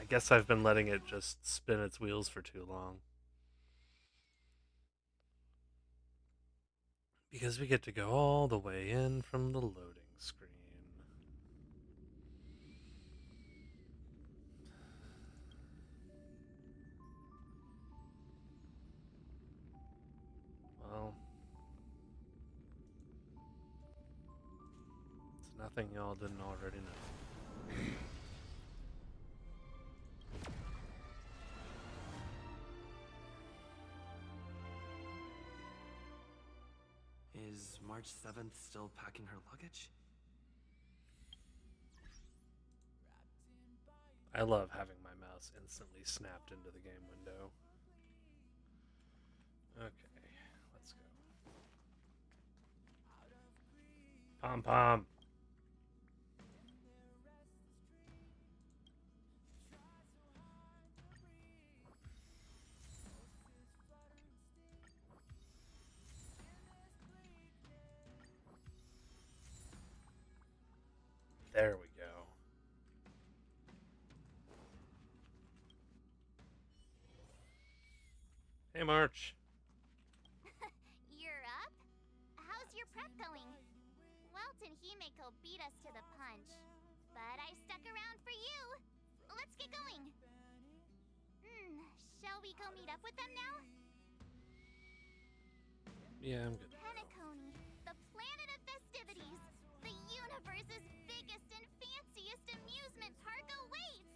guess I've been letting it just spin its wheels for too long. Because we get to go all the way in from the loading screen. Well, it's nothing y'all didn't already know. Is March 7th still packing her luggage? I love having my mouse instantly snapped into the game window. Okay, let's go. Pom pom. There we go. Hey, March. You're up? How's your prep going? Welt and Himeko beat us to the punch, but I stuck around for you. Let's get going. Shall we go meet up with them now? Yeah, I'm good. Penacony, the planet of festivities. The universe's biggest and fanciest amusement park awaits!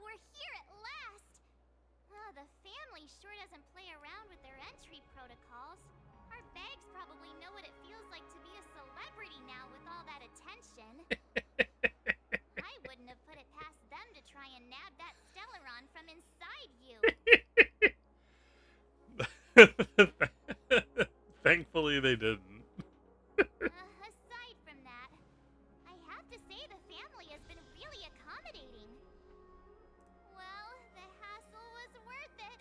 We're here at last! The family sure doesn't play around with their entry protocols. Our bags probably know what it feels like to be a celebrity now with all that attention. I wouldn't have put it past them to try and nab that Stellaron from inside you. Thankfully, they didn't. Aside from that, I have to say the family has been really accommodating. Well, the hassle was worth it.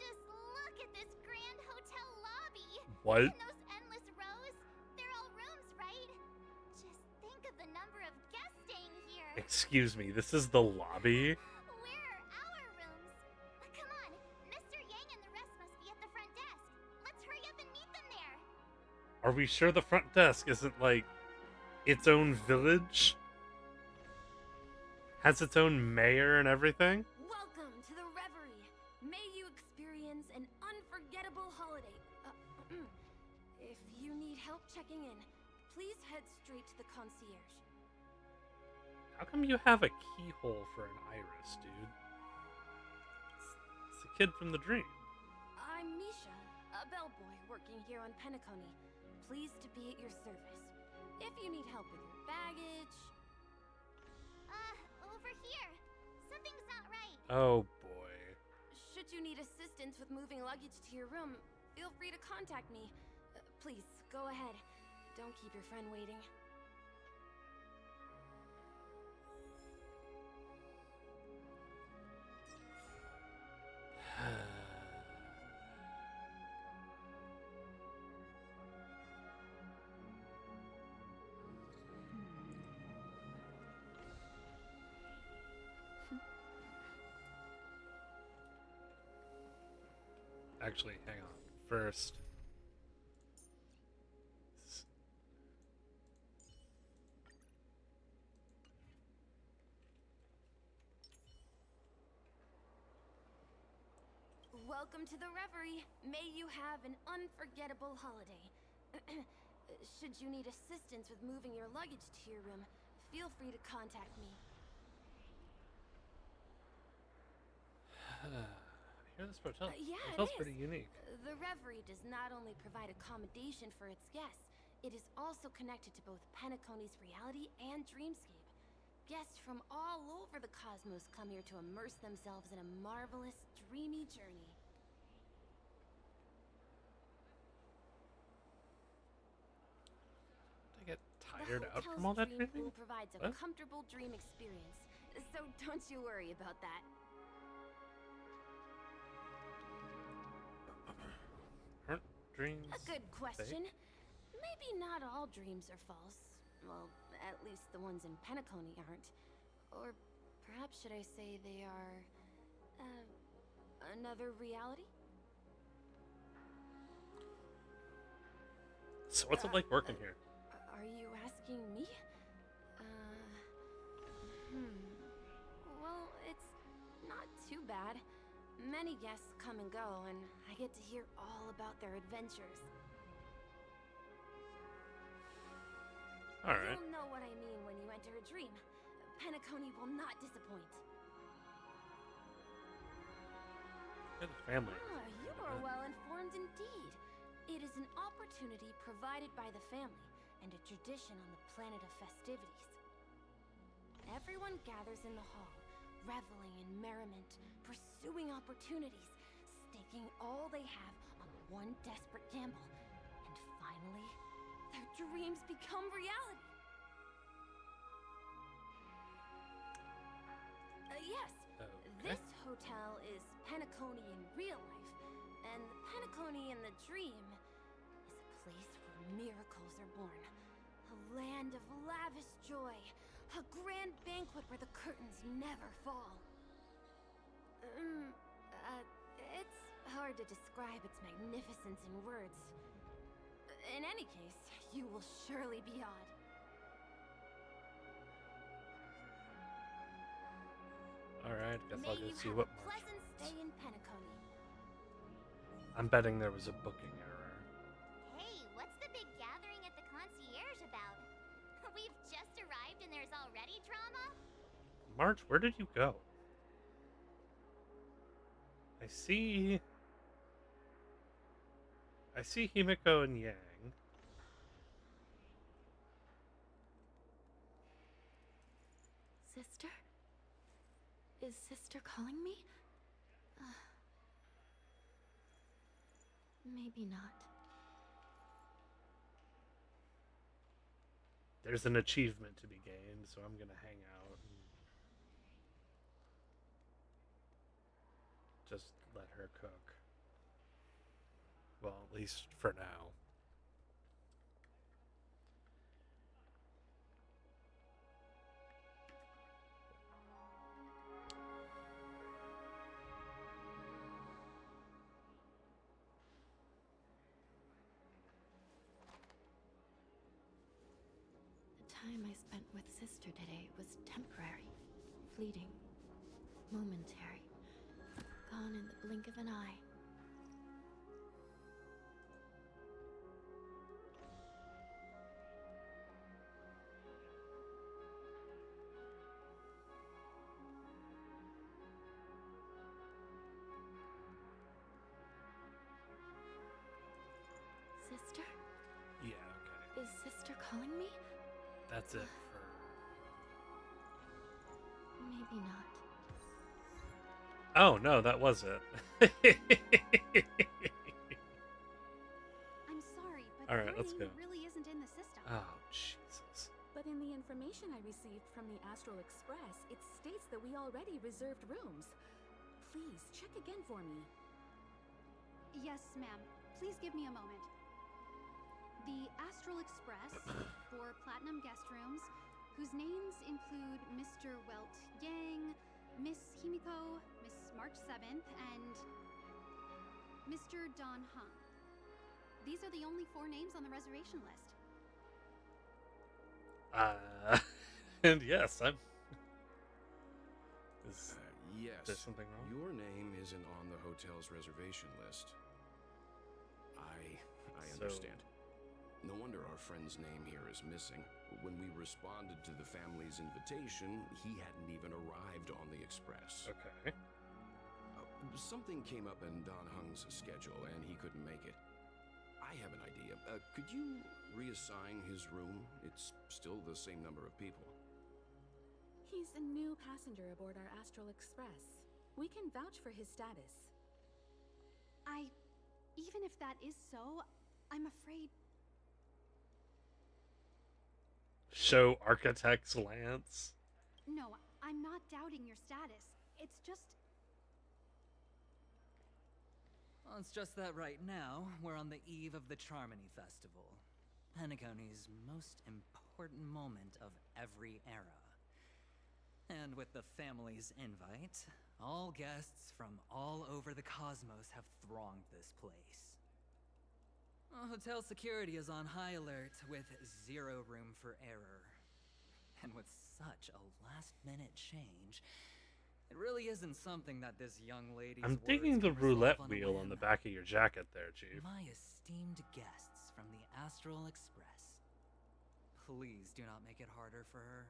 Just look at this grand hotel lobby. What? And those endless rows. They're all rooms, right? Just think of the number of guests staying here. Excuse me, this is the lobby? Where are our rooms? Come on, Mr. Yang and the rest must be at the front desk. Let's hurry up and meet them there. Are we sure the front desk isn't like its own village? Has its own mayor and everything? Welcome to the Reverie. May you experience an unforgettable holiday. If you need help checking in, please head straight to the concierge. How come you have a keyhole for an iris, dude? It's the kid from the dream. I'm Misha, a bellboy working here on Penacony. Pleased to be at your service. If you need help with your baggage... Over here. Something's not right. Oh boy. Should you need assistance with moving luggage to your room, feel free to contact me. Please, go ahead. Don't keep your friend waiting. Actually, hang on. First. Welcome to the Reverie. May you have an unforgettable holiday. Should you need assistance with moving your luggage to your room, feel free to contact me. I hear this hotel. Yeah, Hotel's it is. pretty unique. The Reverie does not only provide accommodation for its guests, it is also connected to both Penacony's reality and dreamscape. Guests from all over the cosmos come here to immerse themselves in a marvelous, dreamy journey. I get The tired out hotel's from all that dream dreaming? pool provides a What? comfortable dream experience. so don't you worry about that. Aren't dreams A good question. fake? Maybe not all dreams are false. Well, at least the ones in Penacony aren't. Or perhaps should I say they are... another reality? So what's it like working here? Are you asking me? Well, it's not too bad. Many guests come and go, and I get to hear all about their adventures. Alright. You'll know what I mean when you enter a dream. Penacony will not disappoint. You're the family. You are well informed indeed. It is an opportunity provided by the family and a tradition on the planet of festivities. Everyone gathers in the hall, reveling in merriment, pursuing opportunities, staking all they have on one desperate gamble, and finally, their dreams become reality. Yes, Okay. this hotel is Penacony in real life, and Penacony in the dream is a place where miracles are born. A land of lavish joy. A grand banquet where the curtains never fall. It's hard to describe its magnificence in words. In any case, you will surely be awed. Alright, guess May I'll go you see have what a March pleasant wants. stay in Penacony. I'm betting there was a booking error. Hey, what's the big gathering at the concierge about? We've just arrived and there's already drama? March, where did you go? I see Himiko and Yang. Sister? Is Sister calling me? Maybe not. There's an achievement to be gained, so I'm gonna hang out and just let her cook. Well, at least for now. The time I spent with Sister today was temporary, fleeting, momentary, gone in the blink of an eye. Sister? Yeah, okay. Is Sister calling me? That's it for... Maybe not. Oh, no, that was it. I'm sorry, but All right, your let's name go. really isn't in the system. Oh, Jesus. But in the information I received from the Astral Express, it states that we already reserved rooms. Please, check again for me. Yes, ma'am. Please give me a moment. The Astral Express for Platinum Guest Rooms, whose names include Mr. Welt Yang, Miss Himiko, Miss March 7th, and Mr. Don Hung. These are the only 4 names on the reservation list. And yes, I'm... Is Yes. there something wrong? Your name isn't on the hotel's reservation list. I So- understand. No wonder our friend's name here is missing. When we responded to the family's invitation, he hadn't even arrived on the express. Okay. Something came up in Don Hung's schedule, and he couldn't make it. I have an idea. Could you reassign his room? It's still the same number of people. He's a new passenger aboard our Astral Express. We can vouch for his status. Even if that is so, I'm afraid... Show Architect's Lance. No, I'm not doubting your status. It's just... Well, it's just that right now, we're on the eve of the Charmony Festival. Penacony's most important moment of every era. And with the family's invite, all guests from all over the cosmos have thronged this place. Hotel security is on high alert with zero room for error. And with such a last-minute change, it really isn't something that this young lady's I'm words digging the can resolve roulette on a wheel on the whim. back of your jacket there, Chief. My esteemed guests from the Astral Express, please do not make it harder for her.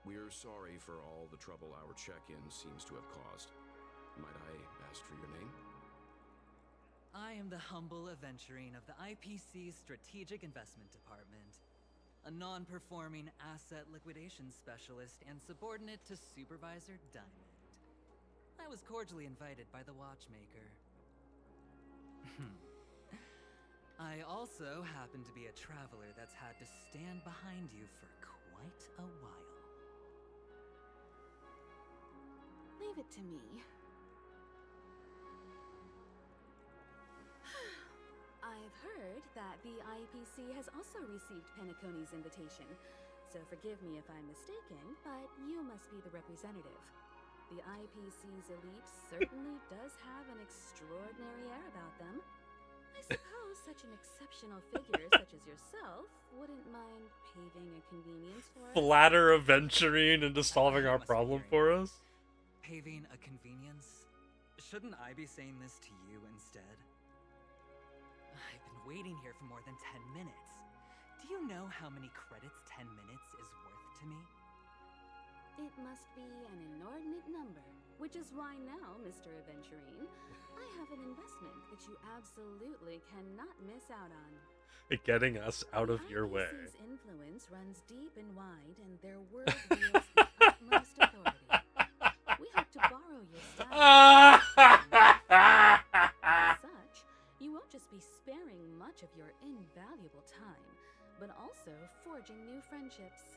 We're sorry for all the trouble our check-in seems to have caused. Might I ask for your name? I am the humble aventurine of the IPC's Strategic Investment Department, a non-performing asset liquidation specialist and subordinate to Supervisor Diamond. I was cordially invited by the Watchmaker. I also happen to be a traveler that's had to stand behind you for quite a while. Leave it to me. I've heard that the IPC has also received Penacony's invitation, so forgive me if I'm mistaken, but you must be the representative. The IPC's elite certainly does have an extraordinary air about them. I suppose such an exceptional figure such as yourself wouldn't mind paving a convenience for us. Flatter Aventurine into solving our Must be problem hearing for this. us? Paving a convenience? Shouldn't I be saying this to you instead? I've been waiting here for more than 10 minutes. Do you know how many credits 10 minutes is worth to me? It must be an inordinate number, which is why now, Mr. Aventurine, I have an investment that you absolutely cannot miss out on. Getting us out of your way. IPC's influence runs deep and wide, and their word wields the utmost authority. We hope to borrow your style. As such, you won't just be sparing much of your invaluable time, but also forging new friendships.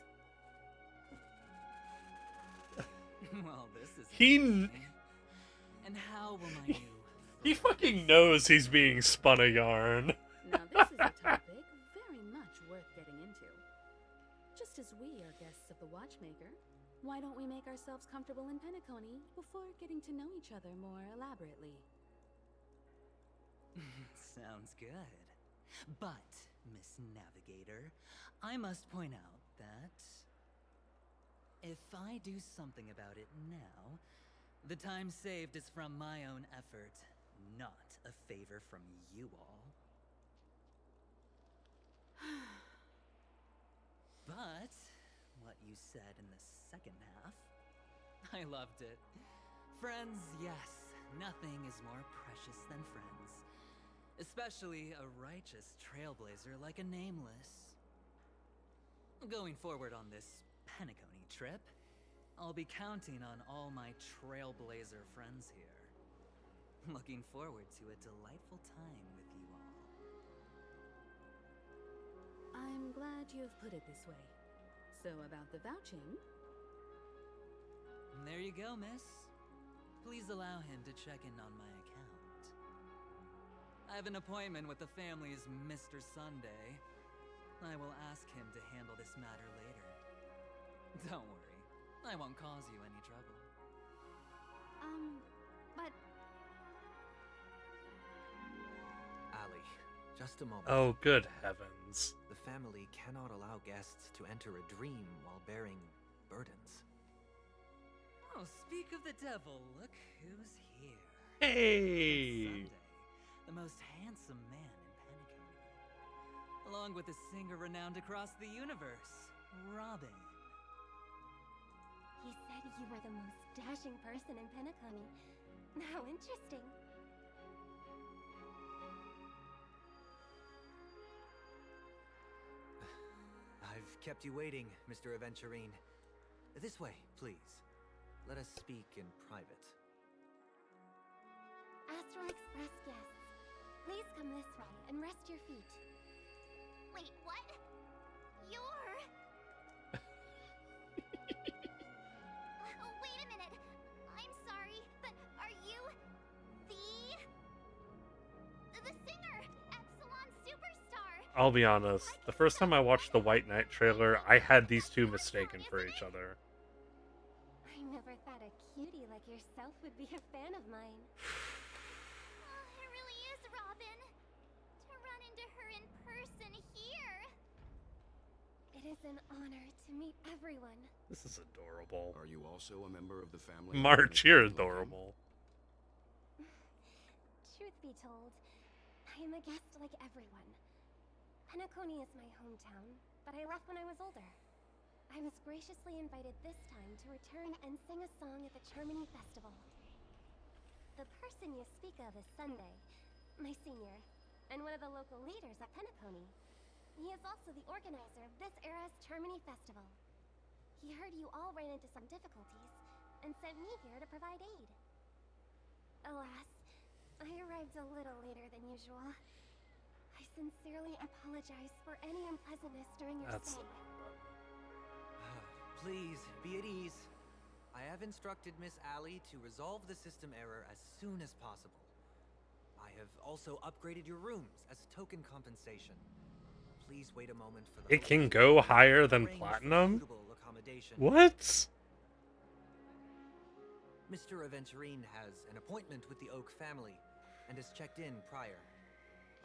Well, this is He interesting. And how will my new... He fucking knows he's being spun a yarn. Now this is a topic very much worth getting into. Just as we are guests of the Watchmaker, why don't we make ourselves comfortable in Penacony before getting to know each other more elaborately? Sounds good. But, Miss Navigator, I must point out that if I do something about it now, the time saved is from my own effort, not a favor from you all. But what you said in the second half, I loved it. Friends, yes, nothing is more precious than friends. Especially a righteous trailblazer like a Nameless. Going forward on this Penacony trip, I'll be counting on all my trailblazer friends here. Looking forward to a delightful time with you all. I'm glad you have put it this way. So about the vouching... There you go, miss. Please allow him to check in on my account. I have an appointment with the family's Mr. Sunday. I will ask him to handle this matter later. Don't worry, I won't cause you any trouble. But... Ali, just a moment. Oh, good heavens. The family cannot allow guests to enter a dream while bearing burdens. Oh, speak of the devil, look who's here. Hey! Sunday, the most handsome man in Penacony. Along with a singer renowned across the universe, Robin. He said you were the most dashing person in Penacony. How interesting. I've kept you waiting, Mr. Aventurine. This way, please. Let us speak in private. Astral Express guests, please come this way and rest your feet. Wait, what? You're... I'll be honest. The first time I watched the White Knight trailer, I had these two mistaken for each other. I never thought a cutie like yourself would be a fan of mine. Oh, it really is Robin. To run into her in person here. It is an honor to meet everyone. This is adorable. Are you also a member of the family? March, you're adorable. Truth be told, I am a guest like everyone. Penacony is my hometown, but I left when I was older. I was graciously invited this time to return and sing a song at the Charmony Festival. The person you speak of is Sunday, my senior, and one of the local leaders at Penacony. He is also the organizer of this era's Charmony Festival. He heard you all ran into some difficulties, and sent me here to provide aid. Alas, I arrived a little later than usual. I sincerely apologize for any unpleasantness during your That's- stay. Please, be at ease. I have instructed Miss Allie to resolve the system error as soon as possible. I have also upgraded your rooms as token compensation. Please wait a moment for the It can host go to higher than arrange for platinum? suitable accommodation. What? Mr. Aventurine has an appointment with the Oak family and has checked in prior.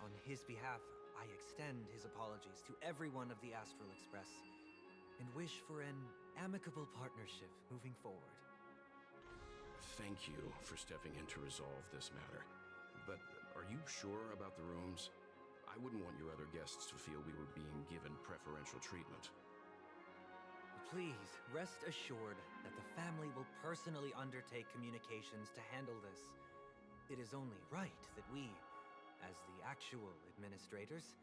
On his behalf, I extend his apologies to everyone of the Astral Express and wish for an amicable partnership moving forward. Thank you for stepping in to resolve this matter. But are you sure about the rooms? I wouldn't want your other guests to feel we were being given preferential treatment. Please rest assured that the family will personally undertake communications to handle this. It is only right that we, as the actual administrators,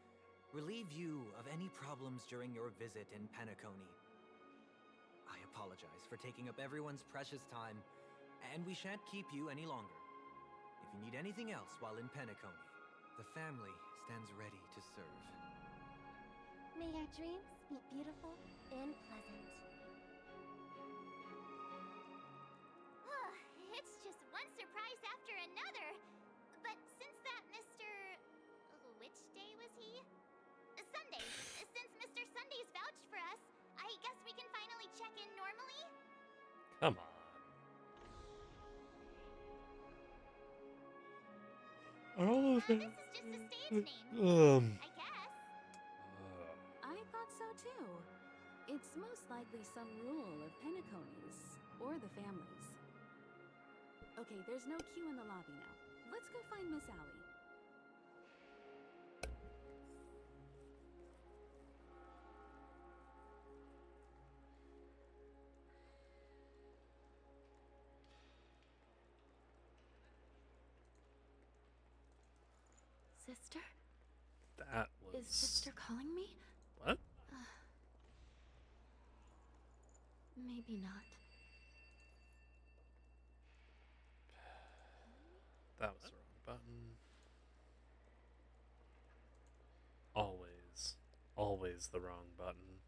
relieve you of any problems during your visit in Penacony. I apologize for taking up everyone's precious time, and we shan't keep you any longer. If you need anything else while in Penacony, the family stands ready to serve. May your dreams be beautiful and pleasant. It's just one surprise after another. But since that Mr. Which day was he? Sunday. Since Mr. Sunday's vouched for us, I guess we can finally check in normally? Come on. All of This it. is just a stage name, I guess. I thought so too. It's most likely some rule of Penacony's, or the family's. Okay, there's no queue in the lobby now. Let's go find Miss Allie. Sister? That Is was. Sister calling me? What? Maybe not. That was the wrong button. Always. Always the wrong button.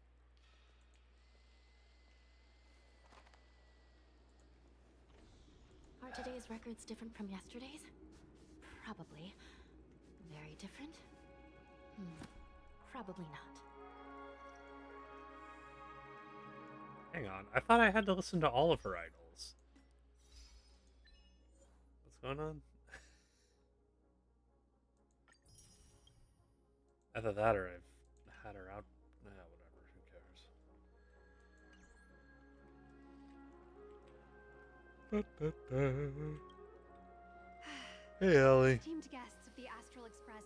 Are today's records different from yesterday's? Probably. Very different? Probably not. Hang on. I thought I had to listen to all of her idols. What's going on? Either that or I've had her out. Whatever. Who cares? Hey, Ellie. Esteemed guests of the Astral Express,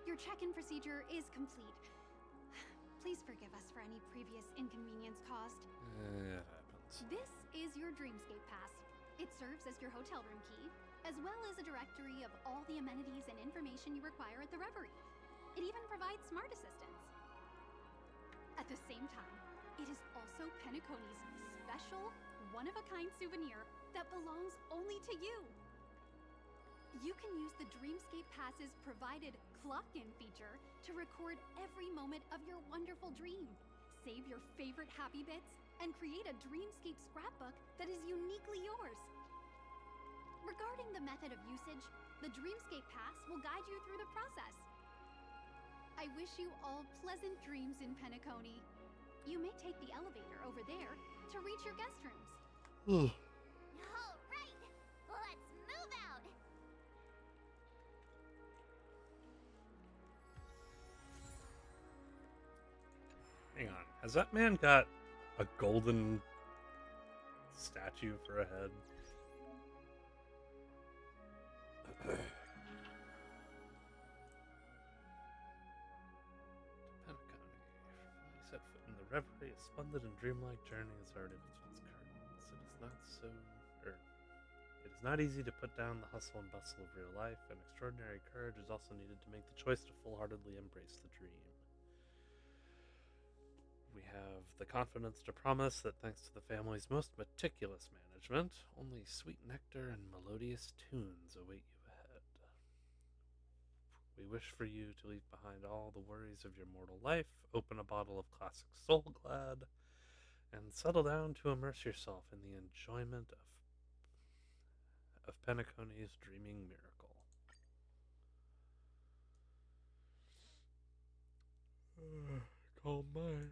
your check-in procedure is complete. Please forgive us for any previous inconvenience caused. It happens. This is your Dreamscape Pass. It serves as your hotel room key, as well as a directory of all the amenities and information you require at the Reverie. It even provides smart assistants. At the same time, it is also Penacony's special, one-of-a-kind souvenir that belongs only to you. You can use the Dreamscape Pass's provided clock-in feature to record every moment of your wonderful dream. Save your favorite happy bits and create a Dreamscape scrapbook that is uniquely yours. Regarding the method of usage, the Dreamscape Pass will guide you through the process. I wish you all pleasant dreams in Penacony. You may take the elevator over there to reach your guest rooms. All right, let's move out. Hang on. Has that man got a golden statue for a head? Penacony. He set foot in the reverie, a splendid and dreamlike journey has already lifted its curtains. It is not so. It is not easy to put down the hustle and bustle of real life, and extraordinary courage is also needed to make the choice to full-heartedly embrace the dream. We have the confidence to promise that thanks to the family's most meticulous management, only sweet nectar and melodious tunes await you ahead. We wish for you to leave behind all the worries of your mortal life, open a bottle of classic Soul Glad, and settle down to immerse yourself in the enjoyment of Penacony's dreaming miracle. Calm mind.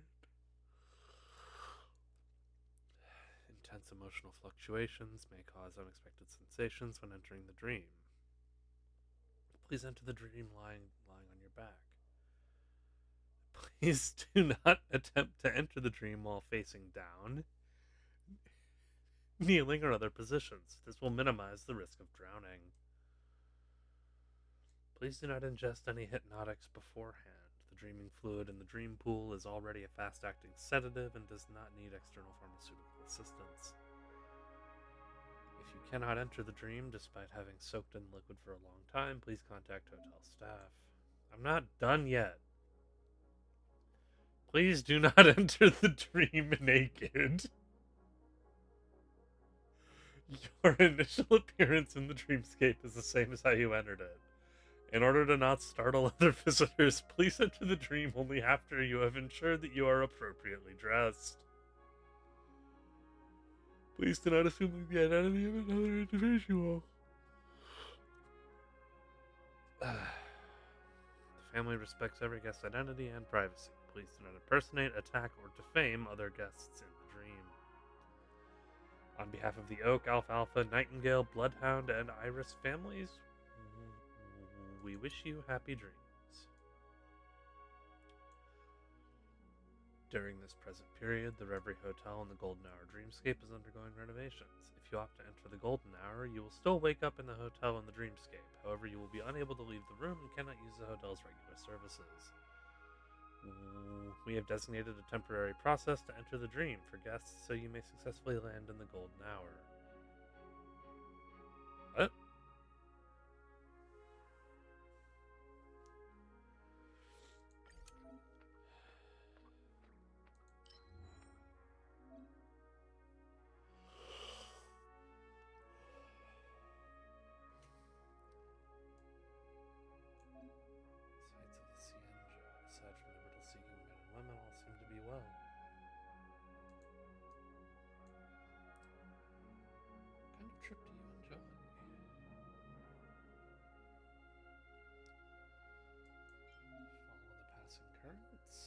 Intense emotional fluctuations may cause unexpected sensations when entering the dream. Please enter the dream lying on your back. Please do not attempt to enter the dream while facing down, kneeling, or other positions. This will minimize the risk of drowning. Please do not ingest any hypnotics beforehand. The dreaming fluid in the dream pool is already a fast-acting sedative and does not need external pharmaceutical assistance. If you cannot enter the dream despite having soaked in liquid for a long time, please contact hotel staff. I'm not done yet. Please do not enter the dream naked. Your initial appearance in the dreamscape is the same as how you entered it. In order to not startle other visitors, please enter the dream only after you have ensured that you are appropriately dressed. Please do not assume the identity of another individual. The family respects every guest's identity and privacy. Please do not impersonate, attack, or defame other guests in the dream. On behalf of the Oak, Alfalfa, Nightingale, Bloodhound, and Iris families, we wish you happy dreams. During this present period, the Reverie Hotel in the Golden Hour Dreamscape is undergoing renovations. If you opt to enter the Golden Hour, you will still wake up in the hotel in the Dreamscape. However, you will be unable to leave the room and cannot use the hotel's regular services. We have designated a temporary process to enter the dream for guests so you may successfully land in the Golden Hour. What? Women all seem to be well. What kind of trip do you enjoy? Follow the passing currents.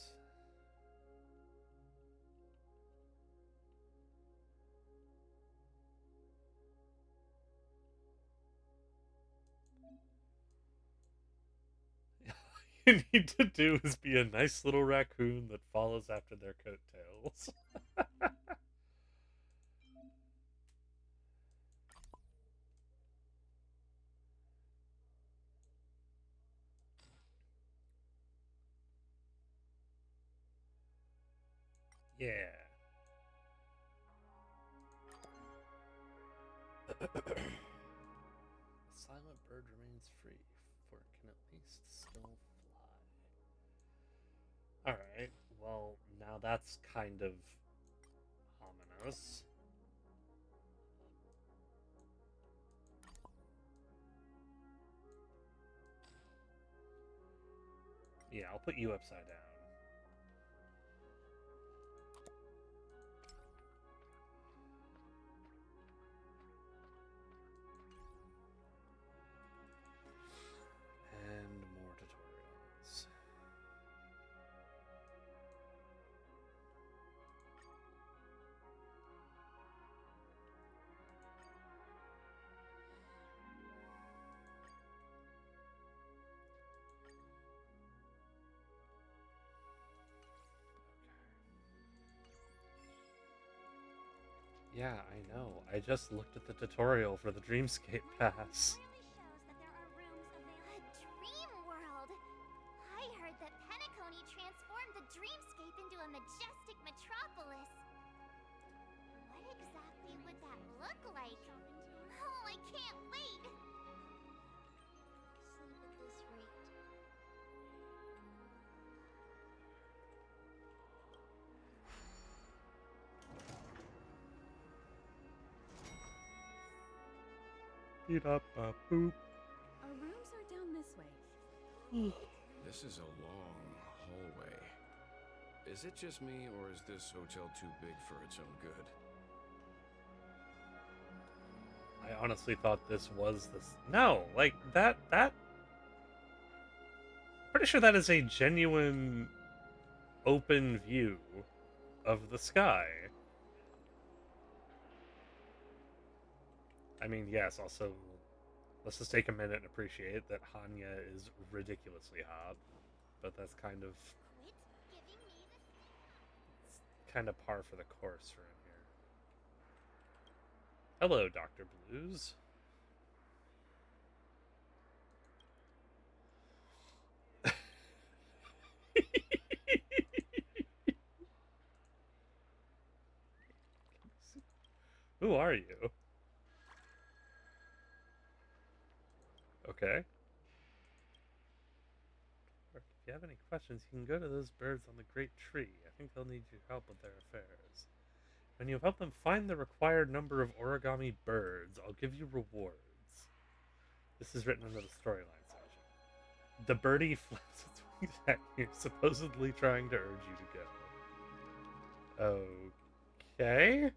You need to do is be a nice little raccoon that follows after their coattails. Yeah. The silent bird remains free, for it can at least still fly. Alright, well, now that's kind of ominous. Yeah, I'll put you upside down. And more tutorials. Yeah, I know. I just looked at the tutorial for the Dreamscape Pass. A dream world! I heard that Penacony transformed the dreamscape into a majestic metropolis. What exactly would that look like? Oh, I can't wait! Sleep at this rate. Beat up, boop. Our rooms are down this way. This is a long hallway. Is it just me, or is this hotel too big for its own good? I honestly thought this was this. No, like that. Pretty sure that is a genuine open view of the sky. I mean, yes, also, let's just take a minute and appreciate that Hanya is ridiculously hot, but that's kind of Quit giving me the kind of par for the course for him here. Hello, Dr. Blues. Who are you? Okay. If you have any questions, you can go to those birds on the great tree. I think they'll need your help with their affairs. When you help them find the required number of origami birds, I'll give you rewards. This is written under the storyline section. The birdie flaps its wings at you, supposedly trying to urge you to go. Okay.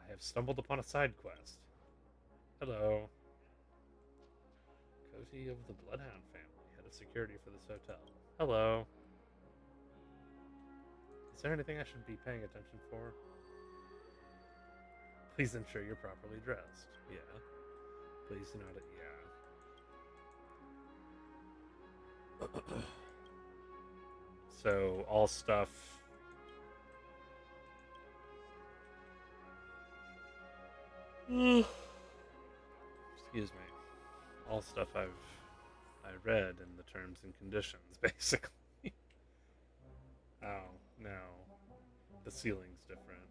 I have stumbled upon a side quest. Hello. Coty of the Bloodhound family, head of security for this hotel. Hello. Is there anything I should be paying attention for? Please ensure you're properly dressed. Yeah. Please do not. Yeah. So, all stuff. Excuse me. All stuff I read in the terms and conditions, basically. Oh, no. The ceiling's different.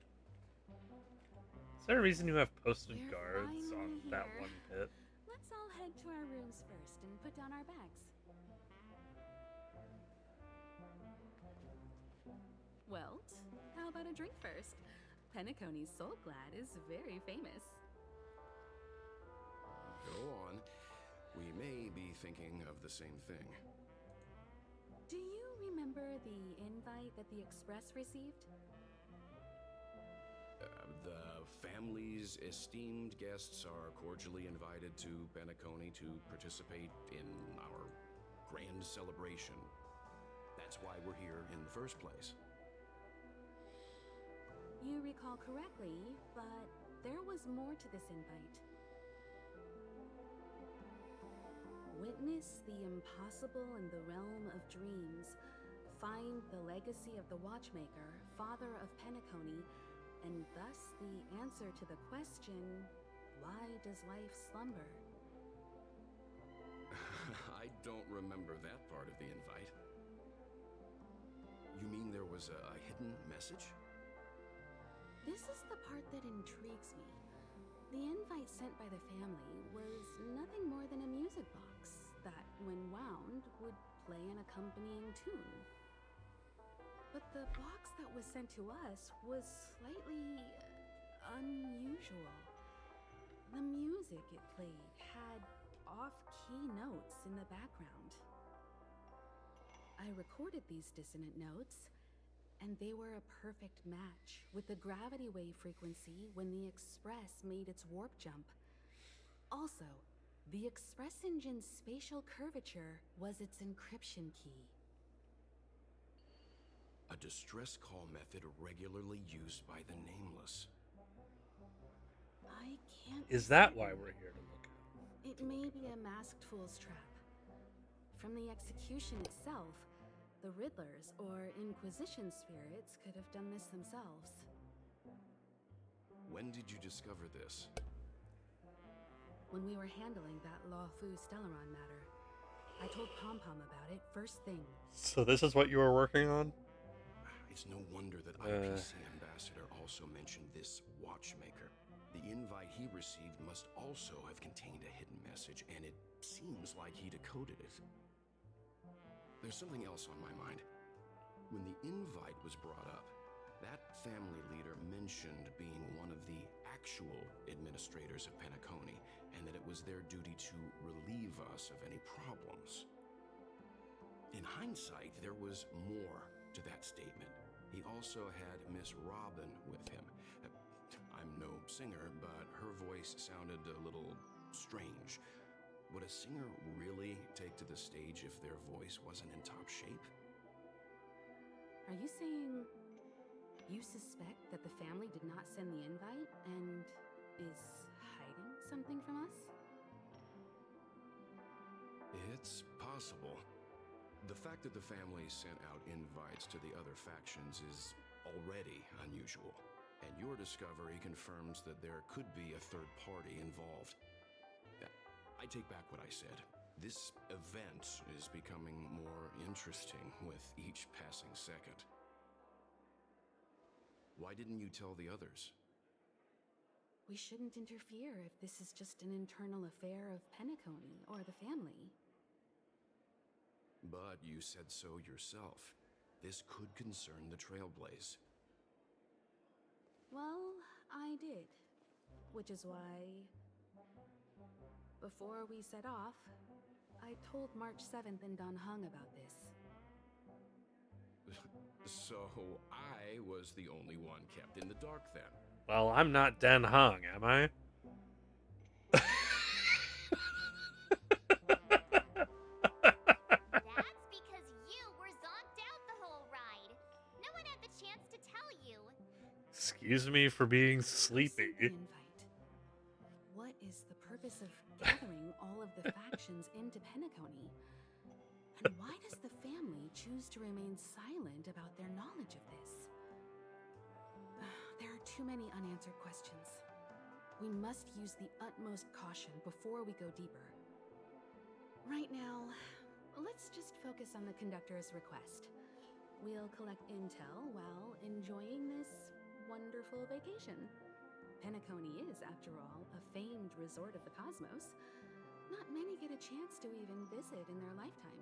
Is there a reason you have posted We're guards on finally that here. one pit? Let's all head to our rooms first and put down our bags. Well, how about a drink first? Penacony's Soul Glad is very famous. Go on. We may be thinking of the same thing. Do you remember the invite that the Express received? The family's esteemed guests are cordially invited to Penacony to participate in our grand celebration. That's why we're here in the first place. You recall correctly, but there was more to this invite. Witness the impossible in the realm of dreams. Find the legacy of the Watchmaker, father of Penacony, and thus the answer to the question, why does life slumber? I don't remember that part of the invite. You mean there was a hidden message? This is the part that intrigues me. The invite sent by the family was nothing more than a music box that, when wound, would play an accompanying tune. But the box that was sent to us was slightly unusual. The music it played had off-key notes in the background. I recorded these dissonant notes, and they were a perfect match with the gravity wave frequency when the Express made its warp jump. Also, the Express engine's spatial curvature was its encryption key. A distress call method regularly used by the Nameless. I can't. Is that decide. why we're here to look at? It may be a masked fool's trap. From the execution itself, The Riddlers or Inquisition spirits could have done this themselves. When did you discover this? When we were handling that Lawfu Stellaron matter, I told Pom-Pom about it first thing. So this is what you were working on? It's no wonder that IPC Ambassador also mentioned this watchmaker. The invite he received must also have contained a hidden message, and it seems like he decoded it. There's something else on my mind. When the invite was brought up, that family leader mentioned being one of the actual administrators of Penacony, and that it was their duty to relieve us of any problems. In hindsight, there was more to that statement. He also had Miss Robin with him. I'm no singer, but her voice sounded a little strange. Would a singer really take to the stage if their voice wasn't in top shape? Are you saying you suspect that the family did not send the invite and is hiding something from us? It's possible. The fact that the family sent out invites to the other factions is already unusual, and your discovery confirms that there could be a third party involved. I take back what I said. This event is becoming more interesting with each passing second. Why didn't you tell the others? We shouldn't interfere if this is just an internal affair of Penacony or the family. But you said so yourself. This could concern the Trailblaze. Well, I did. Which is why, before we set off, I told March 7th and Dan Heng about this. So I was the only one kept in the dark then. Well, I'm not Dan Heng, am I? That's because you were zonked out the whole ride. No one had the chance to tell you. Excuse me for being sleepy. Send the invite. What is the purpose of gathering all of the factions into Penacony? And why does the family choose to remain silent about their knowledge of this? There are too many unanswered questions. We must use the utmost caution before we go deeper. Right now, let's just focus on the conductor's request. We'll collect intel while enjoying this wonderful vacation. Penacony is, after all, a famed resort of the cosmos. Not many get a chance to even visit in their lifetime.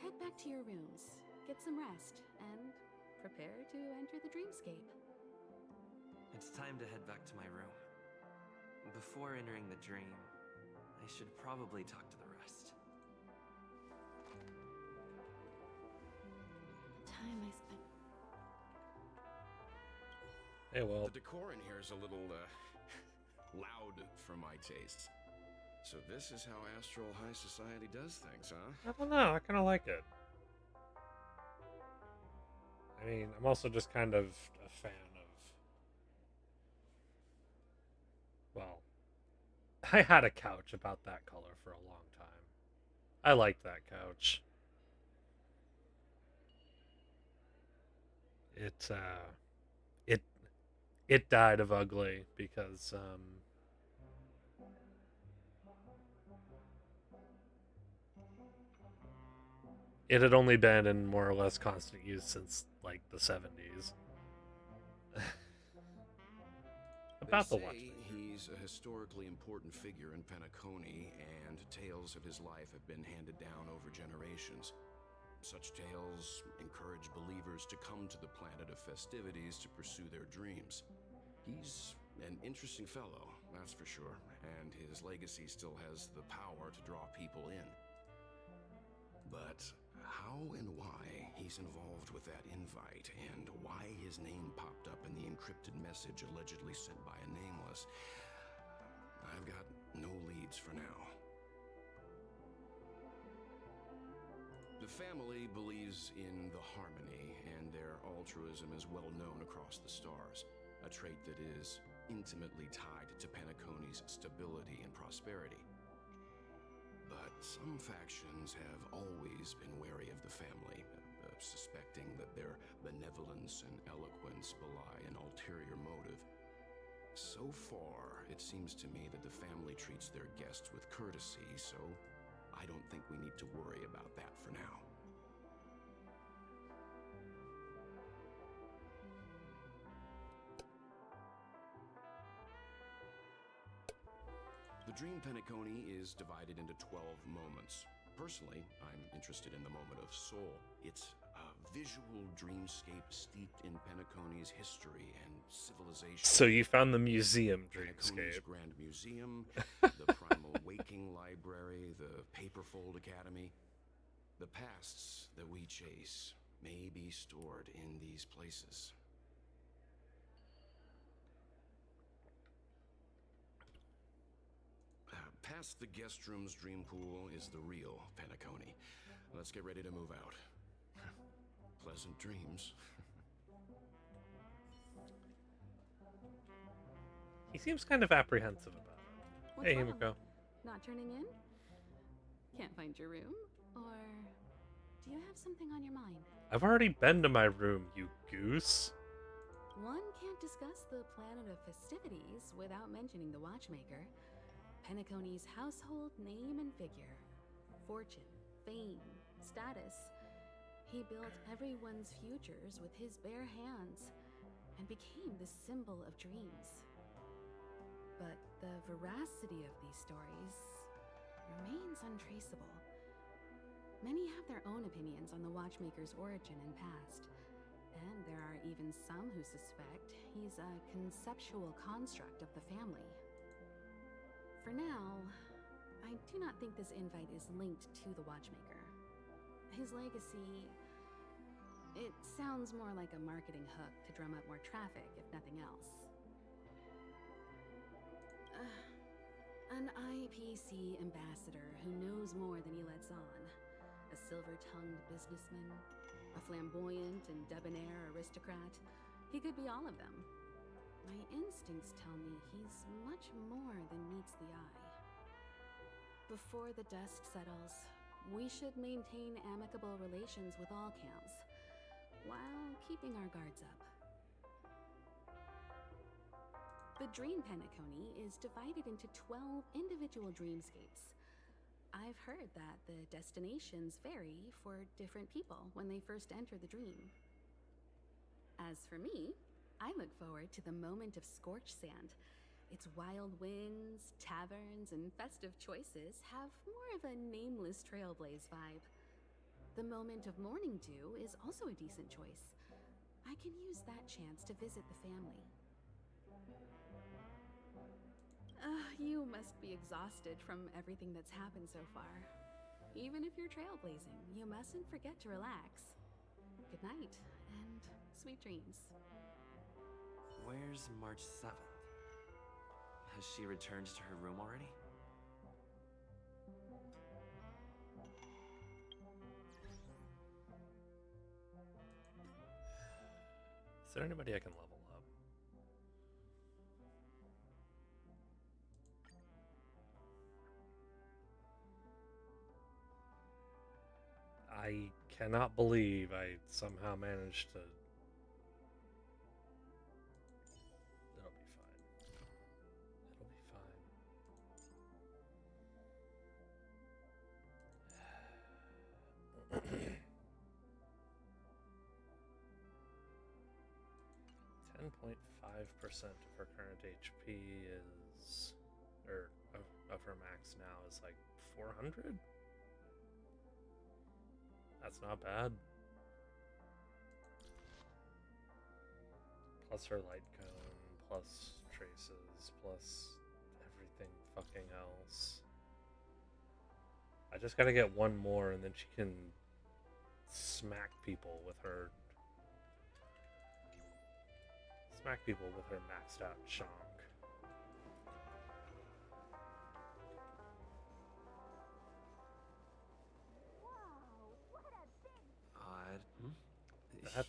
Head back to your rooms, get some rest, and prepare to enter the dreamscape. It's time to head back to my room. Before entering the dream, I should probably talk to the rest. Time I spent. Hey, well, The decor in here is a little, loud for my tastes. So this is how Astral High Society does things, huh? I don't know. I kind of like it. I mean, I'm also just kind of a fan of... Well, I had a couch about that color for a long time. I liked that couch. It died of ugly because, it had only been in more or less constant use since, like, the 70s. About the They say Watchmen. he's a historically important figure in Penacony, and tales of his life have been handed down over generations. Such tales encourage believers to come to the planet of festivities to pursue their dreams. He's an interesting fellow, that's for sure, and his legacy still has the power to draw people in. But how and why he's involved with that invite, and why his name popped up in the encrypted message allegedly sent by a nameless, I've got no leads for now. The family believes in the Harmony, and their altruism is well known across the stars, a trait that is intimately tied to Penacony's stability and prosperity. But some factions have always been wary of the family, suspecting that their benevolence and eloquence belie an ulterior motive. So far, it seems to me that the family treats their guests with courtesy, so I don't think we need to worry about that for now. The Dream Penacony is divided into 12 moments. Personally, I'm interested in the moment of Soul. It's a visual dreamscape steeped in Penacony's history and civilization. So you found the museum Penacony's dreamscape. Grand Museum, the Primal Waking Library, the Paperfold Academy. The pasts that we chase may be stored in these places. Past the guest room's dream pool is the real Penacony. Let's get ready to move out. Pleasant dreams. He seems kind of apprehensive about it. What's Hey, wrong? Himiko. Not turning in? Can't find your room? Or do you have something on your mind? I've already been to my room, you goose. One can't discuss the planet of festivities without mentioning the Watchmaker. Penacony's household name and figure. Fortune, fame, status. He built everyone's futures with his bare hands and became the symbol of dreams. But the veracity of these stories remains untraceable. Many have their own opinions on the Watchmaker's origin and past, and there are even some who suspect he's a conceptual construct of the family. For now, I do not think this invite is linked to the Watchmaker. His legacy... it sounds more like a marketing hook to drum up more traffic, if nothing else. An IPC ambassador who knows more than he lets on. A silver-tongued businessman. A flamboyant and debonair aristocrat. He could be all of them. My instincts tell me he's much more than meets the eye. Before the dust settles, we should maintain amicable relations with all camps, while keeping our guards up. The Dream Penacony is divided into 12 individual dreamscapes. I've heard that the destinations vary for different people when they first enter the dream. As for me, I look forward to the moment of Scorch Sand. Its wild winds, taverns, and festive choices have more of a nameless Trailblaze vibe. The moment of Morning Dew is also a decent choice. I can use that chance to visit the family. You must be exhausted from everything that's happened so far. Even if you're trailblazing, you mustn't forget to relax. Good night, and sweet dreams. Where's March 7th? Has she returned to her room already? Is there anybody I can level up? I cannot believe I somehow managed to... It'll be fine. It'll be fine. 10.5% of her current HP is... or of her max now is like 400? That's not bad. Plus her light cone, plus traces, plus everything fucking else. I just gotta get one more and then she can smack people with her... Smack people with her maxed out Shank.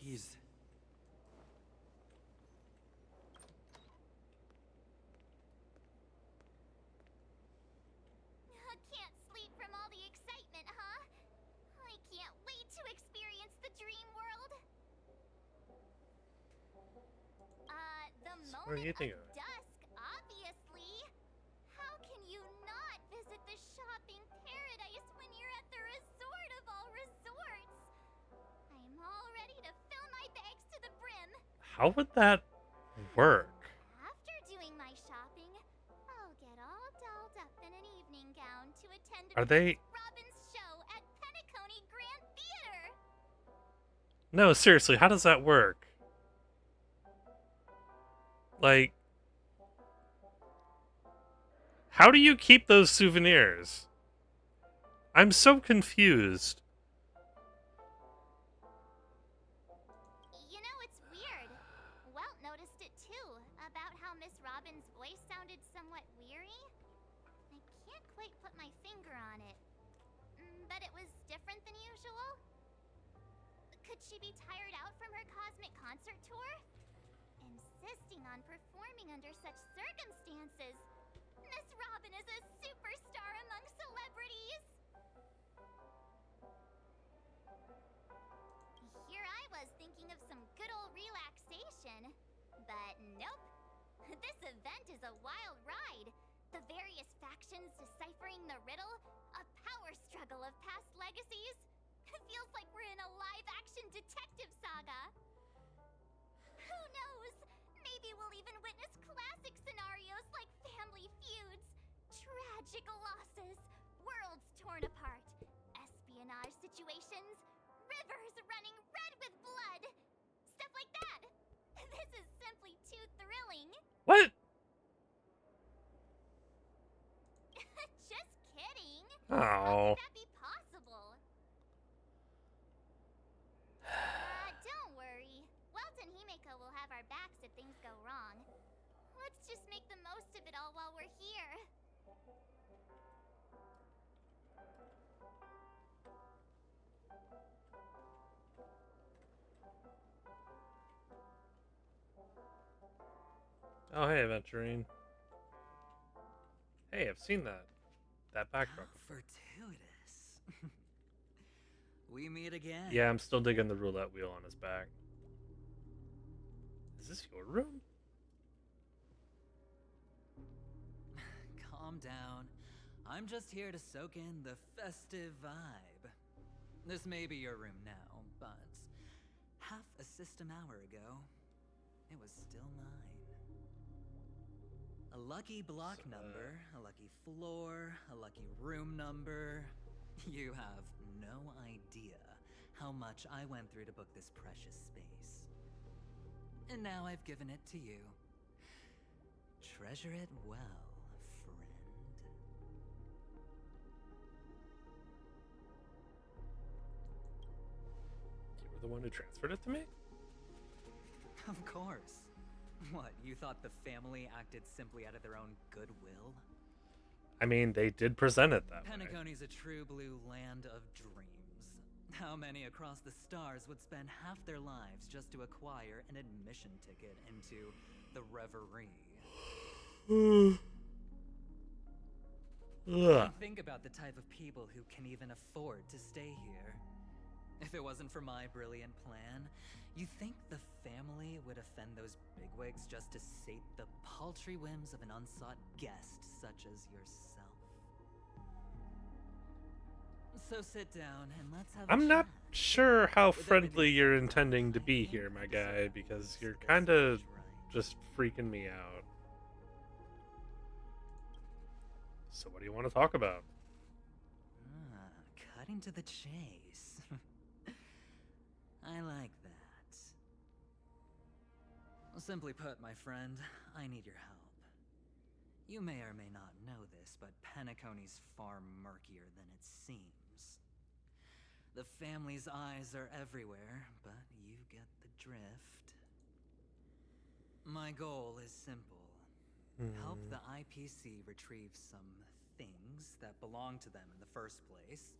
He's... I can't sleep from all What are you moment thinking of of? dusk, obviously. How can you not visit the shopping paradise when you're at the resort of all resorts? I'm all ready to fill my bags to the brim. How would that work? After doing my shopping, I'll get all dolled up in an evening gown to attend Are they... Prince Robin's show at Penacony Grand Theater. No, seriously, how does that work? Like, how do you keep those souvenirs? I'm so confused. You know, it's weird. Welt noticed it too, about how Miss Robin's voice sounded somewhat weary. I can't quite put my finger on it. But it was different than usual? Could she be tired out from her cosmic concert tour? Insisting on performing under such circumstances. Miss Robin is a superstar among celebrities! Here I was thinking of some good old relaxation. But nope. This event is a wild ride. The various factions deciphering the riddle, a power struggle of past legacies. It feels like we're in a live-action detective saga. Who knows? Maybe we'll even witness classic scenarios like family feuds, tragic losses, worlds torn apart, espionage situations, rivers running red with blood. Stuff like that. This is simply too thrilling. What? Just kidding. Oh. How could that be possible? Don't worry. Welt and Himeko will have our backs if things go wrong. Let's just make the most of it all while we're here. Oh, hey, Aventurine. Hey, I've seen that backdrop. Fortuitous. We meet again. Yeah, I'm still digging the roulette wheel on his back. Is this your room? Calm down. I'm just here to soak in the festive vibe. This may be your room now, but half a system hour ago, it was still mine. A lucky block number, a lucky floor, a lucky room number. You have no idea how much I went through to book this precious space. And now I've given it to you. Treasure it well, friend. You were the one who transferred it to me? Of course. What, you thought the family acted simply out of their own goodwill? I mean, they did present it that way. Penacony's a true blue land of dreams. How many across the stars would spend half their lives just to acquire an admission ticket into the Reverie? Ugh. Think about the type of people who can even afford to stay here. If it wasn't for my brilliant plan, you think the family would offend those bigwigs just to sate the paltry whims of an unsought guest such as yourself? So sit down and let's have a I'm not chat. sure how With friendly everything you're said, intending to I be think here, my this guy, because you're this kind of is right. just freaking me out. So what do you want to talk about? Cutting to the chase. I like that. Simply put, my friend, I need your help. You may or may not know this, but Penacony's far murkier than it seems. The family's eyes are everywhere, but you get the drift. My goal is simple. Help the IPC retrieve some things that belong to them in the first place.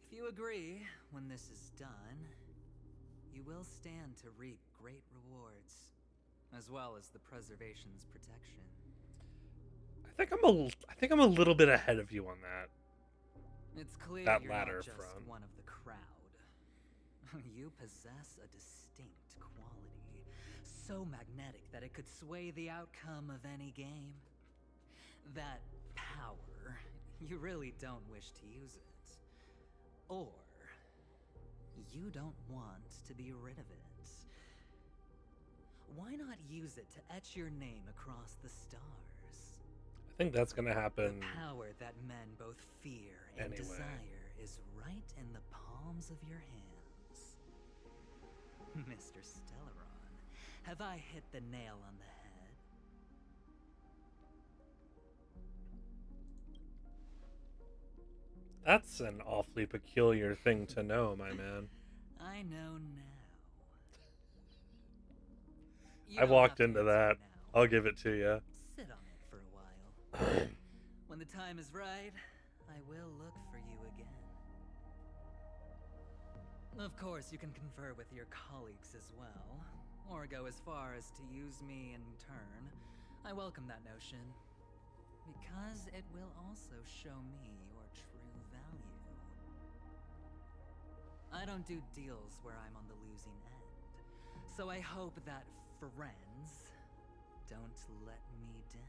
If you agree, when this is done, you will stand to reap great rewards, as well as the preservation's protection. I think I'm a little bit ahead of you on that. It's clear That you're latter not just front. one of the crowd. You possess a distinct quality, so magnetic that it could sway the outcome of any game. That power, you really don't wish to use it. Or, you don't want to be rid of it. Why not use it to etch your name across the stars? I think that's gonna happen. The power that men both fear and Anyway. desire is right in the palms of your hands. Mr. Stellaron, have I hit the nail on the head? That's an awfully peculiar thing to know, my man. I know now. You I don't walked have to into answer that. now. I'll give it to you. Sit on it for a while. When the time is right, I will look for you again. Of course, you can confer with your colleagues as well, or go as far as to use me in turn. I welcome that notion, because it will also show me your true value. I don't do deals where I'm on the losing end, so I hope that friends don't let me down.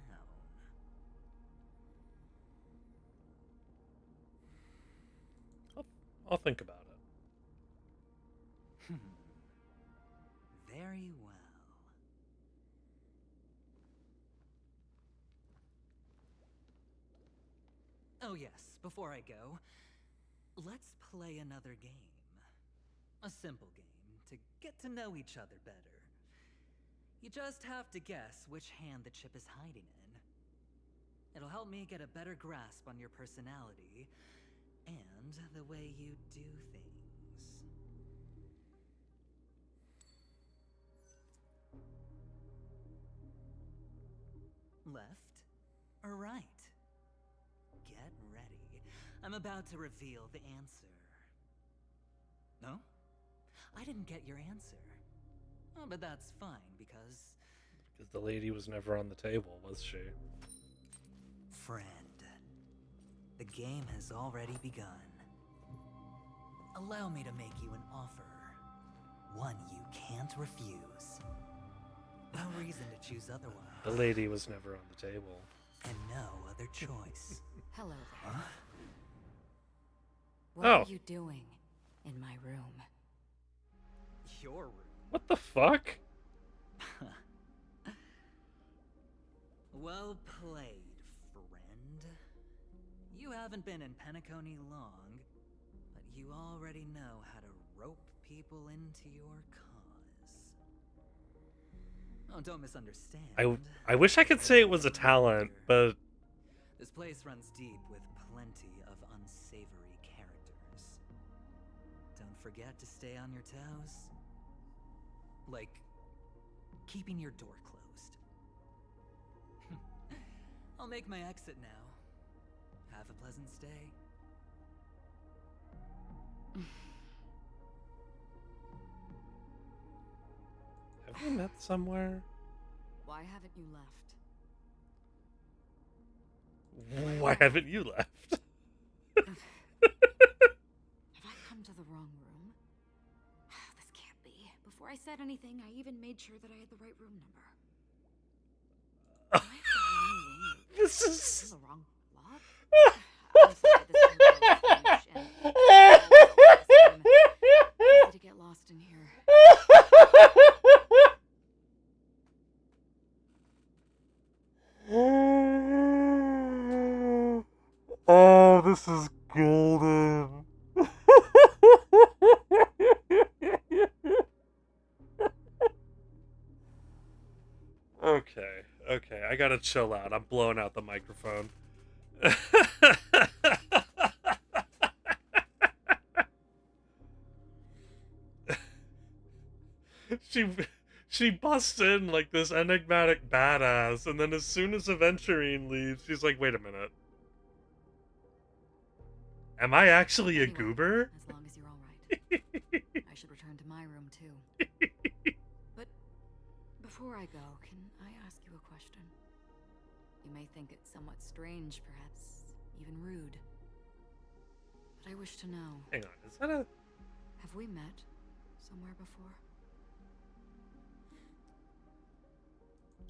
I'll think about it. Very well. Oh yes, before I go, let's play another game. A simple game to get to know each other better. You just have to guess which hand the chip is hiding in. It'll help me get a better grasp on your personality and the way you do things. Left or right? Get ready. I'm about to reveal the answer. No? I didn't get your answer. Oh, but that's fine, because the lady was never on the table, was she? friend, the game has already begun. Allow me to make you an offer. One you can't refuse. No reason to choose otherwise. The lady was never on the table. And no other choice. Hello there. Huh? What Oh. are you doing in my room? Your room. What the fuck? Well played, friend. You haven't been in Penacony long, but you already know how to rope people into your cause. Oh, don't misunderstand. I wish I could say it was a talent, but This place runs deep with plenty of unsavory characters. Don't forget to stay on your toes. Like, keeping your door closed. I'll make my exit now. Have a pleasant stay. have we met somewhere? Why haven't you left? Why haven't you left? Have I come to the wrong room? This can't be. Before I said anything, I even made sure that I had the right room number. Am I at the wrong room? This Is is... the wrong lock? I'm sorry, this room is huge and easy to get lost in here. Oh, this is golden. Okay, I gotta chill out. I'm blowing out the microphone. She busts in like this enigmatic badass, and then as soon as Aventurine leaves, she's like, wait a minute. Am I actually a Anyway, goober? As long as you're all right. I should return to my room too. But before I go, can I ask you a question? You may think it somewhat strange, perhaps even rude. But I wish to know, Hang on, is that a... have we met somewhere before?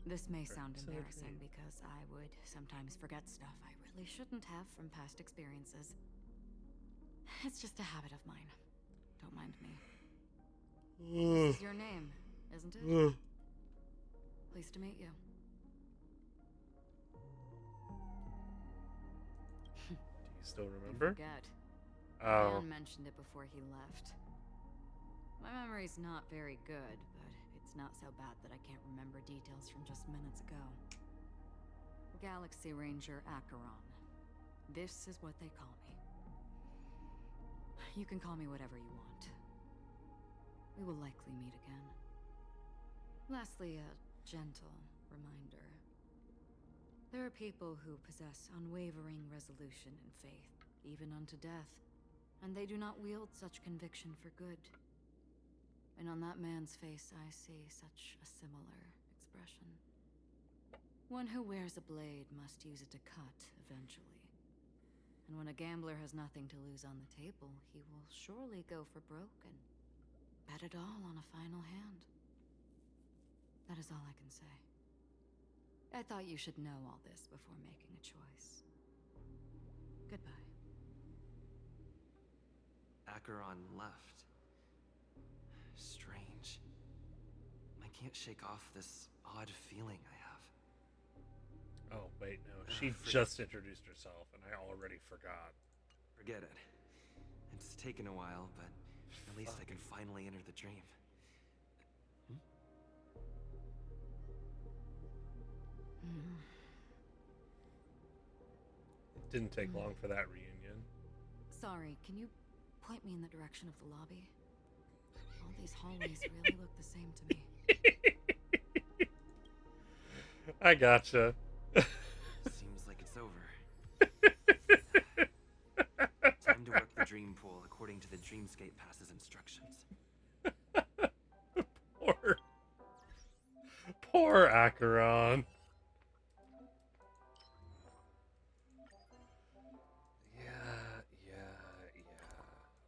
This may sound It's in a embarrassing dream. because I would sometimes forget stuff I really shouldn't have from past experiences. It's just a habit of mine. Don't mind me. This is your name, isn't it? Pleased to meet you. Do you still You remember? forget. Oh, Dan mentioned it before he left. My memory's not very good, but it's not so bad that I can't remember details from just minutes ago. Galaxy Ranger Acheron. This is what they call me. You can call me whatever you want. We will likely meet again. Lastly, a gentle reminder. There are people who possess unwavering resolution and faith, even unto death, and they do not wield such conviction for good. And on that man's face I see such a similar expression. One who wears a blade must use it to cut, eventually. And when a gambler has nothing to lose on the table, he will surely go for broke and bet it all on a final hand. That is all I can say. I thought you should know all this before making a choice. Goodbye. Acheron left. Strange. I can't shake off this odd feeling I have. oh wait, no. She forget- just introduced herself, and I already forgot. Forget it. It's taken a while, but at least I Fuck. can finally enter the dream. It didn't take long for that reunion. Sorry, can you point me in the direction of the lobby? All these hallways really look the same to me. I gotcha. Seems like it's over. Time to work the dream pool according to the Dreamscape Pass's instructions. Poor Acheron. Yeah.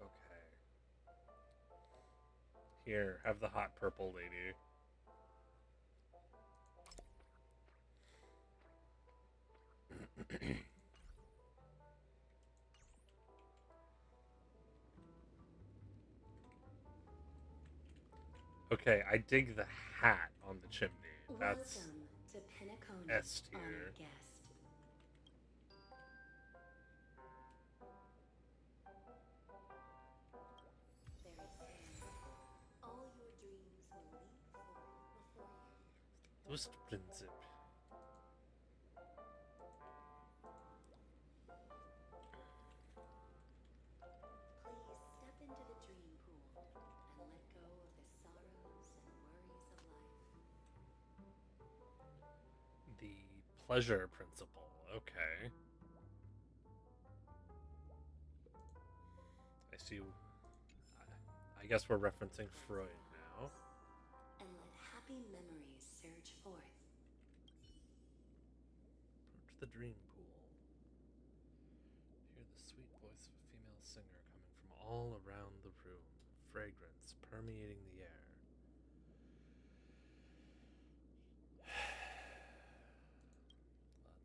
Okay. Here, have the hot purple lady. Okay, I dig the hat on the chimney. That's Welcome to Penacony, S tier. honored guest. Very soon, all your dreams will leap forth before you. Lustprinzip. Please step into the dream pool and let go of the sorrows and worries of life. The pleasure principle. Okay. I see. I guess we're referencing Freud now. And let happy memories surge forth. Approach the dream pool. Hear the sweet voice of a female singer coming from all around the room, fragrance permeating the air.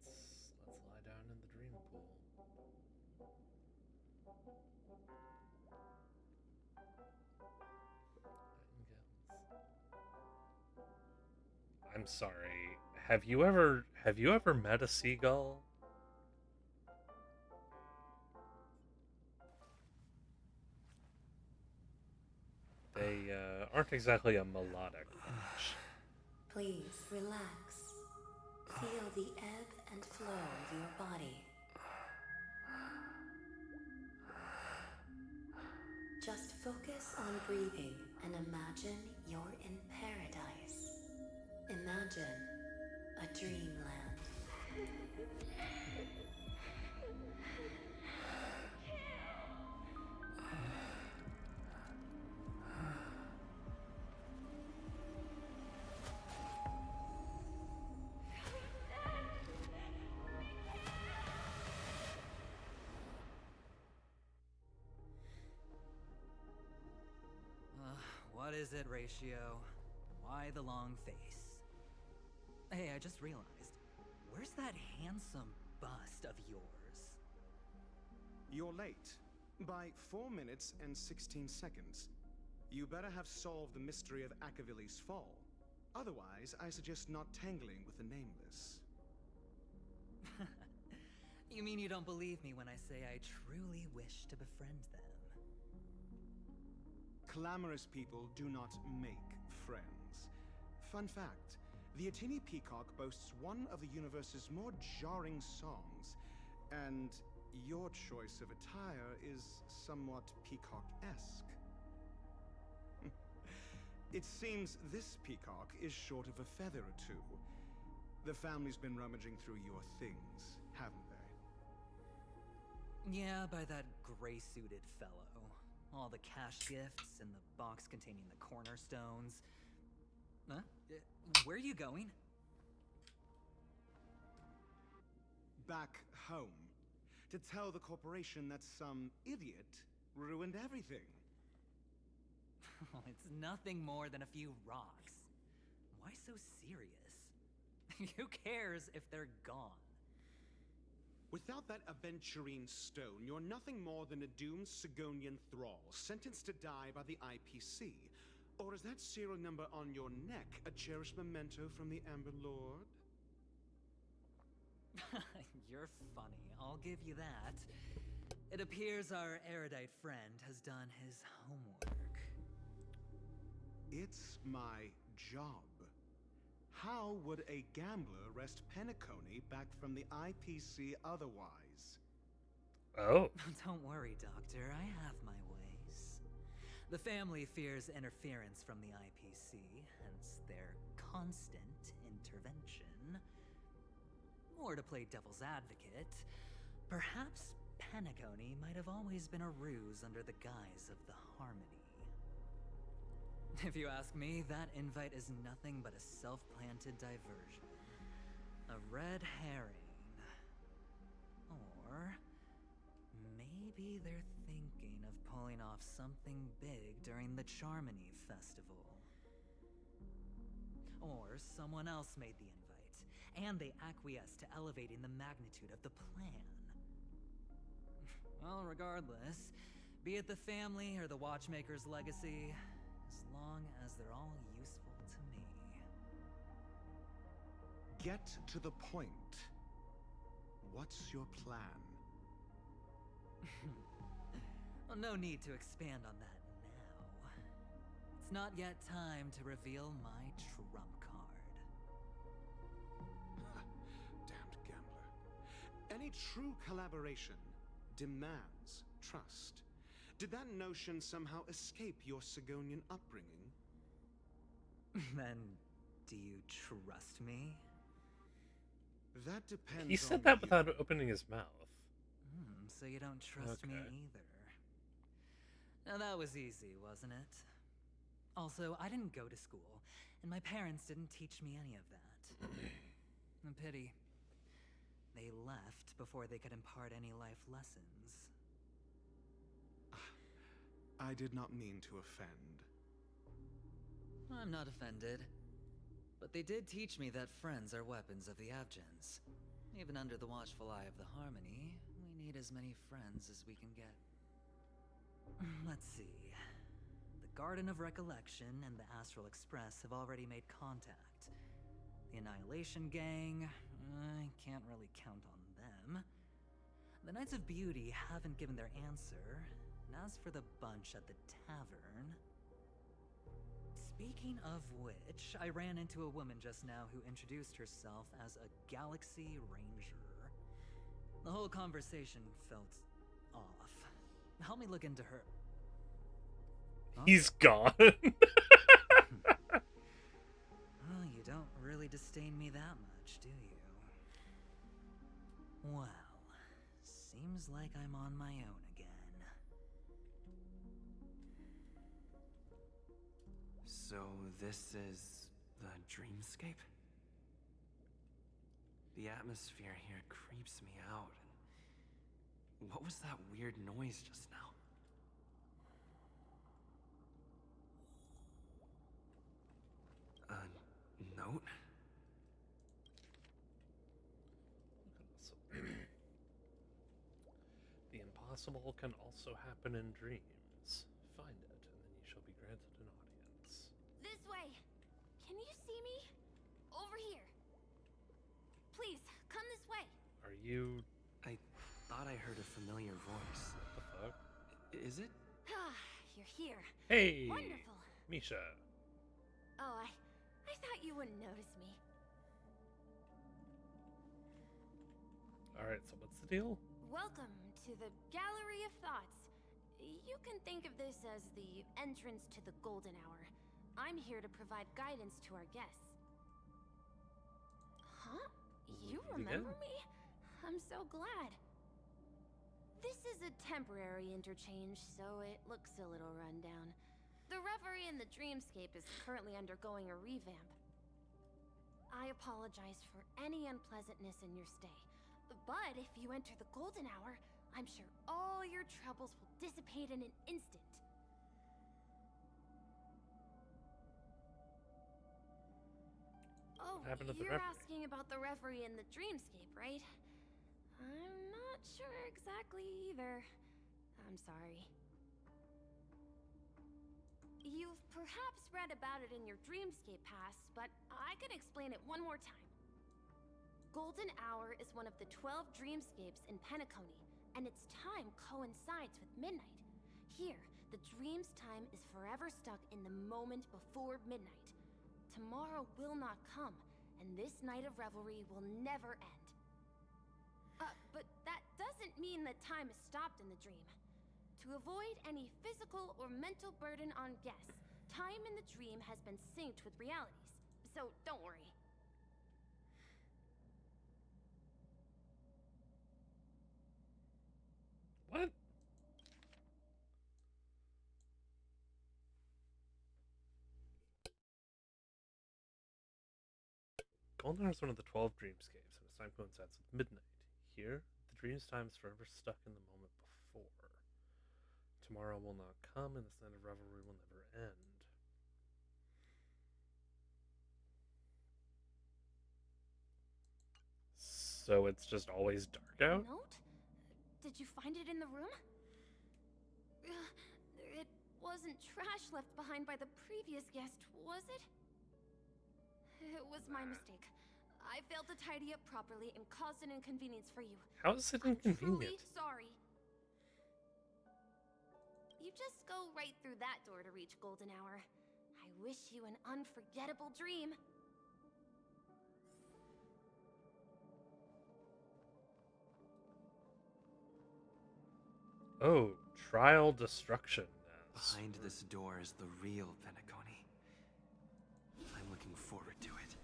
Let's lie down in the dream pool. Nightingales. I'm sorry. Have you ever met a seagull? They aren't exactly a melodic bunch. Please relax. Feel the ebb and flow of your body. Just focus on breathing and imagine you're in paradise. Imagine a dreamland. What is it, Ratio? Why the long face? Hey, I just realized. Where's that handsome bust of yours? You're late. By 4 minutes and 16 seconds. You better have solved the mystery of Akavili's fall. Otherwise, I suggest not tangling with the Nameless. You mean you don't believe me when I say I truly wish to befriend them? Clamorous people do not make friends. Fun fact, the Atini Peacock boasts one of the universe's more jarring songs, and your choice of attire is somewhat peacock-esque. It seems this peacock is short of a feather or two. The family's been rummaging through your things, haven't they? Yeah, by that gray-suited fellow. All the cash gifts and the box containing the cornerstones. Huh? Where are you going? Back home. To tell the corporation that some idiot ruined everything. It's nothing more than a few rocks. Why so serious? Who cares if they're gone? Without that aventurine stone, you're nothing more than a doomed Sigonian thrall, sentenced to die by the IPC. Or is that serial number on your neck a cherished memento from the Amber Lord? You're funny, I'll give you that. It appears our erudite friend has done his homework. It's my job. How would a gambler wrest Penacony back from the IPC otherwise? Oh. Don't worry, Doctor. I have my ways. The family fears interference from the IPC, hence their constant intervention. Or to play devil's advocate, perhaps Penacony might have always been a ruse under the guise of the Harmony. If you ask me, that invite is nothing but a self-planted diversion. A red herring. Or maybe they're thinking of pulling off something big during the Charmony Festival. Or someone else made the invite, and they acquiesced to elevating the magnitude of the plan. Well, regardless, be it the family or the Watchmaker's legacy, as long as they're all useful to me. Get to the point. What's your plan? Well, no need to expand on that now. It's not yet time to reveal my trump card. Damned gambler. Any true collaboration demands trust. Did that notion somehow escape your Sigonian upbringing? Then, do you trust me? That depends. He said on that you. without opening his mouth. So you don't trust me Okay. either. Now that was easy, wasn't it? Also, I didn't go to school, and my parents didn't teach me any of that. A pity. They left before they could impart any life lessons. I did not mean to offend. I'm not offended. But they did teach me that friends are weapons of the Abgens. Even under the watchful eye of the Harmony, we need as many friends as we can get. Let's see. The Garden of Recollection and the Astral Express have already made contact. The Annihilation Gang, I can't really count on them. The Knights of Beauty haven't given their answer. And as for the bunch at the tavern... Speaking of which, I ran into a woman just now who introduced herself as a Galaxy Ranger. The whole conversation felt off. Help me look into her. Huh? He's gone. Oh, you don't really disdain me that much, do you? Well, seems like I'm on my own again. So this is the dreamscape? The atmosphere here creeps me out. And what was that weird noise just now? A note? impossible can also happen in dreams. Find it, and then you shall be granted an audience. This way! Can you see me? Over here! Please, come this way! Are you... I thought I heard a familiar voice. What the fuck? Is it? Ah, you're here. Hey! Wonderful. Misha. Oh, I thought you wouldn't notice me. Alright, so what's the deal? Welcome to the Gallery of Thoughts. You can think of this as the entrance to the Golden Hour. I'm here to provide guidance to our guests. Huh? You remember me? I'm so glad. This is a temporary interchange, so it looks a little rundown. The Reverie in the Dreamscape is currently undergoing a revamp. I apologize for any unpleasantness in your stay, but if you enter the Golden Hour, I'm sure all your troubles will dissipate in an instant. Oh, What happened to the you're Reverie? asking about the Reverie in the Dreamscape, right? I'm not sure exactly either. I'm sorry. You've perhaps read about it in your Dreamscape past, but I can explain it one more time. Golden Hour is one of the 12 dreamscapes in Penacony, and its time coincides with midnight. Here, the dream's time is forever stuck in the moment before midnight. Tomorrow will not come, and this night of revelry will never end. But that doesn't mean that time is stopped in the dream. To avoid any physical or mental burden on guests, time in the dream has been synced with realities, so don't worry. What? Golden Hour is one of the 12 dreamscapes, and its time coincides with midnight. Here, the dream's time is forever stuck in the moment before. Tomorrow will not come, and this night of revelry will never end. So it's just always dark out? Note? Did you find it in the room? It wasn't trash left behind by the previous guest, was it? It was my mistake. I failed to tidy up properly and caused an inconvenience for you. How is it I'm inconvenient? truly sorry. You just go right through that door to reach Golden Hour. I wish you an unforgettable dream. Oh, trial destruction. Behind this door is the real Penacony. I'm looking forward to it.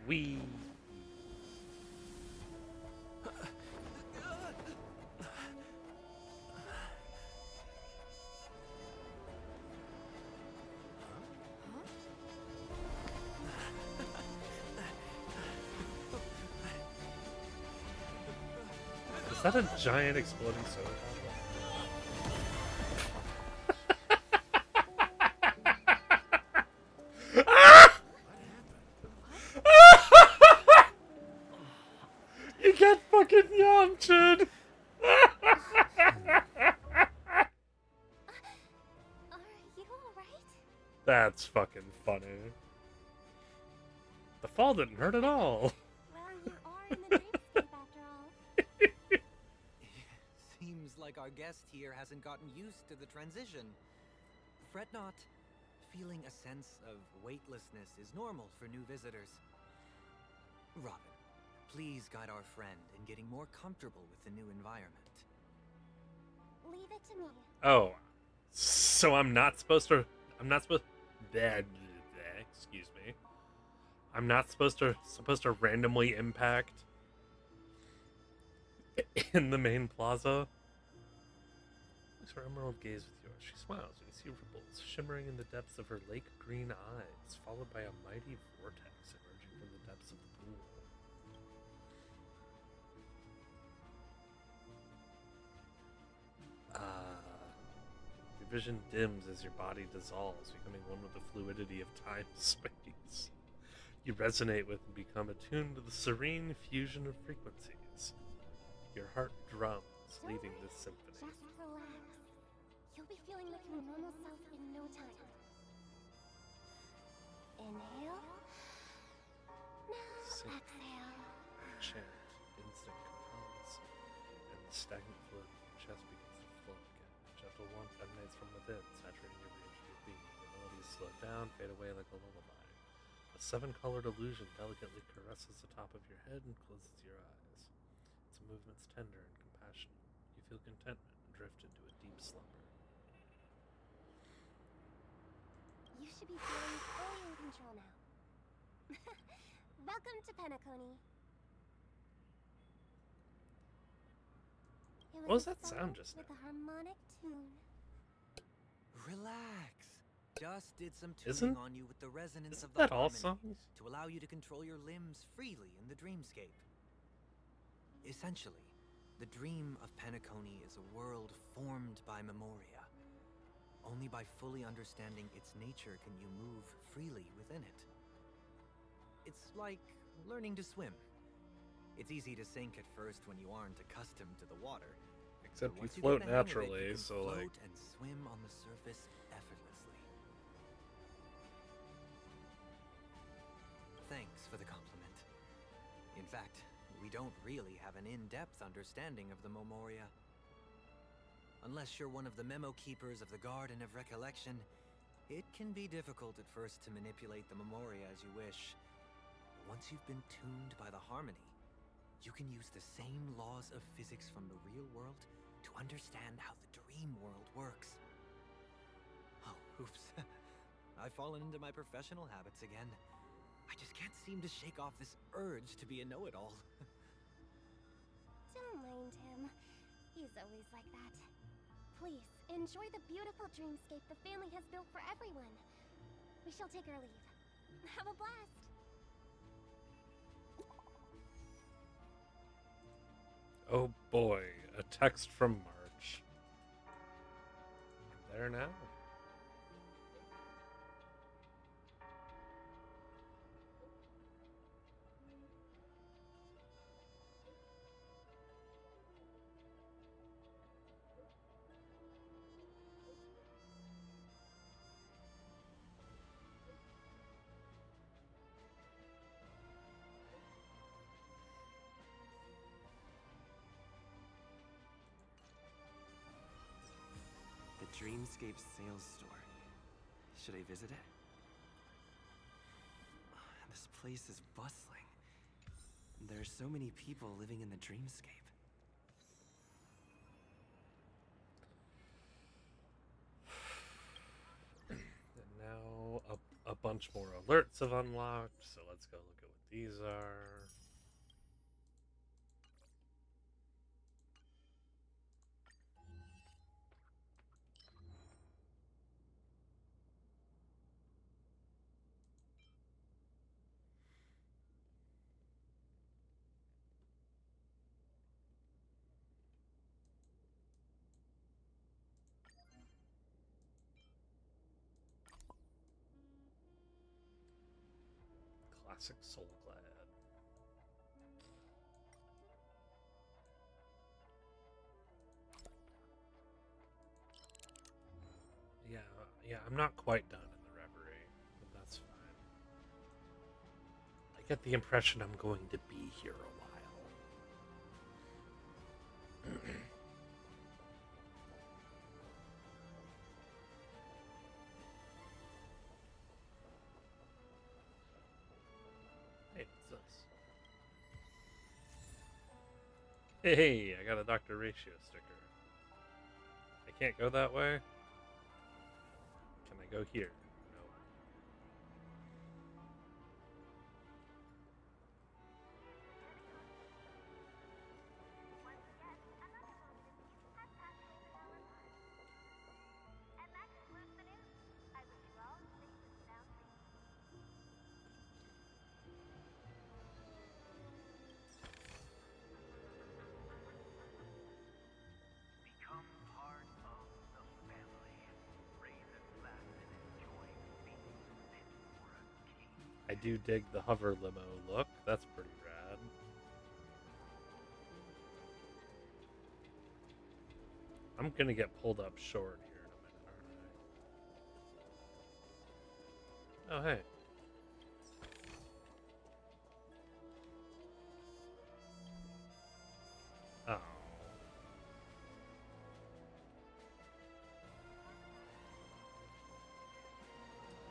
We. Is that a giant exploding soda You get fucking Yamcha'd! Are you alright? That's fucking funny. The fall didn't hurt at all. Well, you are in the dreamscape after all. Seems like our guest here hasn't gotten used to the transition. Fret not. Feeling a sense of weightlessness is normal for new visitors. Robin, please guide our friend in getting more comfortable with the new environment. Leave it to me. Oh. So I'm not supposed to... Excuse me. I'm not supposed to randomly impact in the main plaza? Looks her emerald gaze with yours. She smiles and you see ripples shimmering in the depths of her lake green eyes, followed by a mighty vortex emerging from the depths of the pool. Your vision dims as your body dissolves, becoming one with the fluidity of time-space. You resonate with and become attuned to the serene fusion of frequencies. Your heart drums, leading this symphony. Just relax. You'll be feeling like your normal self in no time. Inhale. Now Sink. exhale. Chant, instinct compels, and the stagnant flow of your chest begins to flow again. Gentle warmth emanates from within, saturating your range of your being. The melodies slow down, fade away like a lullaby. A seven-colored illusion delicately caresses the top of your head and closes your eyes. Its movements tender and compassionate. You feel contentment and drift into a deep slumber. You should be feeling fully in control now. Welcome to Penacony. What was that sound just with now? a harmonic tune. Relax. Just did some Isn't- tuning on you with the resonance Isn't of the that all harmony songs? to allow you to control your limbs freely in the dreamscape. Essentially, the dream of Penacony is a world formed by Memoria. Only by fully understanding its nature can you move freely within it. It's like learning to swim. It's easy to sink at first when you aren't accustomed to the water. Except But you once get float the hang of it, naturally, you can so float like and swim on the surface effortlessly. Thanks for the compliment. In fact, we don't really have an in-depth understanding of the Memoria. Unless you're one of the memo keepers of the Garden of Recollection, it can be difficult at first to manipulate the Memoria as you wish. But once you've been tuned by the harmony, you can use the same laws of physics from the real world to understand how the dream world works. Oh, oops. I've fallen into my professional habits again. I just can't seem to shake off this urge to be a know-it-all. Don't mind him. He's always like that. Please, enjoy the beautiful dreamscape the family has built for everyone. We shall take our leave. Have a blast! oh boy, a text from March. I'm there now. The Dreamscape sales store. Should I visit it? This place is bustling. There are so many people living in the Dreamscape. And now a bunch more alerts have unlocked, so let's go look at what these are. Classic Soul Glad. Yeah, I'm not quite done in the Reverie, but that's fine. I get the impression I'm going to be here a while. Hey, what's this? Hey, I got a Dr. Ratio sticker. I can't go that way? Can I go here? No. Become part of the family. I do dig the hover limo look. That's pretty rad. I'm gonna get pulled up short here in a minute, aren't I? Oh, hey. Oh.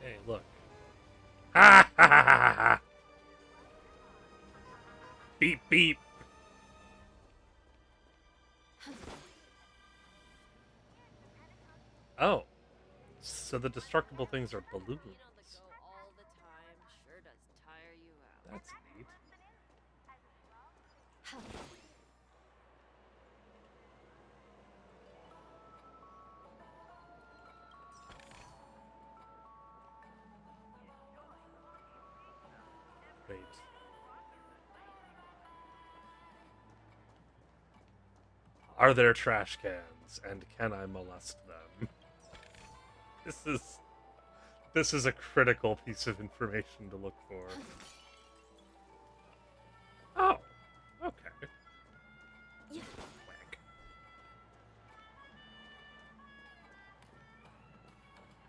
Hey, look. Ha ha ha ha ha! Beep beep! Oh. So the destructible things are balloons. That's neat. Wait. Are there trash cans, and can I molest them? This is a critical piece of information to look for. Oh, okay. Yeah. Whack.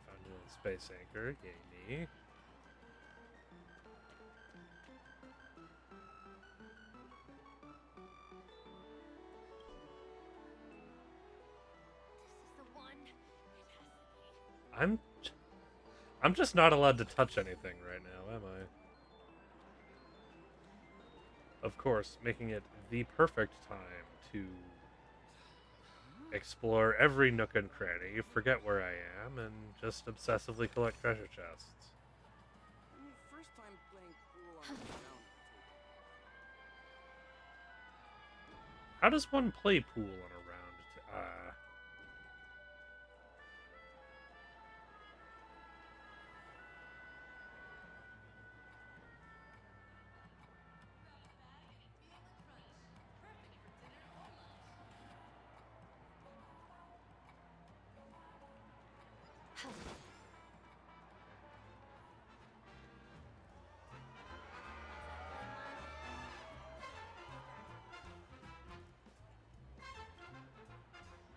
Found a space anchor, yay me. I'm just not allowed to touch anything right now, am I? Of course, making it the perfect time to explore every nook and cranny, forget where I am, and just obsessively collect treasure chests. First time playing pool on the ground. How does one play pool on a round?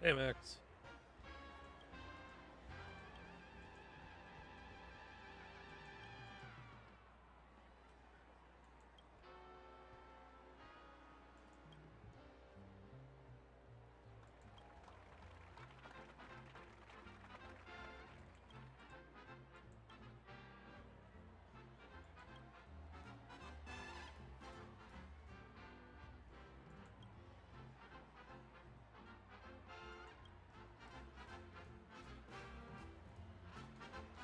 Hey, Max.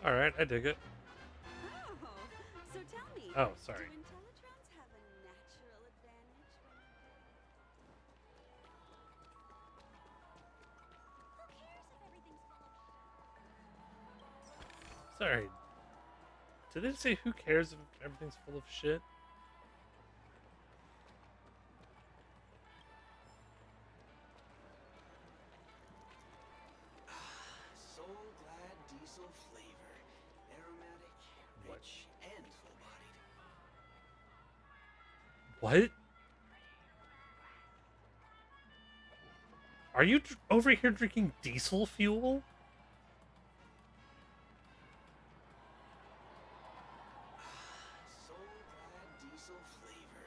Alright, I dig it. Oh, so tell me. Oh, sorry. Do Intellitrons have a natural advantage when Sorry. Did it say who cares if everything's full of shit? Soul Glad diesel flavor. Aromatic, rich, and full-bodied. What? Are you over here drinking diesel fuel? Soul Glad diesel flavor.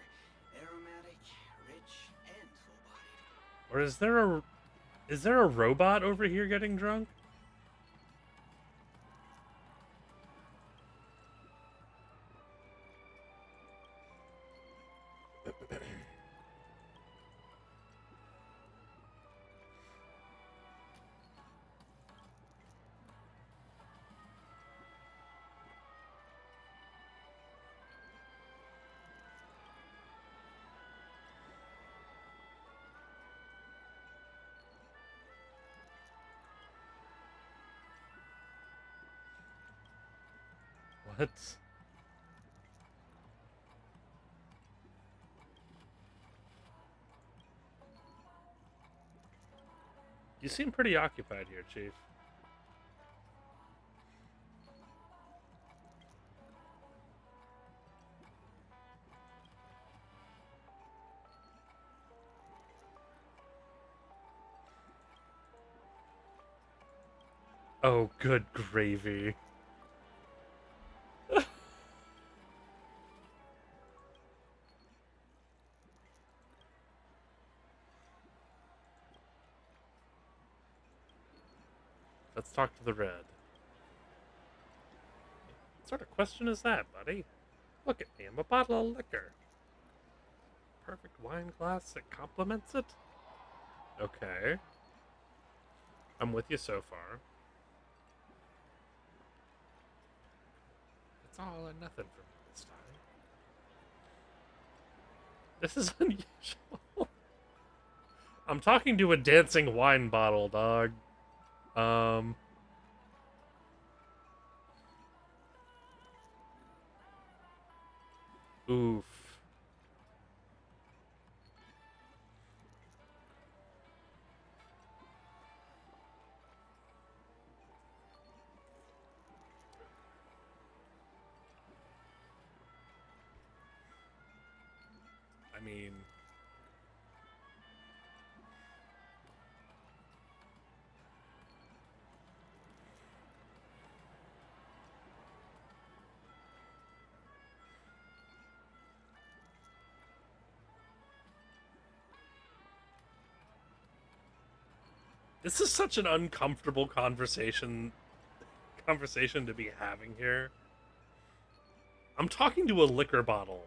Aromatic, rich, and full-bodied. Or is there a robot over here getting drunk? What? You seem pretty occupied here, Chief. Oh, good gravy. Let's talk to the red. What sort of question is that, buddy? Look at me, I'm a bottle of liquor. Perfect wine glass that complements it? Okay. I'm with you so far. It's all or nothing for me this time. This is unusual. I'm talking to a dancing wine bottle, dog. Oof. I mean... This is such an uncomfortable conversation to be having here. I'm talking to a liquor bottle.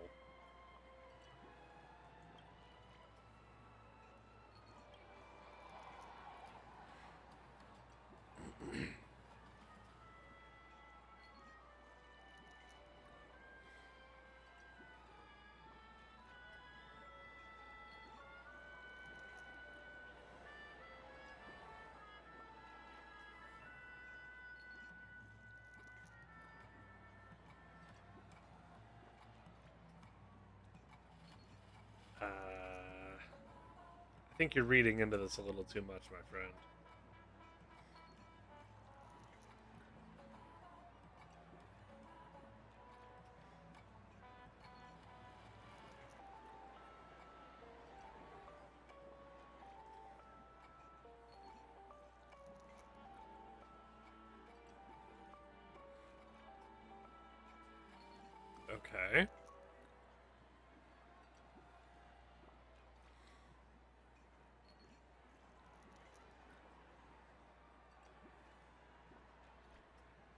I think you're reading into this a little too much, my friend. Okay.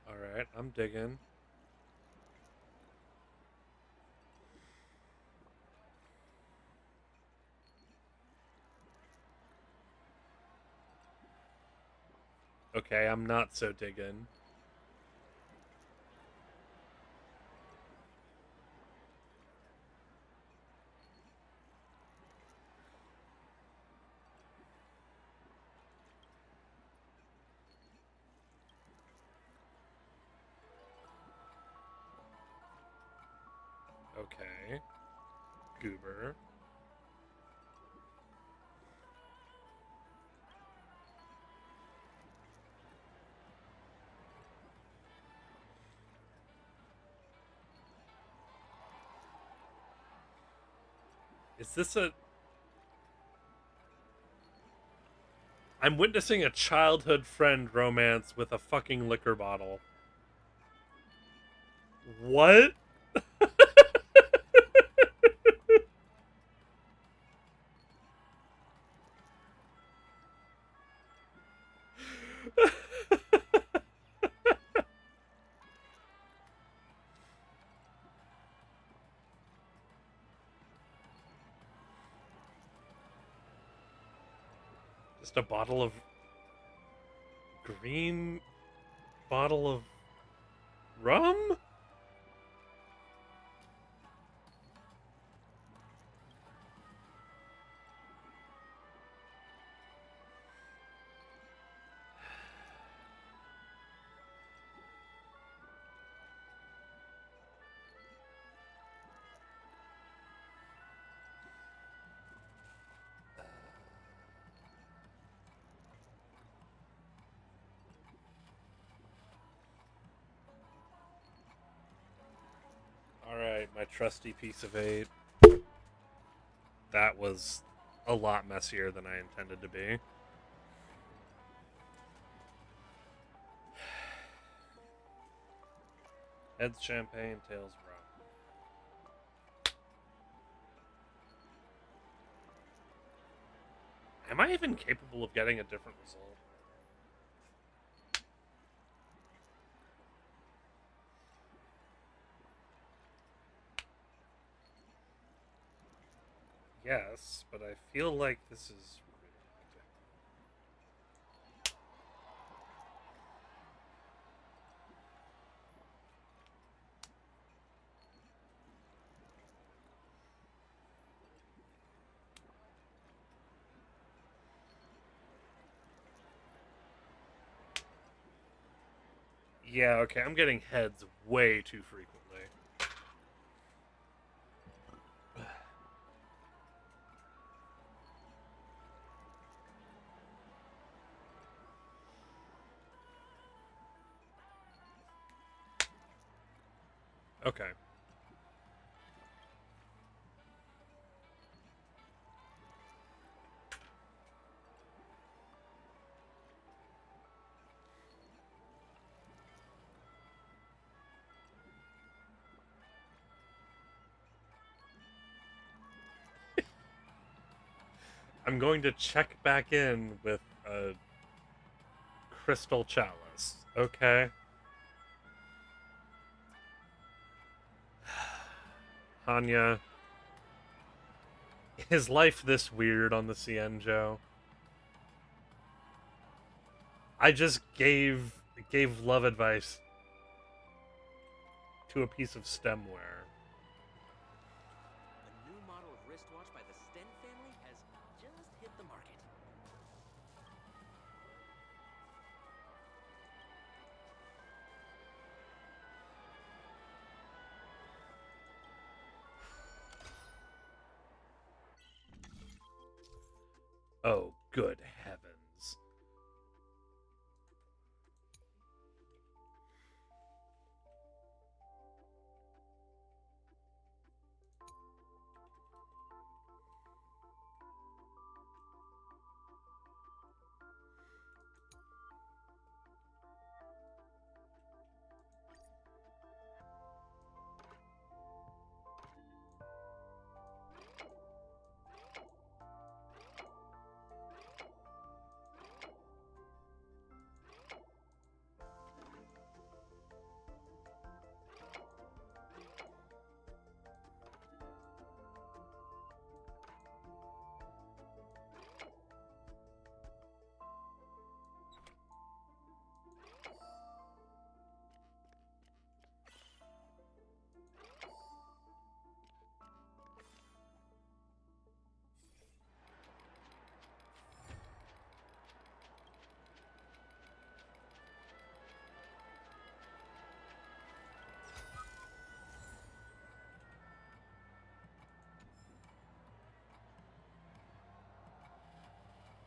Alright, I'm digging. Okay, I'm not so digging. Okay. Goober. Is this a... I'm witnessing a childhood friend romance with a fucking liquor bottle. What? Just a bottle of... green... bottle of... rum? Alright, my trusty piece of 8. That was a lot messier than I intended to be. Heads champagne, tails rum. Am I even capable of getting a different result? Yes, but I feel like this is rigged. Yeah, okay, I'm getting heads way too frequently. Okay. I'm going to check back in with a crystal chalice. Okay. Hanya. Is life this weird on the Cienjo? I just gave love advice to a piece of stemware. A new model of wristwatch by the Sten family has just hit the market. Oh, good heavens.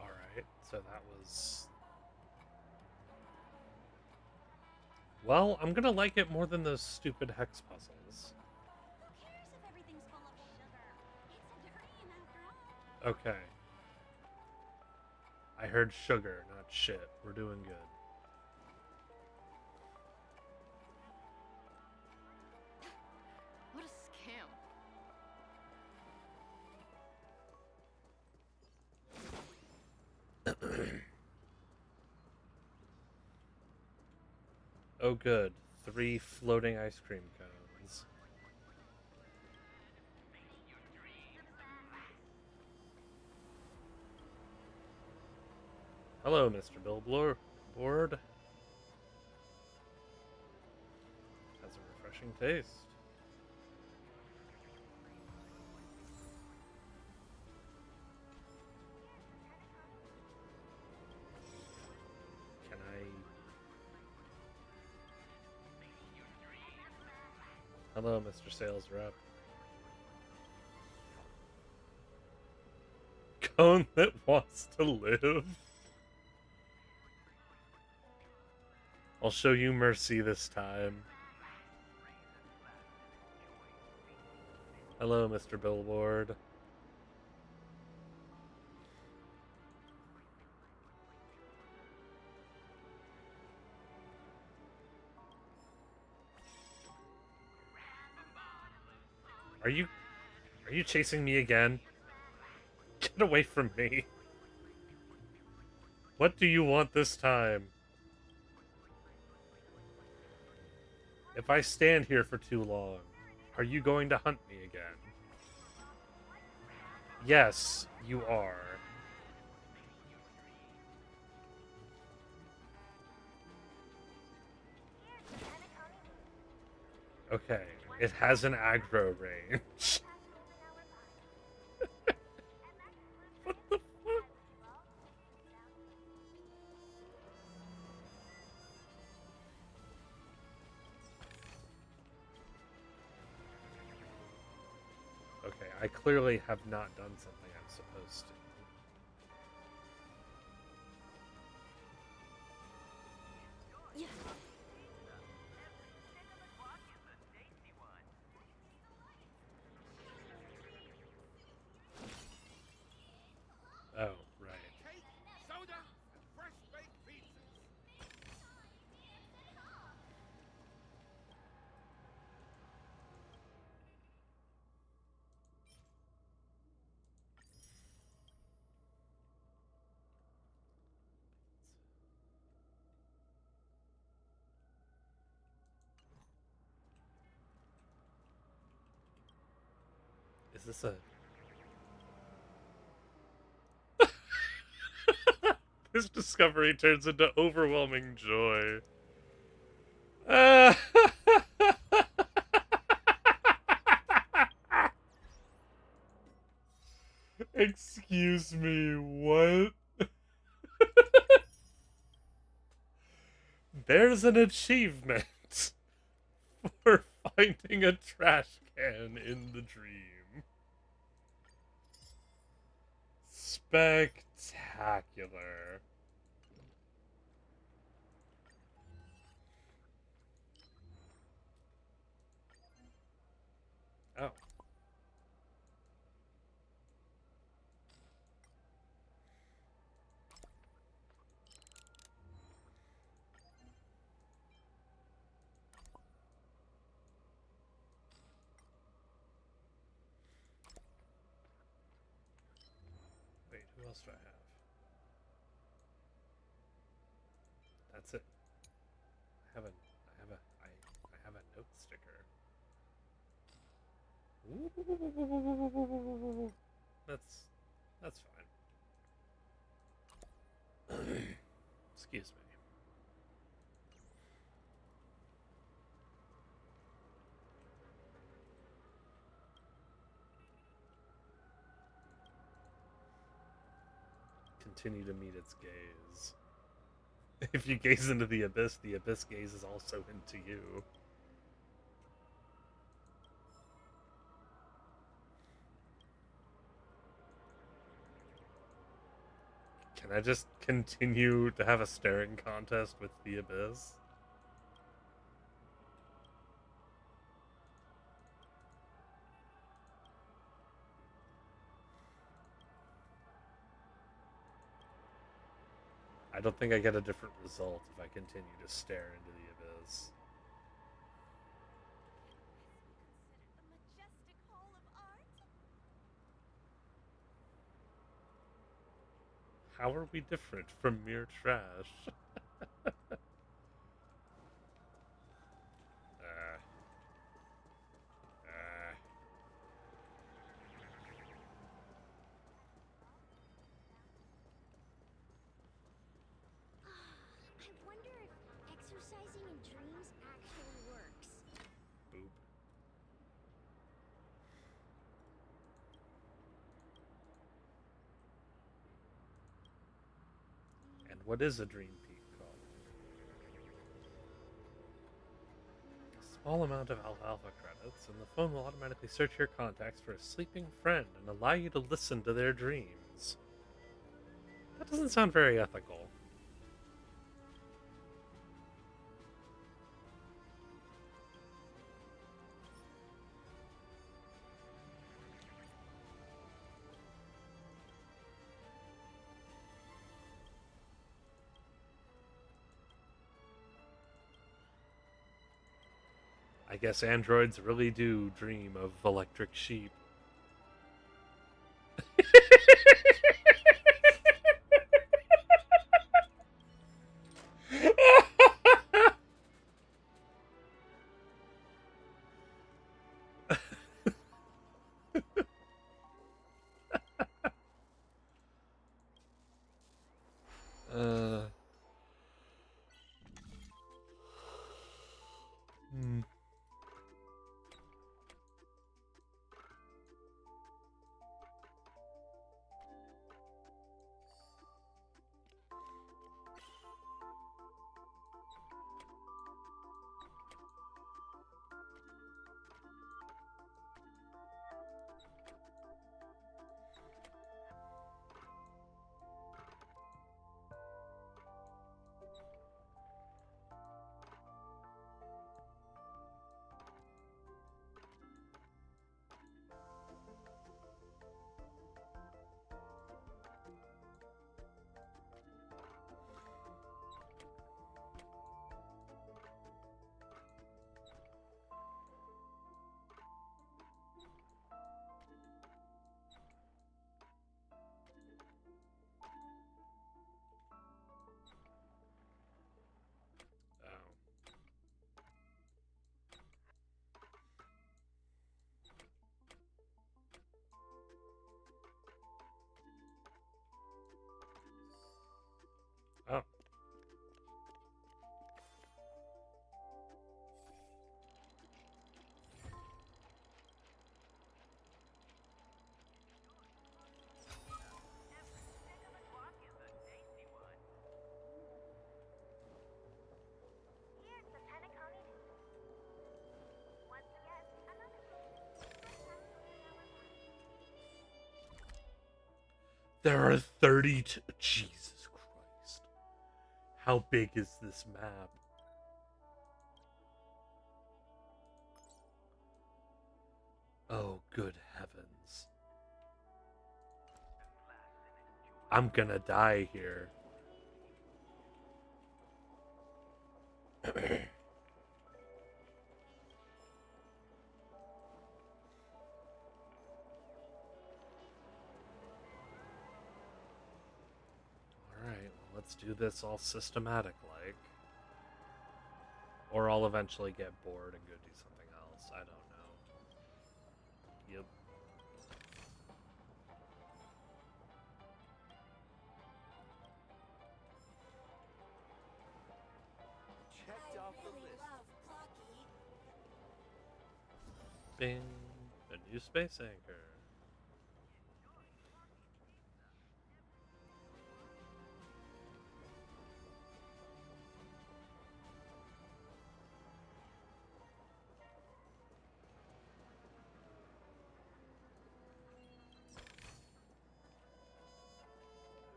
Alright, so that was... Well, I'm gonna like it more than those stupid hex puzzles. Who cares if everything's full of sugar? It's a dream after all. Okay. I heard sugar, not shit. We're doing good. What a scam. Oh good. 3 floating ice cream cones. Hello, Mr. Billboard. Has a refreshing taste. Can I... Hello, Mr. Sales Rep. Cone that wants to live? I'll show you mercy this time. Hello, Mr. Billboard. Are you chasing me again? Get away from me. What do you want this time? If I stand here for too long, are you going to hunt me again? Yes, you are. Okay, it has an aggro range. What the fuck? Okay, I clearly have not done something I'm supposed to. Oh, right. Cake, soda, and fresh baked pizzas. Is this a... This discovery turns into overwhelming joy. Excuse me, what? There's an achievement for finding a trash can in the dream. Spectacular. Oh. Wait, who else do I have? That's it. I have a note sticker. Ooh, that's fine. Excuse me. Continue to meet its gaze. If you gaze into the abyss gazes also into you. Can I just continue to have a staring contest with the abyss? I don't think I get a different result if I continue to stare into the abyss. How are we different from mere trash? I wonder if exercising in dreams actually works. Boop. And what is a dream peak called? A small amount of alfalfa credits, and the phone will automatically search your contacts for a sleeping friend and allow you to listen to their dreams. That doesn't sound very ethical. I guess androids really do dream of electric sheep. Hmm. Oh. There are 32. Jesus Christ. How big is this map? Oh, good heavens. I'm gonna die here. Alright, well, let's do this all systematic-like. Or I'll eventually get bored and go do something else. I don't know. Yep. Checked off the list. Bing. A new space anchor.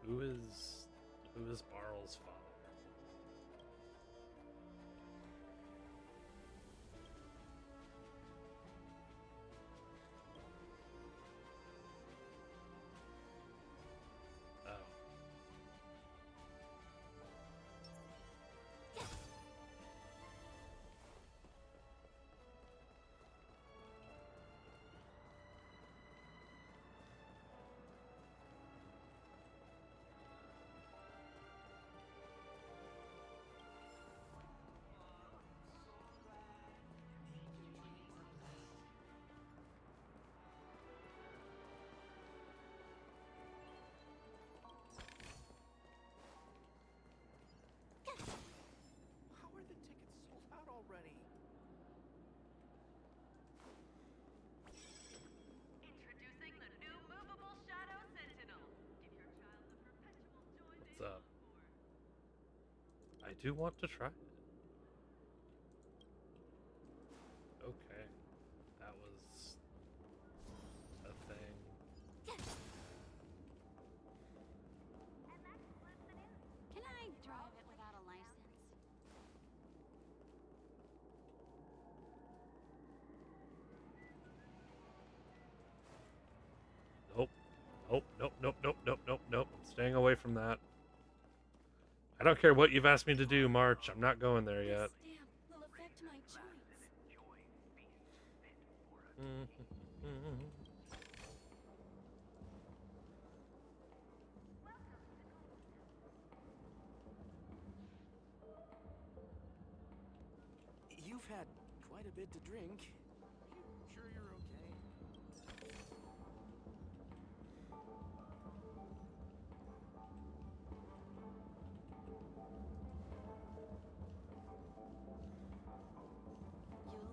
Who is Barl's father? Oh. How are the tickets sold out already? Introducing the new movable Shadow Sentinel. Give your child the perpetual joy What's up? I do want to try it. Okay. That was a thing. Can I drive it without a license? Nope. Nope, nope, nope, nope, nope, nope, nope. I'm staying away from that. I don't care what you've asked me to do, March. I'm not going there yet. Stamp will affect my joints. You've had quite a bit to drink. Are you sure you're okay? You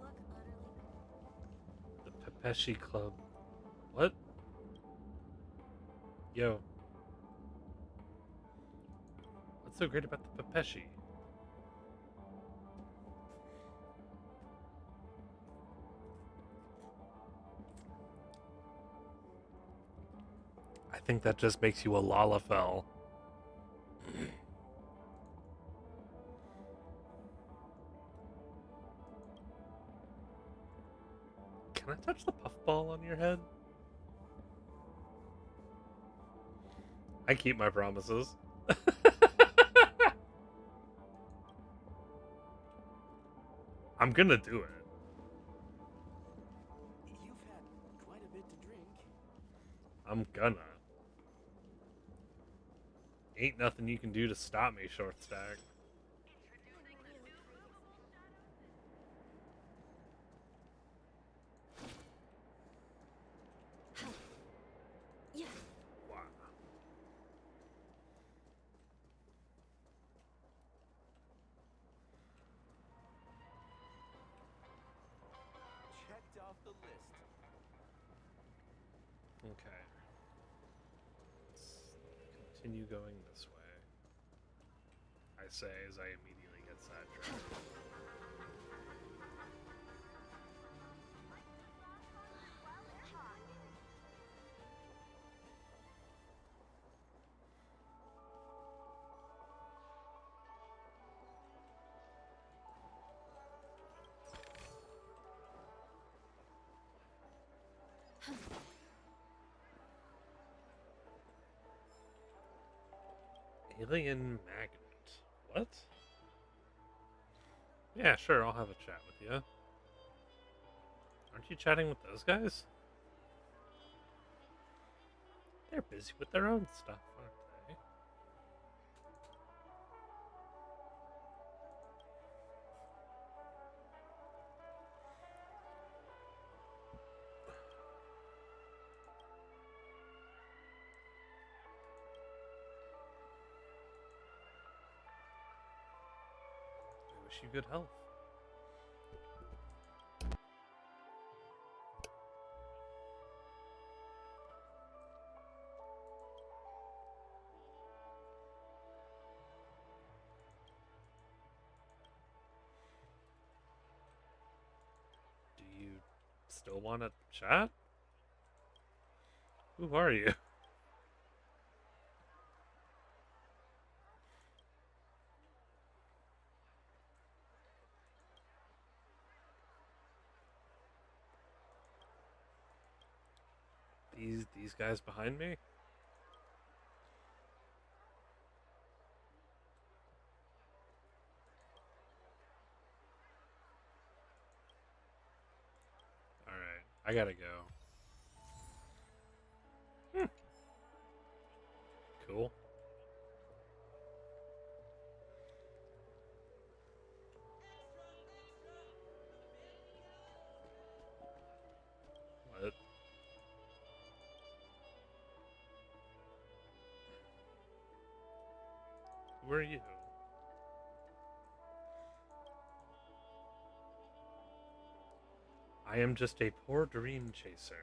look utterly. The Pepeshi Club. What? Yo. What's so great about the Pepeshi? I think that just makes you a Lalafell. Can I touch the puffball on your head? I keep my promises. I'm gonna do it. You've had quite a bit to drink. I'm gonna. Ain't nothing you can do to stop me, short stack. Yeah. Wow. Checked off the list. Okay. Let's continue going this way. I say as I immediately get sidetracked. Alien magnet. What? Yeah, sure, I'll have a chat with you. Aren't you chatting with those guys? They're busy with their own stuff, aren't they? I wish you good health. Do you still want to chat? Who are you? These guys behind me? Alright, I gotta go. Cool. What? Who are you? I am just a poor dream chaser.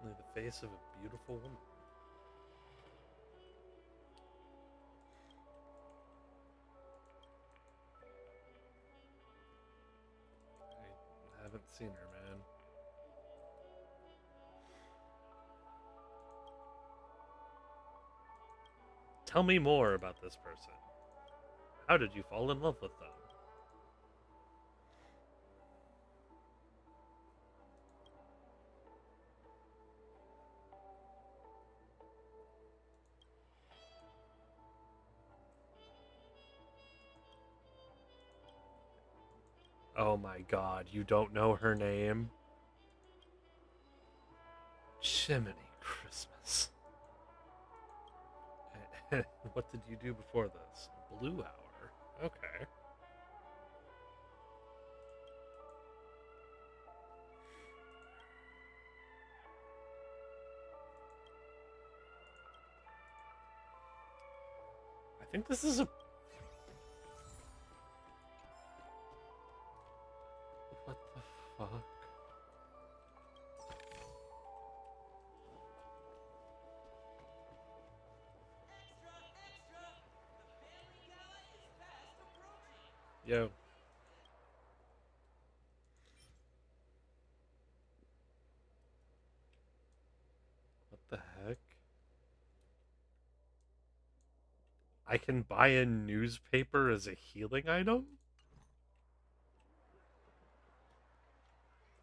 Only the face of a beautiful woman. I haven't seen her, man. Tell me more about this person. How did you fall in love with them? Oh my god, you don't know her name? Chimney Christmas. What did you do before this? Blue Hour. Okay. I think this is a... What the fuck? Yo. What the heck? I can buy a newspaper as a healing item?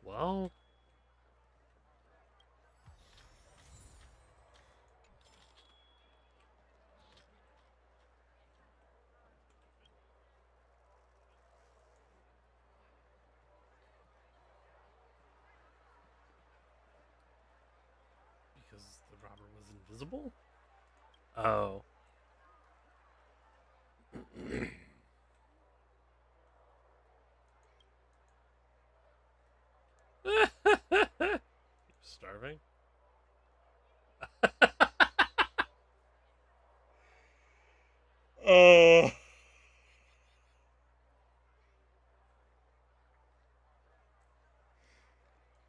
Well... Because the robber was invisible? Oh. You're starving? Oh.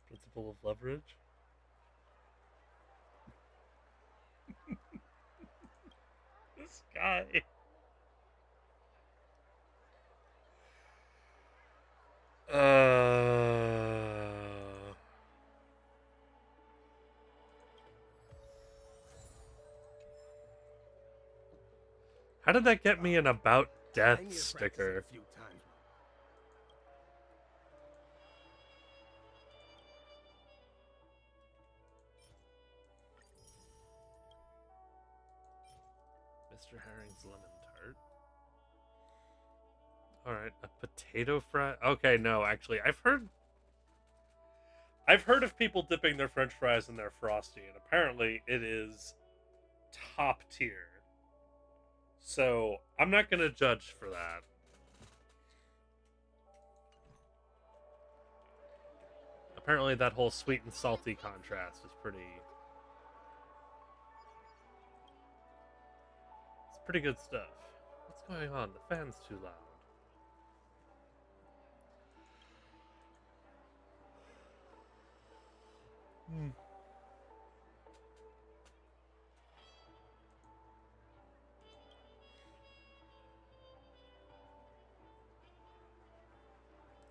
Principle of leverage? This guy. How did that get me an About Death sticker? Mr. Herring's lemon tart. Alright, a potato fry. Okay, no, actually, I've heard of people dipping their French fries in their Frosty, and apparently it is top tier. So I'm not gonna judge for that. Apparently that whole sweet and salty contrast is pretty... It's pretty good stuff. What's going on? The fan's too loud.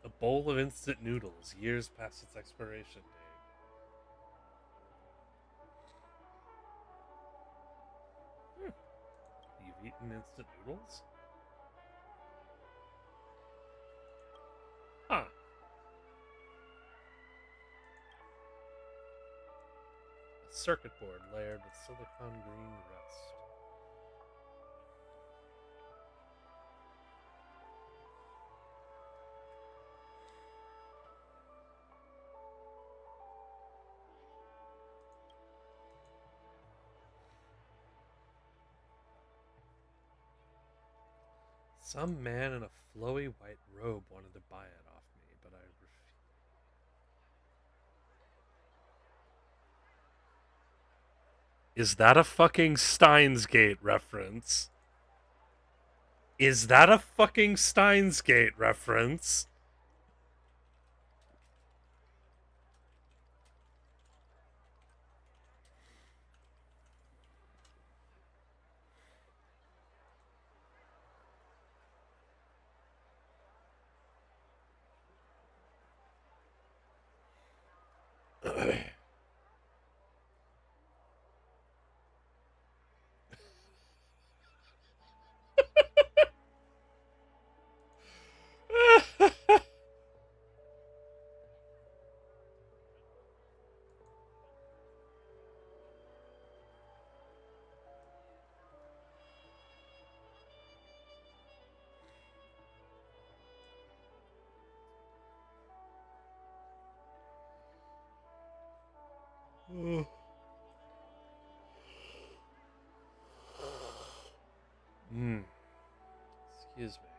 A bowl of instant noodles, years past its expiration date. You've eaten instant noodles? Huh. A circuit board layered with silicone green rust. Some man in a flowy white robe wanted to buy it off me, but I refused. Is that a fucking Steins Gate reference? Is that a fucking Steins Gate reference? Excuse me.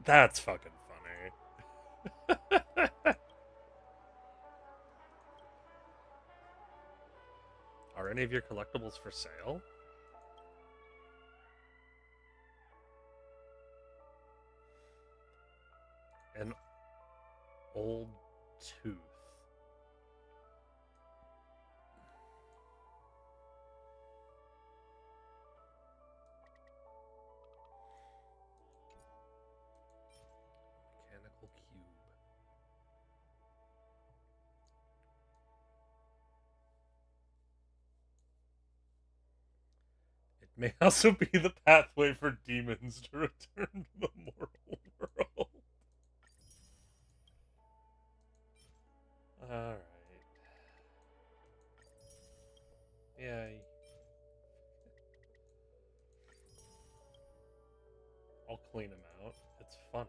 That's fucking funny. Are any of your collectibles for sale? An old tooth. Mechanical cube. It may also be the pathway for demons to return to the mortal world. Alright. Yeah. I'll clean him out. It's funny.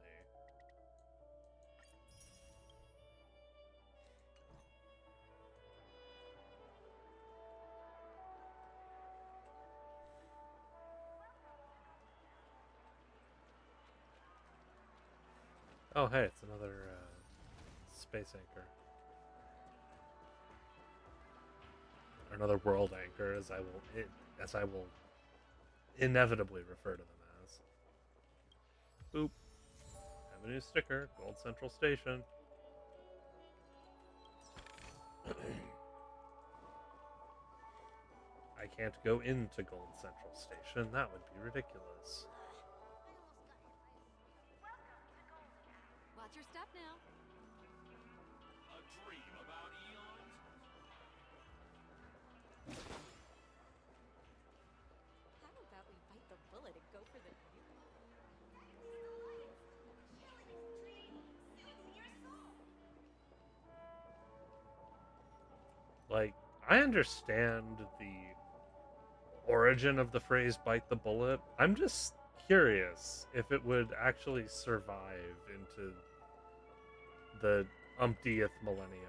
Oh, hey, it's another space anchor. Or another world anchor, as I will inevitably refer to them as. Boop. Have a new sticker, Gold Central Station. I can't go into Gold Central Station. That would be ridiculous. Watch your step now. A dream about eons? How about we bite the bullet and go for the view? Like, I understand the origin of the phrase bite the bullet. I'm just curious if it would actually survive into the umptieth millennium.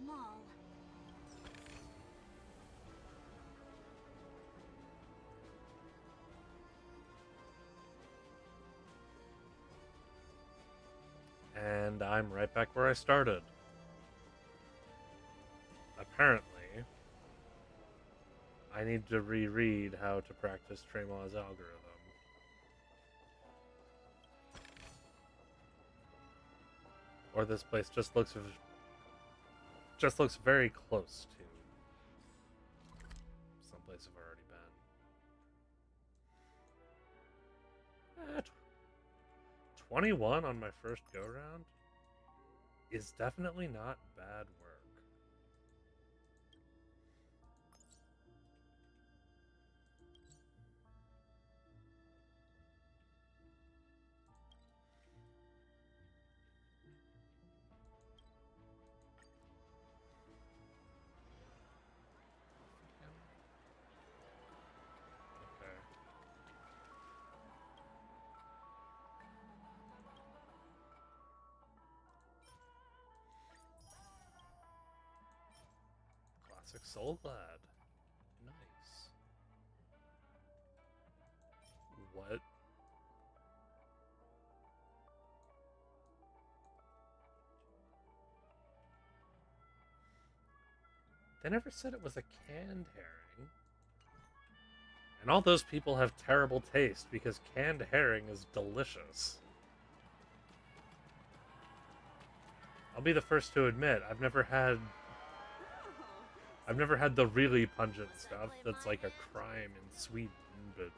Small. And I'm right back where I started. Apparently, I need to reread how to practice Tremaw's algorithm. Or this place just looks very close to someplace I've already been. 21 on my first go-round is definitely not bad work. Okay. Classic Soul Glad. Nice. What? They never said it was a canned herring. And all those people have terrible taste because canned herring is delicious. I'll be the first to admit, I've never had the really pungent stuff that's like a crime in Sweden, but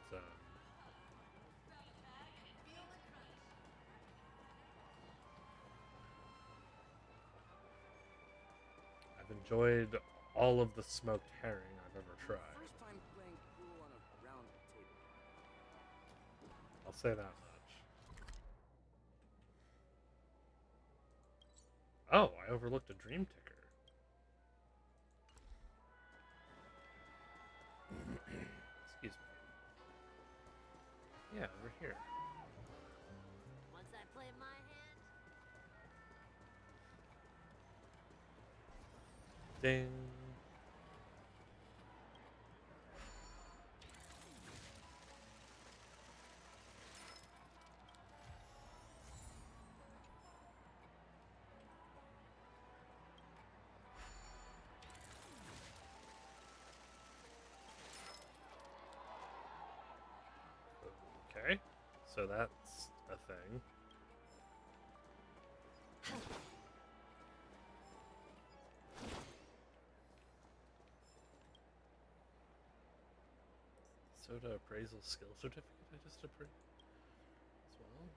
I've enjoyed all of the smoked herring I've ever tried. First time playing pool on a round table. I'll say that much. Oh, I overlooked a dream ticker. Excuse me. Yeah, over here. Once I play my hand. Ding. Okay, so that's a thing. Soda appraisal skill certificate I just appraised as well.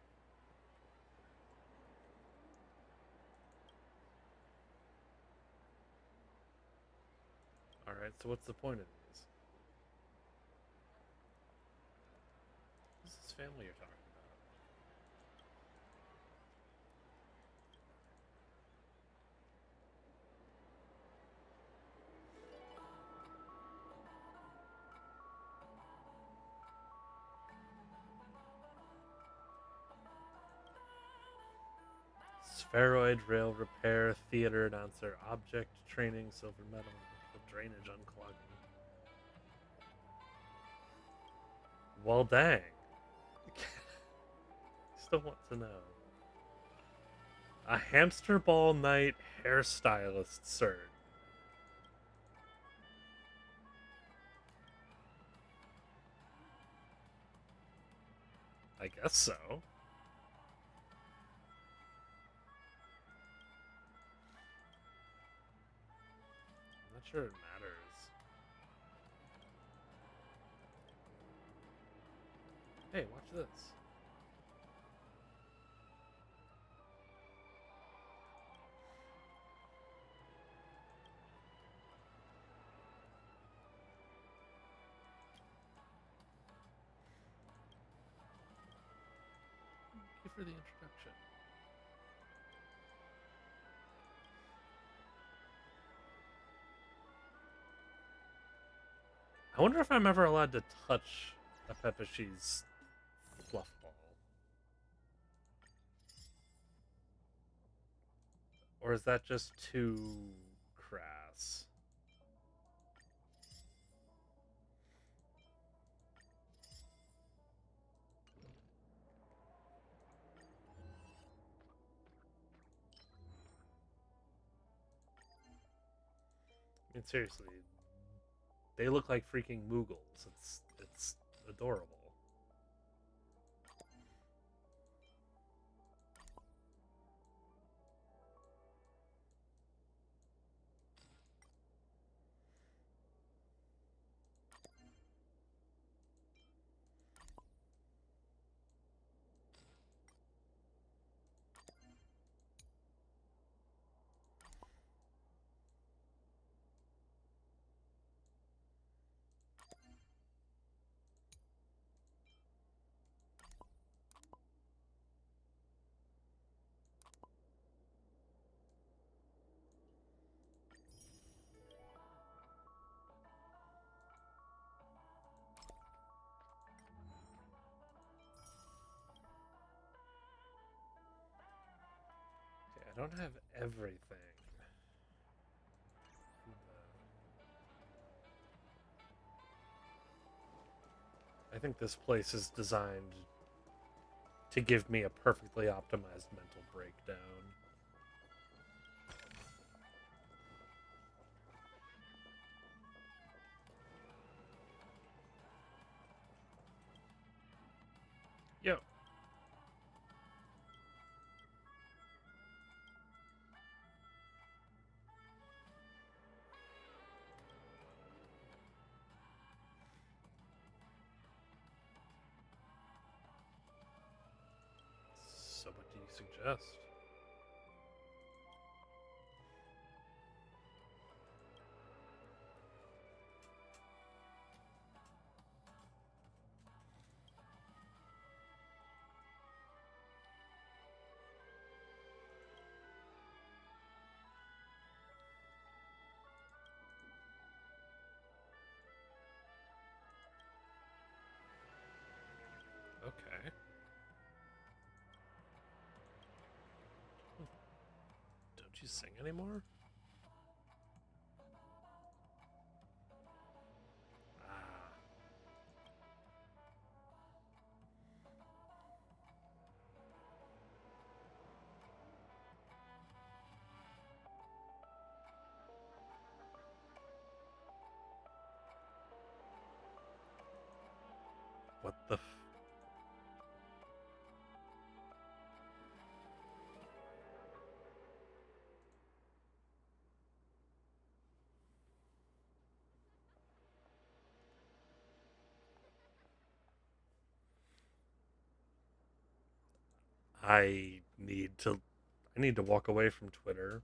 Alright, so what's the point of these? Who's this family you're talking about? Spheroid rail repair, theater announcer, object training, silver medal, drainage unclogging. Well, dang. Still want to know. A hamster ball night hairstylist cert. I guess so. I'm not sure it matters. Hey, watch this. Thank you for the introduction. I wonder if I'm ever allowed to touch a Peppa-She's fluff ball. Or is that just too crass? I mean, seriously, they look like freaking Moogles. It's adorable. I don't have everything. I I think this place is designed to give me a perfectly optimized mental breakdown. Yo. So what do you suggest? Okay. Don't you sing anymore? Ah. What the f... I need to walk away from Twitter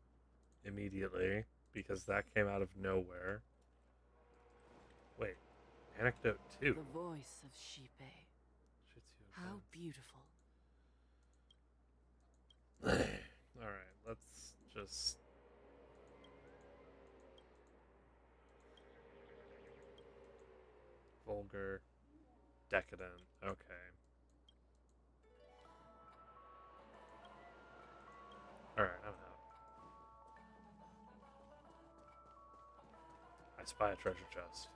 immediately because that came out of nowhere. Wait, anecdote 2. The voice of Xipe. How beautiful. Alright, let's just... Vulgar. Decadent. Okay. Alright, I'm out. I spy a treasure chest.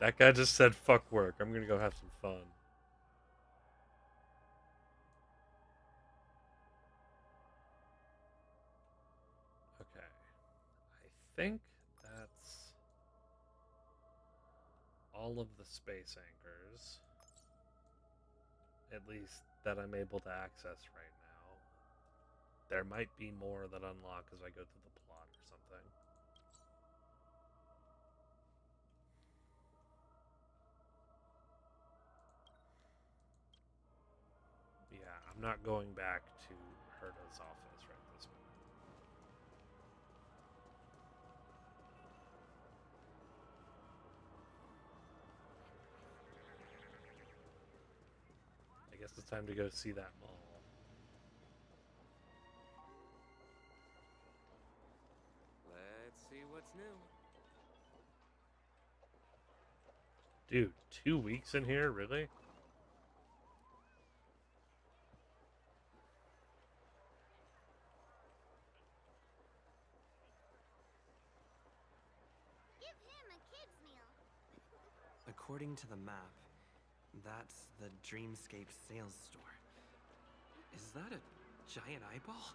That guy just said fuck work. I'm gonna go have some fun. Okay. I think that's all of the space anchors. At least that I'm able to access right now. There might be more that unlock as I go through the plot or something. Yeah, I'm not going back to Herta's office right this minute. I guess it's time to go see that mall. Let's see what's new. Dude, 2 weeks in here? Really? Give him a kid's meal. According to the map, that's the Dreamscape sales store. Is that a giant eyeball?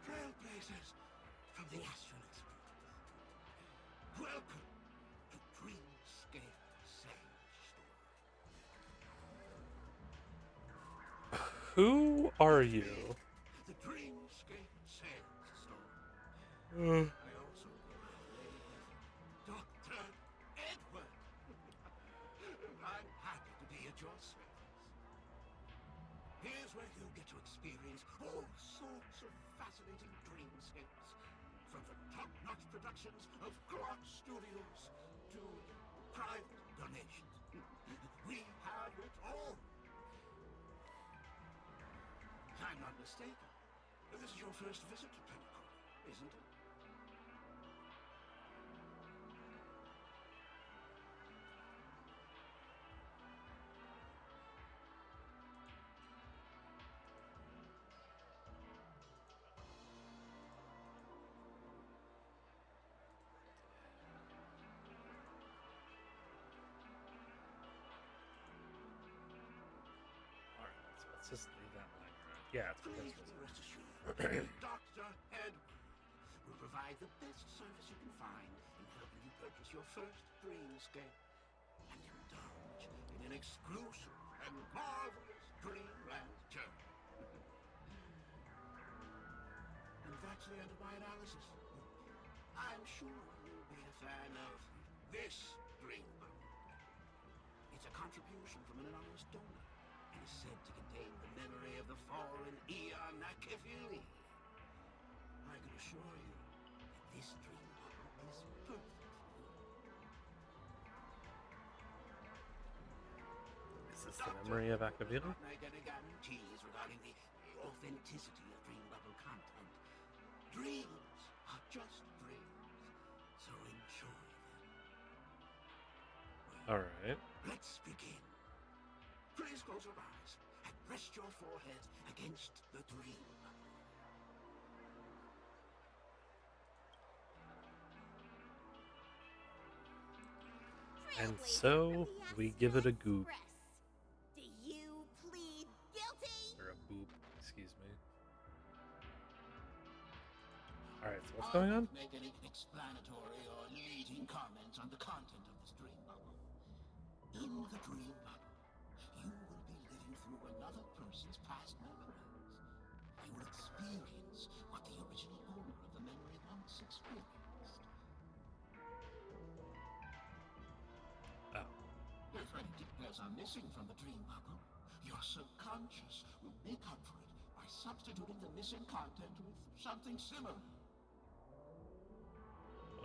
Trailblazers from the Astral Express. Welcome to Dreamscape Sage Store. Who are you? The Dreamscape Sales I also provide the way with Dr. Edward. I'm happy to be at your service. Here's where you get to experience all sorts of fascinating dreamscapes. From the top-notch productions of Clark Studios to private donations. We have it all. If I'm not mistaken, this is your first visit to Penacony, isn't it? Let's just leave that line right. Yeah, it's Please because rest assured, Dr. Edward will provide the best service you can find in helping you purchase your first dreamscape and indulge in an exclusive and marvelous dreamland journey. And that's the end of my analysis. I'm sure you'll be a fan of this dream bubble. It's a contribution from an anonymous donor. It is said to contain the memory of the fallen Eon Nakefili. I can assure you that this dream bubble is perfect for you. Is this the memory of Akavili? Not make any guarantees regarding the authenticity of dream bubble content. Dreams are just dreams, so enjoy them. All right. Let's begin. Please close your eyes and rest your forehead against the dream bubble. And so we give it a goop. Do you plead guilty? Or a boop, excuse me. Alright, so what's going on? Make any explanatory or leading comments on the content of this dream bubble. In the dream bubble, you will be living through another person's past memories. You will experience what the original owner of the memory once experienced. Oh. If any details are missing from the dream bubble, your subconscious will make up for it by substituting the missing content with something similar.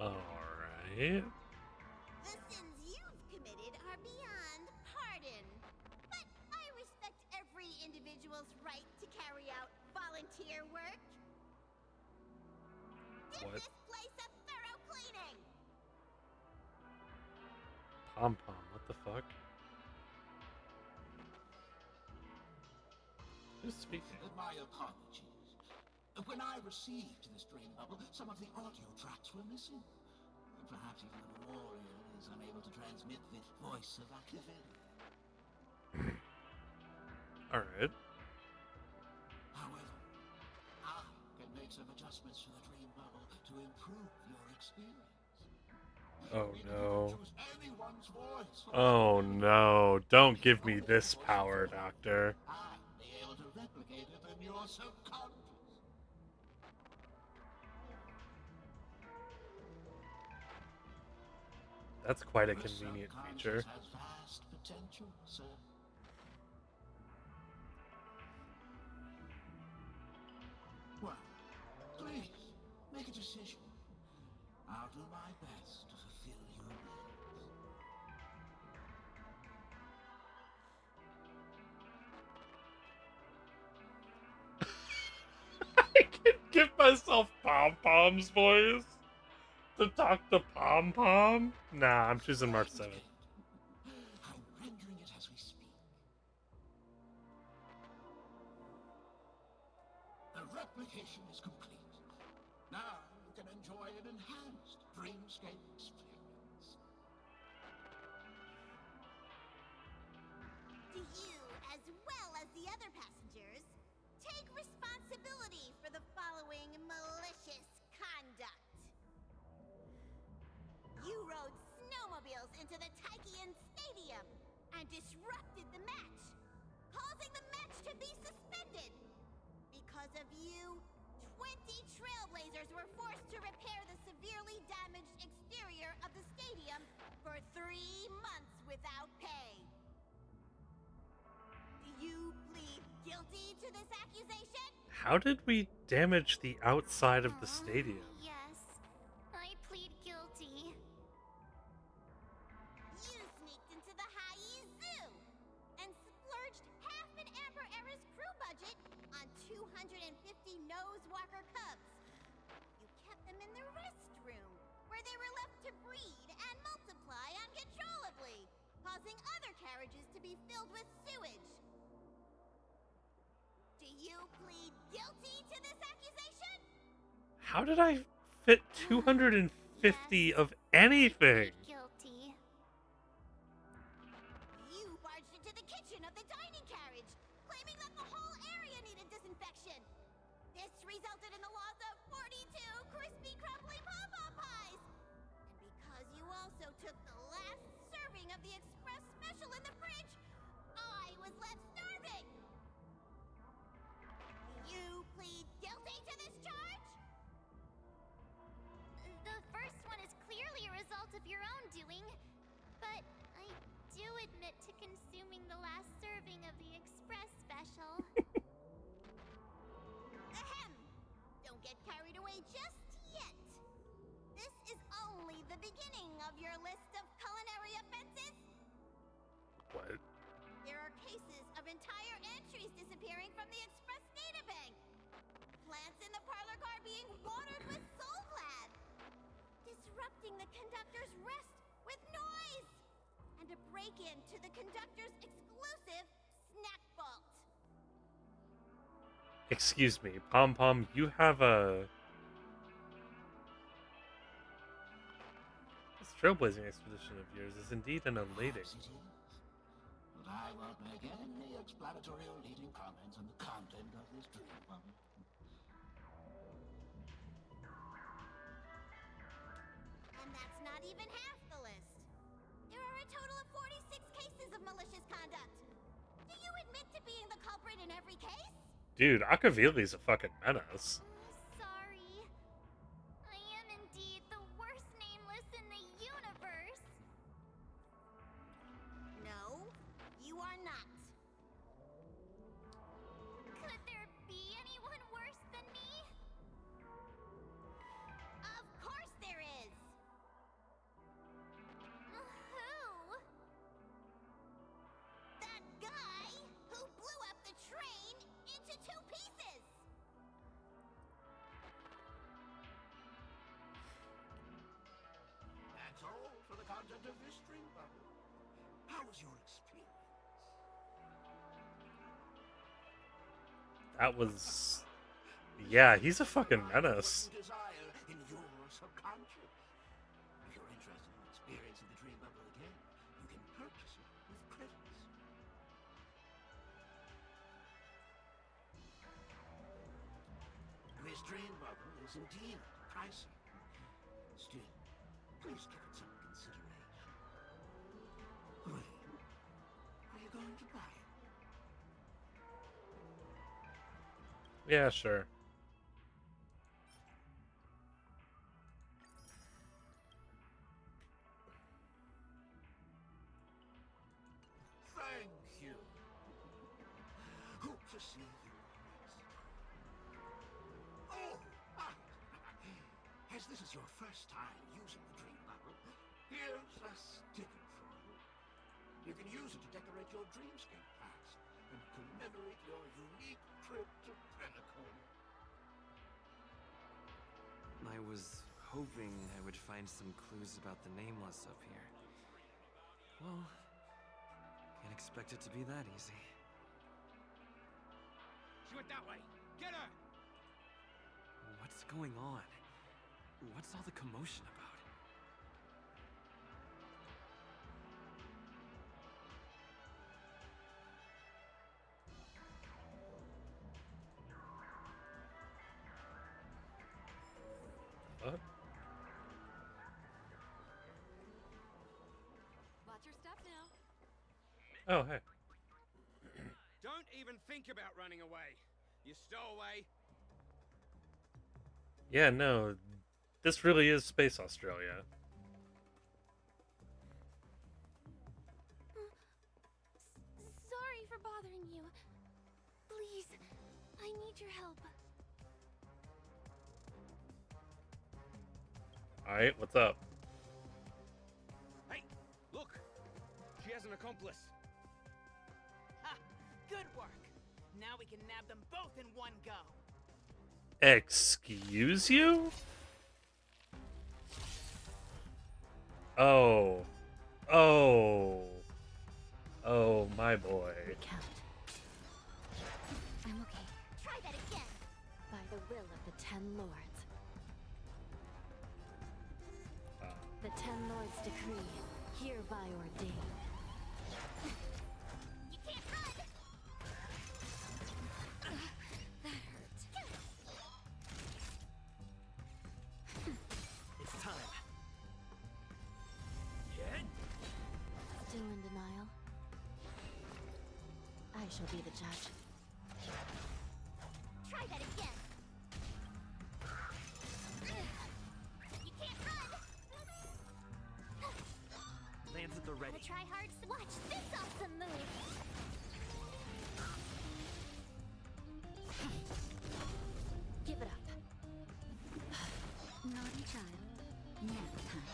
Alright. The sins you've committed are beyond pardon. But I respect every individual's right to carry out volunteer work. Give What? this place a thorough cleaning! Pom-pom, what the fuck? Who's speaking? My apologies. When I received this dream bubble, some of the audio tracks were missing. Perhaps even the memorial is unable to transmit the voice of Akavili. Alright. However, I can make some adjustments to the dream bubble to improve your experience. Oh no. Choose anyone's voice. Oh no. Don't give me this power, Doctor. I'll be able to replicate it in your subconscious. That's quite a The convenient subconscious feature. has vast potential, sir. Well, please, make a decision. I'll do my best to fulfill your needs. I can give myself Pom-Pom's voice to talk to Pom-Pom? Nah, I'm choosing March 7th. I'm rendering it as we speak. The replication is complete. Now you can enjoy an enhanced dreamscape experience. Do you, as well as the other passengers, take responsibility for the following malicious conduct? You rode snowmobiles into the Taikian Stadium and disrupted the match, causing the match to be suspended. Because of you, 20 Trailblazers were forced to repair severely damaged exterior of the stadium for 3 months without pay. Do you plead guilty to this accusation? How did we damage the outside of the stadium? Yes, I plead guilty. You sneaked into the High Zoo and splurged half an Amber Era's crew budget on 250 Nosewalker cubs. You kept them in the restroom, where they were left to breed and multiply uncontrollably, causing other carriages to be filled with sewage. Do you plead guilty to this accusation? How did I fit 250 of anything? Guilty. You barged into the kitchen of the dining carriage, claiming that the whole area needed disinfection. This resulted in the loss of 42 crispy, crumbly pom-pom pies. And because you also took the last serving of the express special in the fridge, I was left starving. You plead guilty to this charge? The first one is clearly a result of your own doing, but I do admit to consuming the last serving of the express special. Ahem! Don't get carried away just yet. This is only the beginning of your list of culinary offenses. What? There are cases of entire entries disappearing from the Express databank. Plants in the parlor car being watered with Soulglad. Disrupting the conductor's rest with noise. And a break-in to the conductor's exclusive snack vault. Excuse me, Pom Pom, you have a... This trailblazing expedition of yours is indeed an elating. But I won't make any explanatory or leading comments on the content of this dream. And that's not even half the list. There are a total of 46 cases of malicious conduct. Do you admit to being the culprit in every case? Dude, Akavili's a fucking menace. Sorry. I am indeed the worst nameless in the universe. No, you are not. Could there be anyone worse than me? Of course there is. Who? That guy who blew up the train into 2 pieces. That's all for the content of this dream bubble. How was your experience? That was... Yeah, he's a fucking menace. What you desire in your subconscious. If you're interested in experiencing the dream bubble again, you can purchase it with credits. This dream bubble is indeed pricey. Still, please give it some consideration. Well, are you going to buy it? Yeah, sure. Thank you. Hope to see you next. Oh, as this is your first time using the dream bubble, here's a sticker for you. You can use it to decorate your dreamscape packs and commemorate your unique trip to Penacony. I was hoping I would find some clues about the Nameless up here. Well, can't expect it to be that easy. She went that way. Get her! What's going on? What's all the commotion about? What? Watch your step now. Oh, hey. Don't even think about running away. You stowaway. Yeah, no. This really is Space Australia. Sorry for bothering you. Please, I need your help. Alright, what's up? Hey, look! She has an accomplice. Ha! Good work. Now we can nab them both in one go. Excuse you? Oh. Oh. Oh, my boy. I'm okay. Try that again. By the will of the Ten Lords. The Ten Lords' decree, hereby ordained. You can't run. That hurt. It's time. Still in denial? I shall be the judge. Try that again. You can't run. Lands at the ready. Gotta try hard. Watch this awesome move. Give it up. Naughty child. Nap time.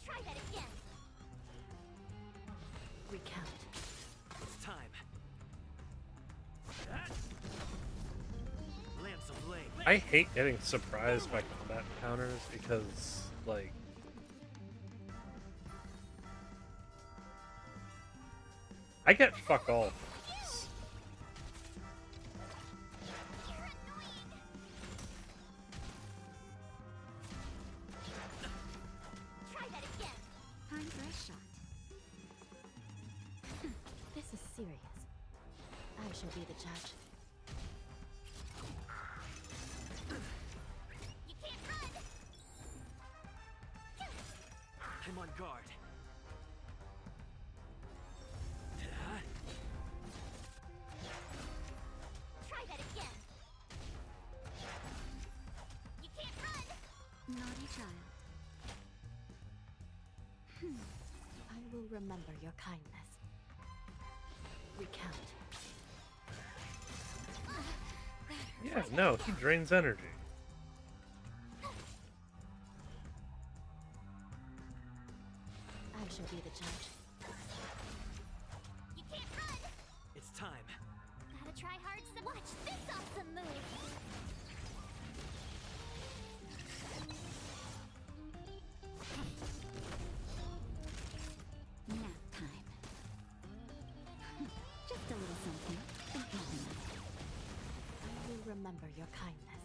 Try that again. Recount. It's time. Lance of blade. I hate getting surprised by combat encounters because, like, I get fuck all from this. Try that again. Time for a shot. This is serious. I shall be the judge. You can't run. I'm on guard. Try that again. You can't run. Naughty child. I will remember your kindness. Recount. Yeah, no, he drains energy. I shall be the judge. You can't run. It's time. Gotta try hard. Watch this awesome move. Nap time. Just a little something. I will remember your kindness.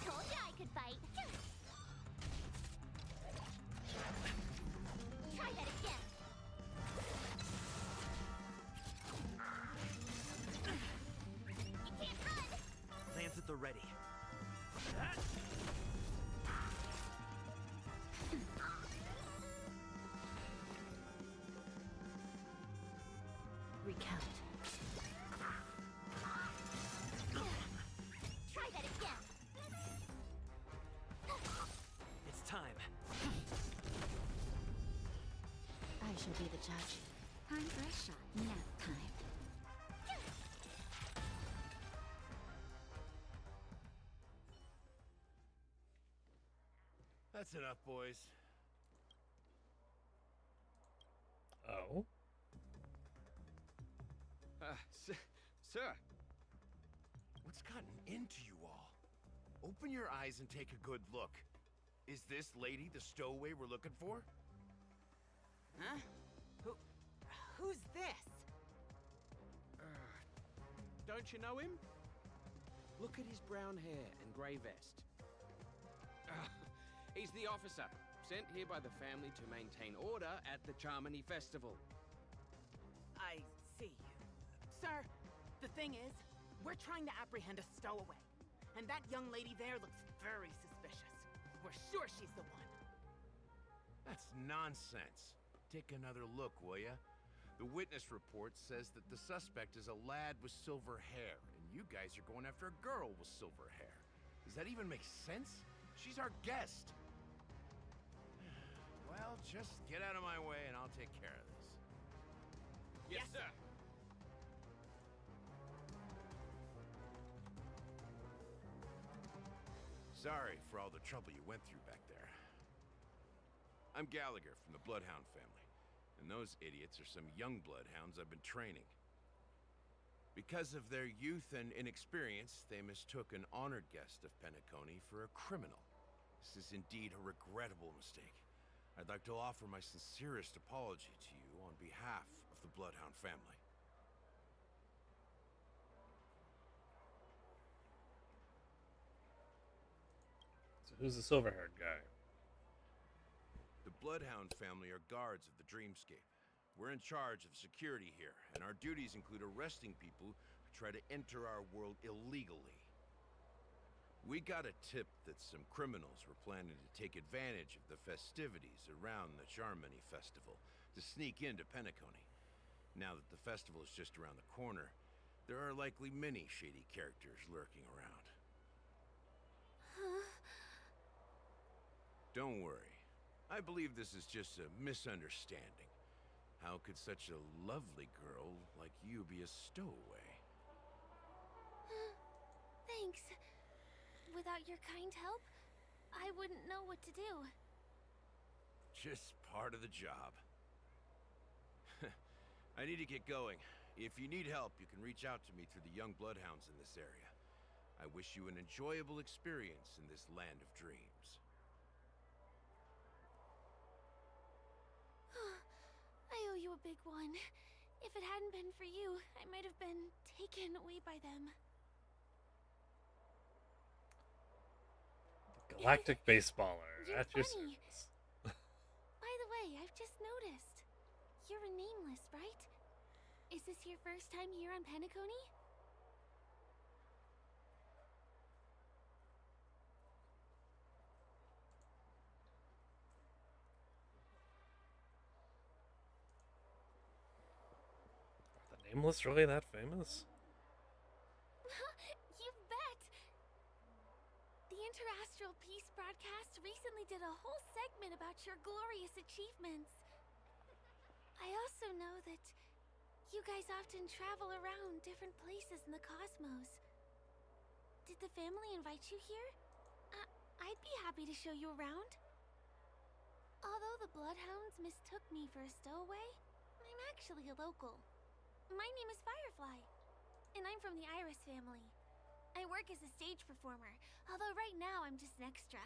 Told you I could fight. Try that again. You can't run. Lance at the ready. Recount. Try that again. It's time. I shall be the judge. Time for a shot. Nap time. That's enough, boys. Oh? Sir. What's gotten into you all? Open your eyes and take a good look. Is this lady the stowaway we're looking for? Huh? Who's this? Don't you know him? Look at his brown hair and grey vest. He's the officer, sent here by the family to maintain order at the Charmony Festival. I see. Sir, the thing is, we're trying to apprehend a stowaway. And that young lady there looks very suspicious. We're sure she's the one. That's nonsense. Take another look, will ya? The witness report says that the suspect is a lad with silver hair, and you guys are going after a girl with silver hair. Does that even make sense? She's our guest. Well, just get out of my way and I'll take care of this. Yes, sir. Sorry for all the trouble you went through back there. I'm Gallagher from the Bloodhound family, and those idiots are some young Bloodhounds I've been training. Because of their youth and inexperience, they mistook an honored guest of Penacony for a criminal. This is indeed a regrettable mistake. I'd like to offer my sincerest apology to you on behalf of the Bloodhound family. So who's the silver-haired guy? The Bloodhound family are guards of the Dreamscape. We're in charge of security here, and our duties include arresting people who try to enter our world illegally. We got a tip that some criminals were planning to take advantage of the festivities around the Charmony Festival to sneak into Penacony. Now that the festival is just around the corner, there are likely many shady characters lurking around. Don't worry. I believe this is just a misunderstanding. How could such a lovely girl like you be a stowaway? Thanks. Without your kind help, I wouldn't know what to do. Just part of the job. I need to get going. If you need help, you can reach out to me through the young Bloodhounds in this area. I wish you an enjoyable experience in this land of dreams. I owe you a big one. If it hadn't been for you, I might have been taken away by them. Galactic baseballer You're at your funny. service. By the way, I've just noticed. You're a nameless, right? Is this your first time here on Penacony? Are the Nameless really that famous? You bet! The Interastral Peace broadcast recently did a whole segment about your glorious achievements. I also know that you guys often travel around different places in the cosmos. Did the family invite you here? I'd be happy to show you around. Although the Bloodhounds mistook me for a stowaway, I'm actually a local. My name is Firefly, and I'm from the Iris family. I work as a stage performer, although right now I'm just an extra.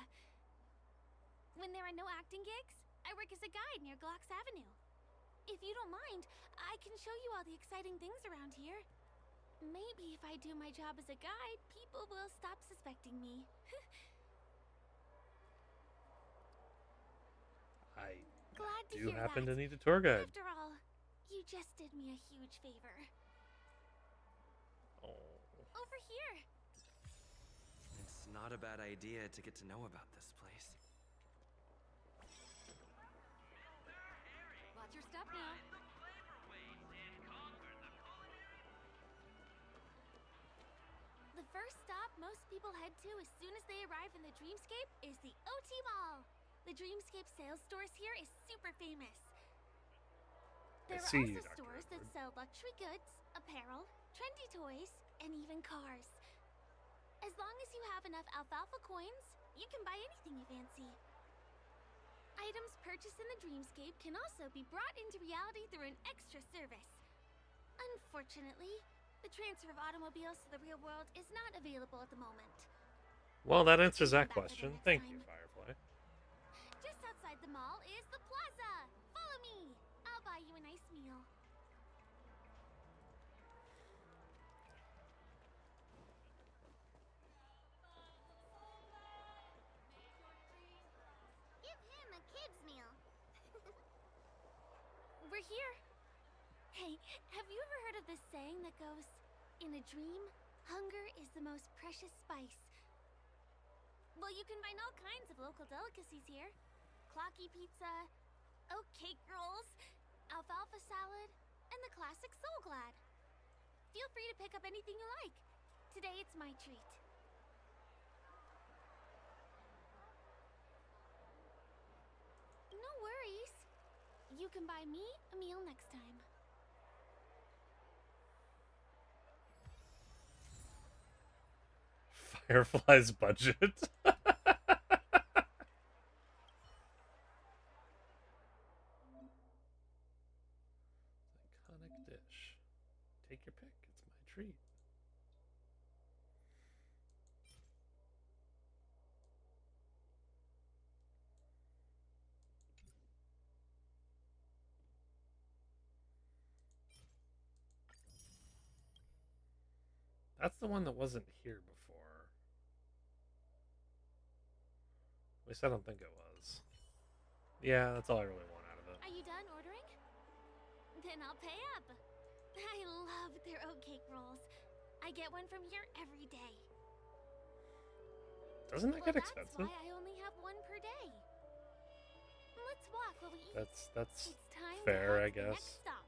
When there are no acting gigs, I work as a guide near Glox Avenue. If you don't mind, I can show you all the exciting things around here. Maybe if I do my job as a guide, people will stop suspecting me. I Glad to do hear happen that. to need a tour guide. After all, you just did me a huge favor. Oh. Over here. It's not a bad idea to get to know about this place. Watch your step now. The first stop most people head to as soon as they arrive in the Dreamscape is the OT Mall. The Dreamscape sales stores here is super famous. There are see you, also Dr. stores that Edward. sell luxury goods, apparel, trendy toys, and even cars. As long as you have enough alfalfa coins, you can buy anything you fancy. Items purchased in the Dreamscape can also be brought into reality through an extra service. Unfortunately, the transfer of automobiles to the real world is not available at the moment. Well, that answers that Come back for question. the next Thank time. you, Firefly. Just outside the mall is the plaza. Follow me. I'll buy you a nice meal. Give him a kid's meal. We're here. Hey, have you ever heard of this saying that goes, in a dream, hunger is the most precious spice? Well, you can find all kinds of local delicacies here. Clocky pizza, oat cake rolls, alfalfa salad, and the classic Soul Glad. Feel free to pick up anything you like. Today it's my treat. You can buy me a meal next time. Firefly's budget. Iconic dish. Take your pick. It's my treat. That's the one that wasn't here before. At least I don't think it was. Yeah, that's all I really want out of it. Are you done ordering? Then I'll pay up. I love their oat cake rolls. I get one from here every day. Doesn't that get expensive? That's why I only have one per day. Let's walk while we eat. That's It's time fair, to I head to the guess. next stop.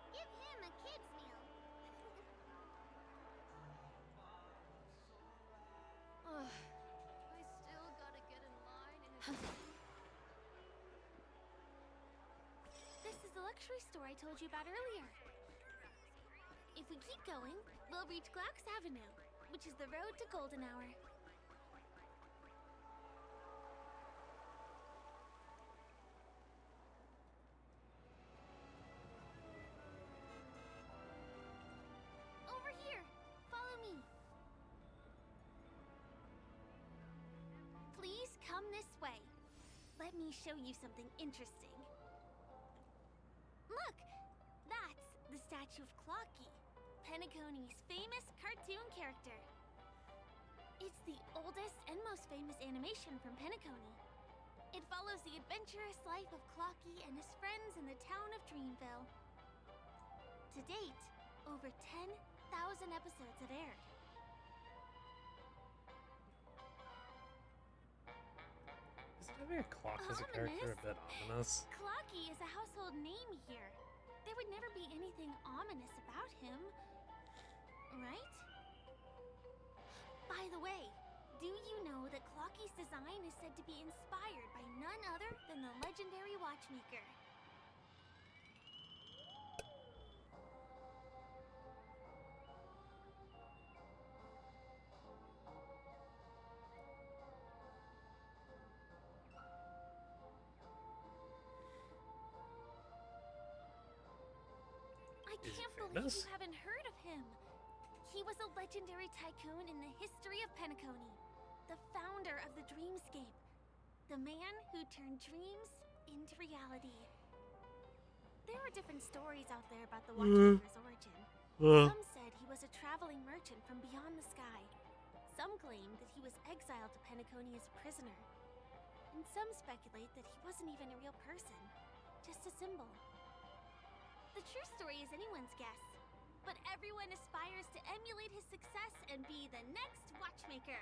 Give him a kid's meal. Ugh, I still gotta get in line and This is the luxury store I told you about earlier. If we keep going, we'll reach Glaucus Avenue, which is the road to Golden Hour. Over here! Follow me! Please come this way. Let me show you something interesting. Look! That's the statue of Clocky, Penacony's famous cartoon character. It's the oldest and most famous animation from Penacony. It follows the adventurous life of Clocky and his friends in the town of Dreamville. To date, over 10,000 episodes have aired. Isn't having a clock as a character a bit ominous? Clocky is a household name here. There would never be anything ominous about him, right? By the way, do you know that Clocky's design is said to be inspired by none other than the legendary watchmaker? I can't believe you haven't heard of him. He was a legendary tycoon in the history of Penacony, the founder of the Dreamscape, the man who turned dreams into reality. There are different stories out there about the Watchmaker's origin. Some said he was a traveling merchant from beyond the sky. Some claim that he was exiled to Penacony as a prisoner. And some speculate that he wasn't even a real person, just a symbol. The true story is anyone's guess, but everyone aspires to emulate his success and be the next watchmaker.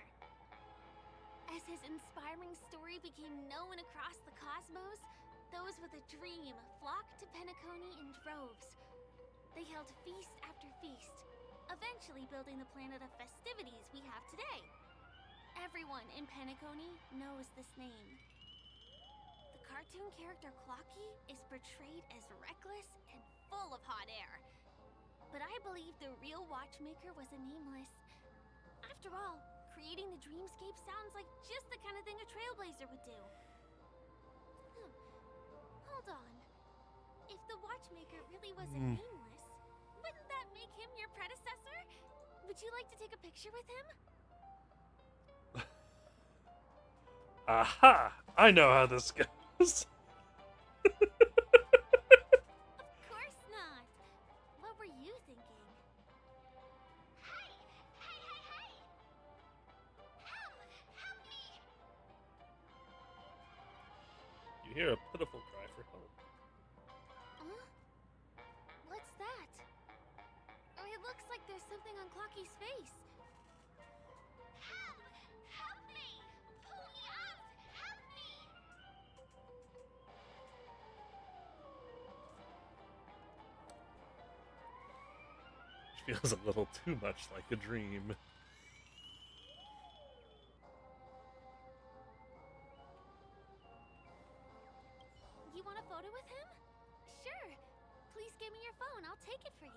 As his inspiring story became known across the cosmos, those with a dream flocked to Penacony in droves. They held feast after feast, eventually building the planet of festivities we have today. Everyone in Penacony knows this name. The cartoon character Clocky is portrayed as reckless and full of hot air. But I believe the real watchmaker was a nameless. After all, creating the dreamscape sounds like just the kind of thing a trailblazer would do. Hold on. If the watchmaker really wasn't nameless, wouldn't that make him your predecessor? Would you like to take a picture with him? Aha! I know how this goes. Of course not. What were you thinking? Hey! Hey, hey, hey! Help! Help me! You hear a pitiful cry for help. Huh? What's that? It looks like there's something on Clocky's face. Help! Help me! Pull me out! Help me! Feels a little too much like a dream. take it for you.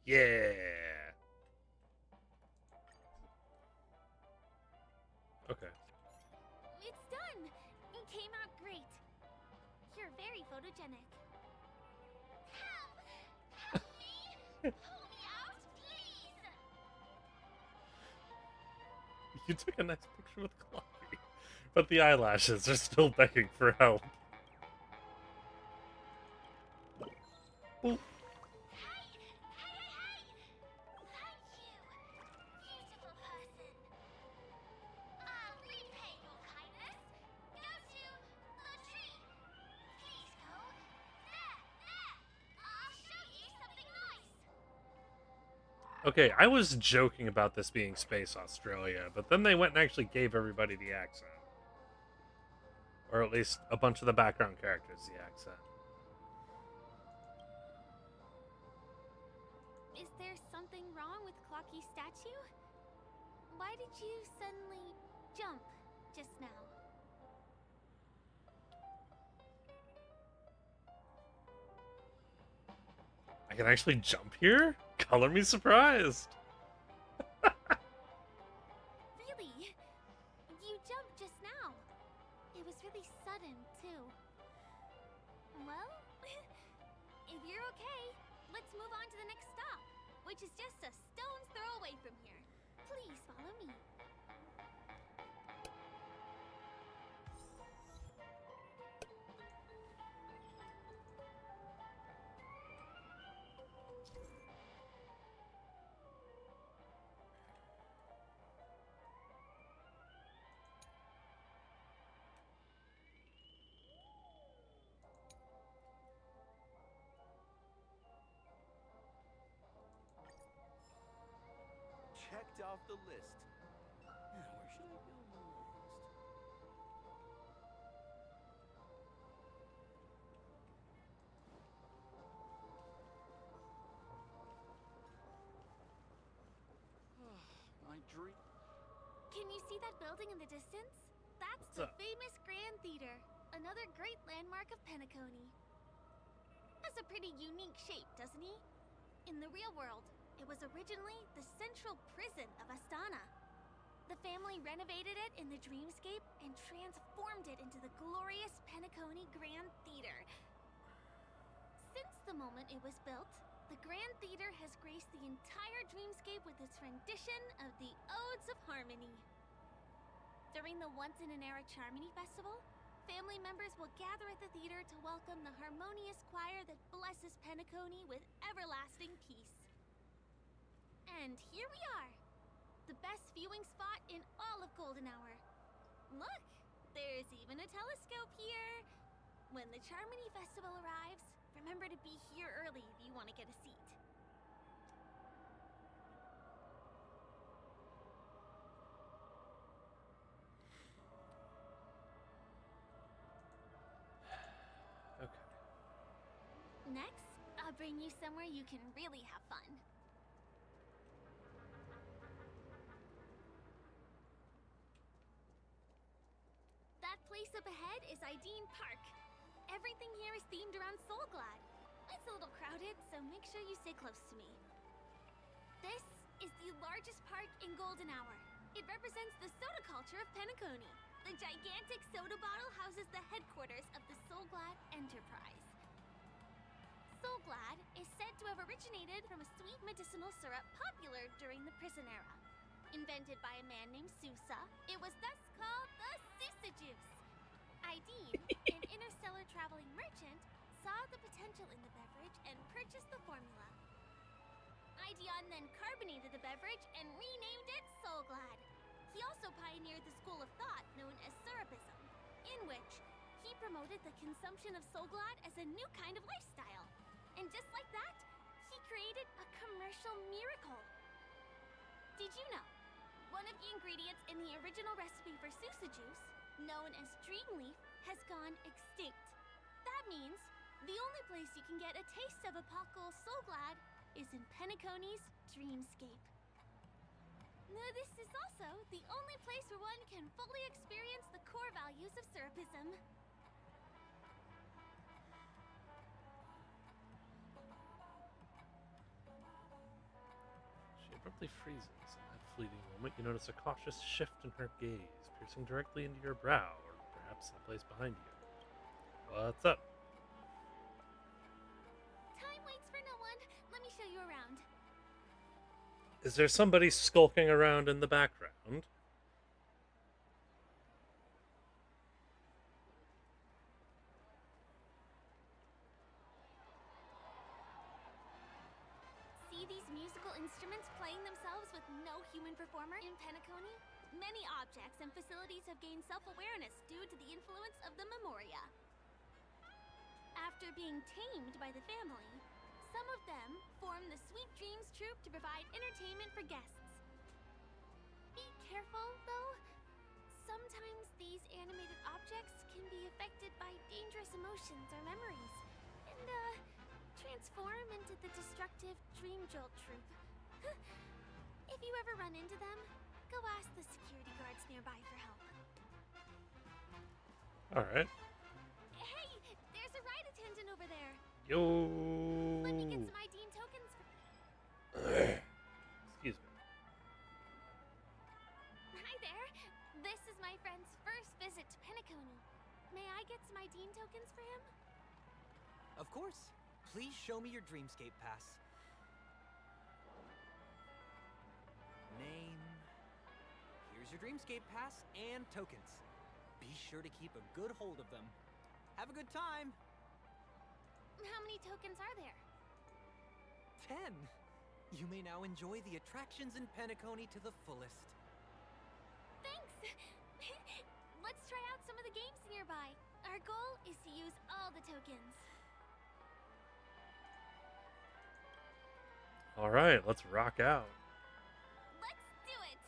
Yeah. Okay. It's done! It came out great. You're very photogenic. Help! Help me! Pull me out, please! You took a nice picture with Chloe, but the eyelashes are still begging for help. Boop. Okay, I was joking about this being Space Australia, but then they went and actually gave everybody the accent. Or at least a bunch of the background characters the accent. Is there something wrong with Clocky's statue? Why did you suddenly jump just now? I can actually jump here? Color me surprised! Really? You jumped just now. It was really sudden, too. Well, if you're okay, let's move on to the next stop, which is just a stone's throw away from here. Please follow me. Checked off the list. Now, where should I go next? My dream. Can you see that building in the distance? That's What's the up? famous Grand Theater, another great landmark of Penacony. Has a pretty unique shape, doesn't he? In the real world, it was originally the central prison of Astana. The family renovated it in the dreamscape and transformed it into the glorious Penacony Grand Theater. Since the moment it was built, the Grand Theater has graced the entire dreamscape with its rendition of the Odes of Harmony. During the Once-in-an-Era Charmony Festival, family members will gather at the theater to welcome the harmonious choir that blesses Penacony with everlasting peace. And here we are, the best viewing spot in all of Golden Hour. Look, there's even a telescope here. When the Charmony Festival arrives, remember to be here early if you want to get a seat. Okay. Next, I'll bring you somewhere you can really have fun. That place up ahead is Ideen Park. Everything here is themed around Soulglad. It's a little crowded, so make sure you stay close to me. This is the largest park in Golden Hour. It represents the soda culture of Penacony. The gigantic soda bottle houses the headquarters of the Soulglad Enterprise. Soulglad is said to have originated from a sweet medicinal syrup popular during the prison era. Invented by a man named Sousa, it was thus called the Sousa Juice. Ideen, an interstellar traveling merchant, saw the potential in the beverage and purchased the formula. Ideon then carbonated the beverage and renamed it Soulglad. He also pioneered the school of thought known as Syrupism, in which he promoted the consumption of Soulglad as a new kind of lifestyle. And just like that, he created a commercial miracle. Did you know? One of the ingredients in the original recipe for Sousa Juice, known as Dreamleaf, has gone extinct. That means The only place you can get a taste of Apocal Soulglad is in Penacony's Dreamscape. This is also the only place where one can fully experience the core values of Serapism. She abruptly freezes. In that fleeting moment, you notice a cautious shift in her gaze, piercing directly into your brow, or perhaps someplace behind you. What's up? Time waits for no one. Let me show you around. Is there somebody skulking around in the background? See these musical instruments playing themselves with no human performer in Penacony? Many objects and facilities have gained self-awareness due to the influence of the Memoria. After being tamed by the family, some of them form the Sweet Dreams Troupe to provide entertainment for guests. Be careful, though. Sometimes these animated objects can be affected by dangerous emotions or memories, and, transform into the destructive Dream Jolt Troupe. If you ever run into them, go ask the security guards nearby for help. Alright. Hey, there's a ride attendant over there. Yo. Let me get some ID and tokens for... Excuse me. Hi there. This is my friend's first visit to Penacony. May I get some ID and tokens for him? Of course. Please show me your Dreamscape pass. Name. Here's your Dreamscape pass and tokens. Be sure to keep a good hold of them. Have a good time. How many tokens are there? 10. You may now enjoy the attractions in Penacony to the fullest. Thanks! Let's try out some of the games nearby. Our goal is to use all the tokens. Alright, let's rock out. Let's do it!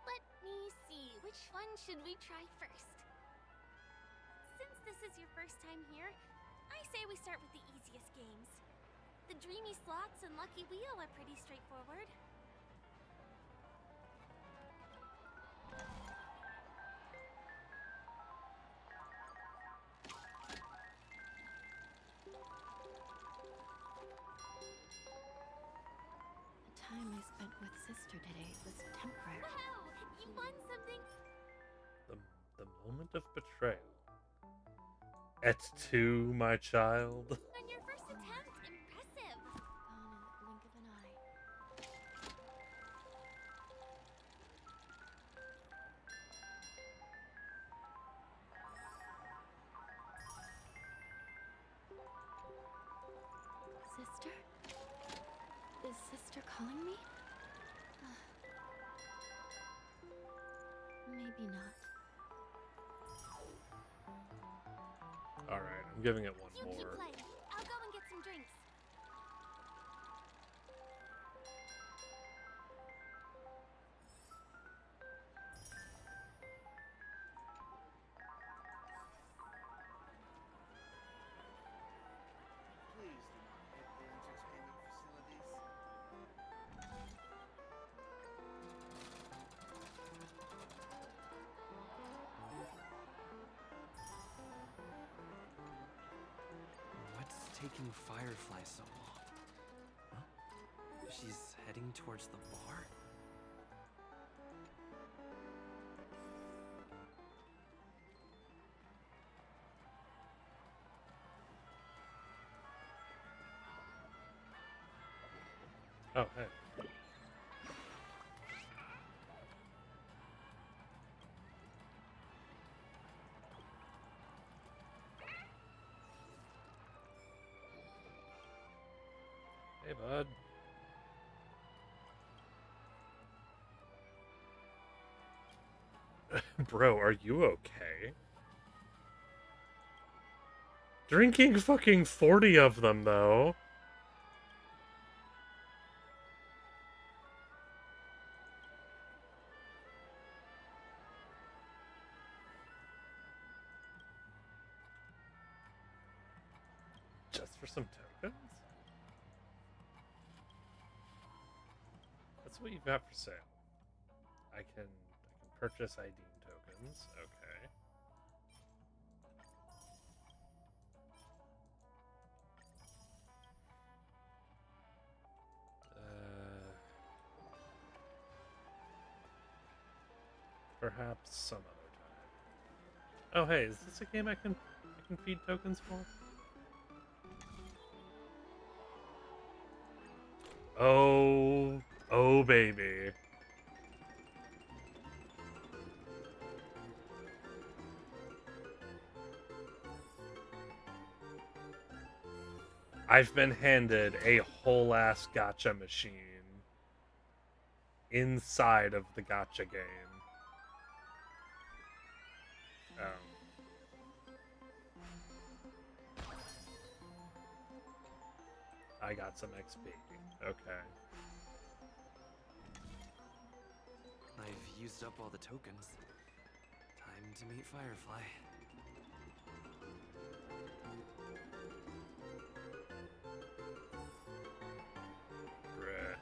Let me see, which one should we try first? Since this is your first time here, I say we start with the easiest games. The Dreamy Slots and Lucky Wheel are pretty straightforward. The time I spent with Sister today was temporary. Wow! You won something! The moment of betrayal. Et tu, my child? On your first attempt, impressive! Gone in the blink of an eye. Sister? Is Sister calling me? Maybe not. Alright, I'm giving it one You more. keep playing. I'll go and get some drinks. Please do not hit the entertainment facilities. What's taking Firefly so long? Huh? She's heading towards the bar? Oh, hey. Hey, bud. Bro, are you okay? Drinking fucking 40 of them, though. Just for some tokens? That's what you've got for sale. I can purchase ID tokens. Okay. Perhaps some other time. Oh hey, is this a game I can feed tokens for? Oh baby. I've been handed a whole ass gacha machine inside of the gacha game. I got some XP. Okay. I've used up all the tokens. Time to meet Firefly. Bruh.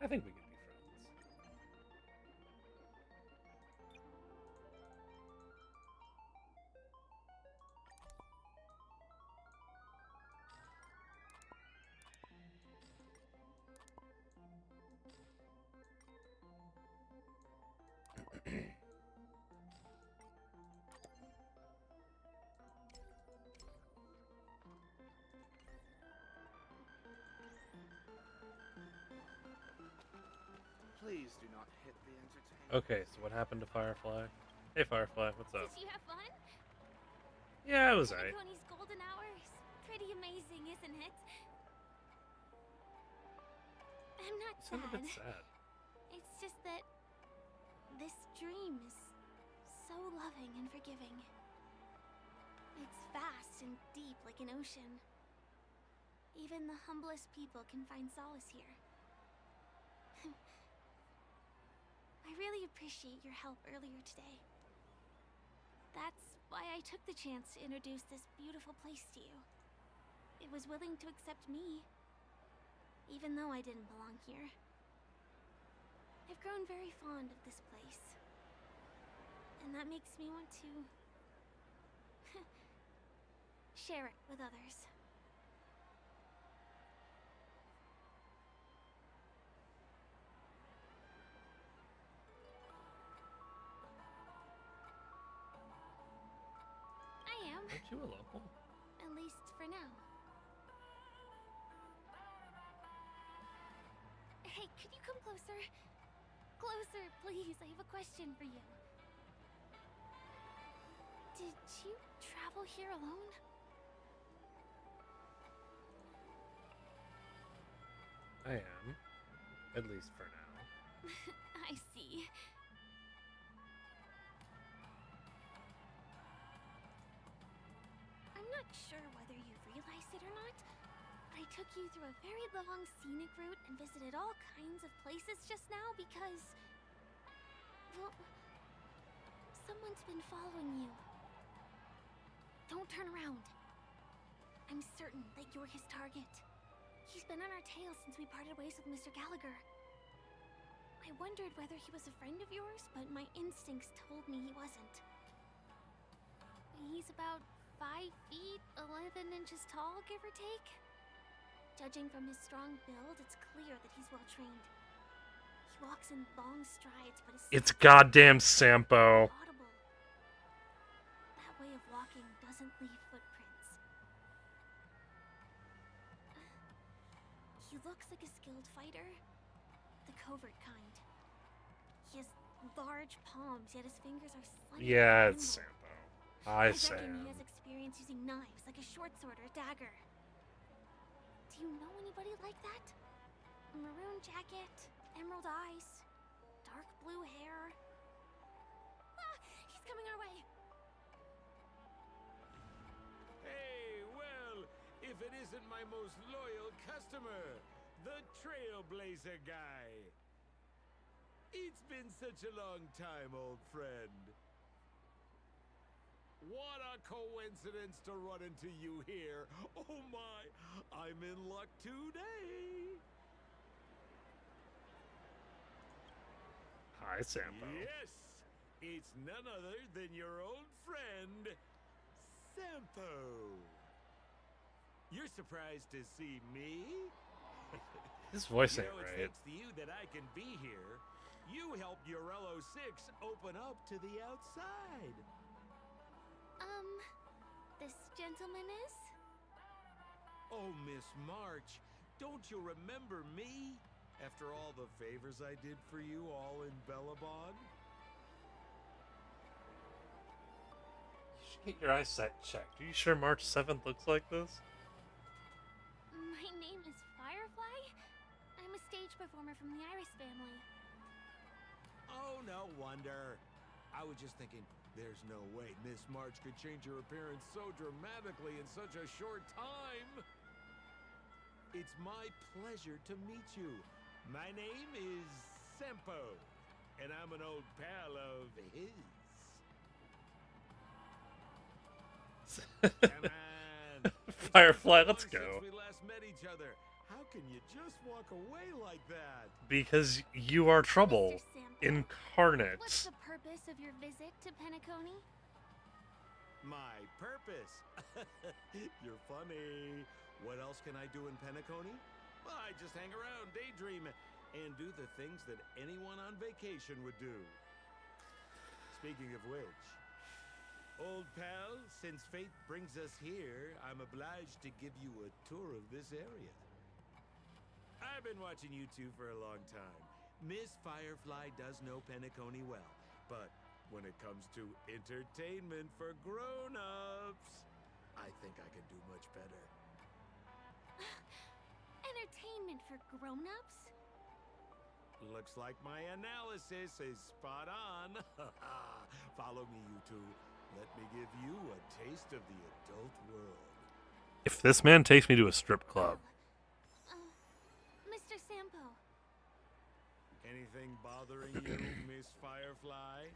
I think we can be friends. Please do not hit the entertainment. Okay, so what happened to Firefly? Hey Firefly, what's up? Did you have fun? Yeah, it was alright. Penacony's golden hour is pretty amazing, isn't it? I'm not I'm a bit sad. sad. It's just that this dream is so loving and forgiving. It's vast and deep like an ocean. Even the humblest people can find solace here. I really appreciate your help earlier today. That's why I took the chance to introduce this beautiful place to you. It was willing to accept me, even though I didn't belong here. I've grown very fond of this place, and that makes me want to share it with others. Aren't you a local? At least for now. Hey, could you come closer? Closer, please. I have a question for you. Did you travel here alone? I am. At least for now. I see. I'm not sure whether you realize it or not, but I took you through a very long scenic route and visited all kinds of places just now because, well, someone's been following you. Don't turn around. I'm certain that you're his target. He's been on our tail since we parted ways with Mr. Gallagher. I wondered whether he was a friend of yours, but my instincts told me he wasn't. He's about 5 feet, 11 inches tall, give or take. Judging from his strong build, it's clear that he's well trained. walks in long strides, but his It's steps goddamn Sampo. audible. That way of walking doesn't leave footprints. He looks like a skilled fighter, the covert kind. He has large palms, yet his fingers are slightly Yeah, it's nimble. Sampo. Hi, I reckon Sam. he has experience using knives, like a short sword or dagger. Do you know anybody like that? Maroon jacket, emerald eyes, dark blue hair. Ah, he's coming our way. Hey, well, if it isn't my most loyal customer, the Trailblazer guy. It's been such a long time, old friend. What a coincidence to run into you here. Oh my, I'm in luck today. Hi, Sampo. Yes, it's none other than your old friend, Sampo. You're surprised to see me? His voice You ain't know, it's right. thanks to you that I can be here. You helped Urello 6 open up to the outside. This gentleman is? Oh, Miss March, don't you remember me? After all the favors I did for you all in Bellabon? You should get your eyesight checked. Are you sure March 7th looks like this? My name is Firefly. I'm a stage performer from the Iris family. Oh, no wonder. I was just thinking, there's no way Miss March could change her appearance so dramatically in such a short time. It's my pleasure to meet you. My name is Sampo, and I'm an old pal of his. Come on. Firefly, It's let's been so long go. since we last met each other. How can you just walk away like that? Because you are trouble. Mr. Sampo, Incarnate. What's the purpose of your visit to Penacony? My purpose? You're funny. What else can I do in Penacony? Well, I just hang around, daydream, and do the things that anyone on vacation would do. Speaking of which, old pal, since fate brings us here, I'm obliged to give you a tour of this area. I've been watching you two for a long time. Miss Firefly does know Penacony well, but when it comes to entertainment for grown-ups, I think I can do much better. Entertainment for grown-ups? Looks like my analysis is spot on. Follow me, you two. Let me give you a taste of the adult world. If this man takes me to a strip club. Mr. Sampo. Anything bothering you, Miss Firefly?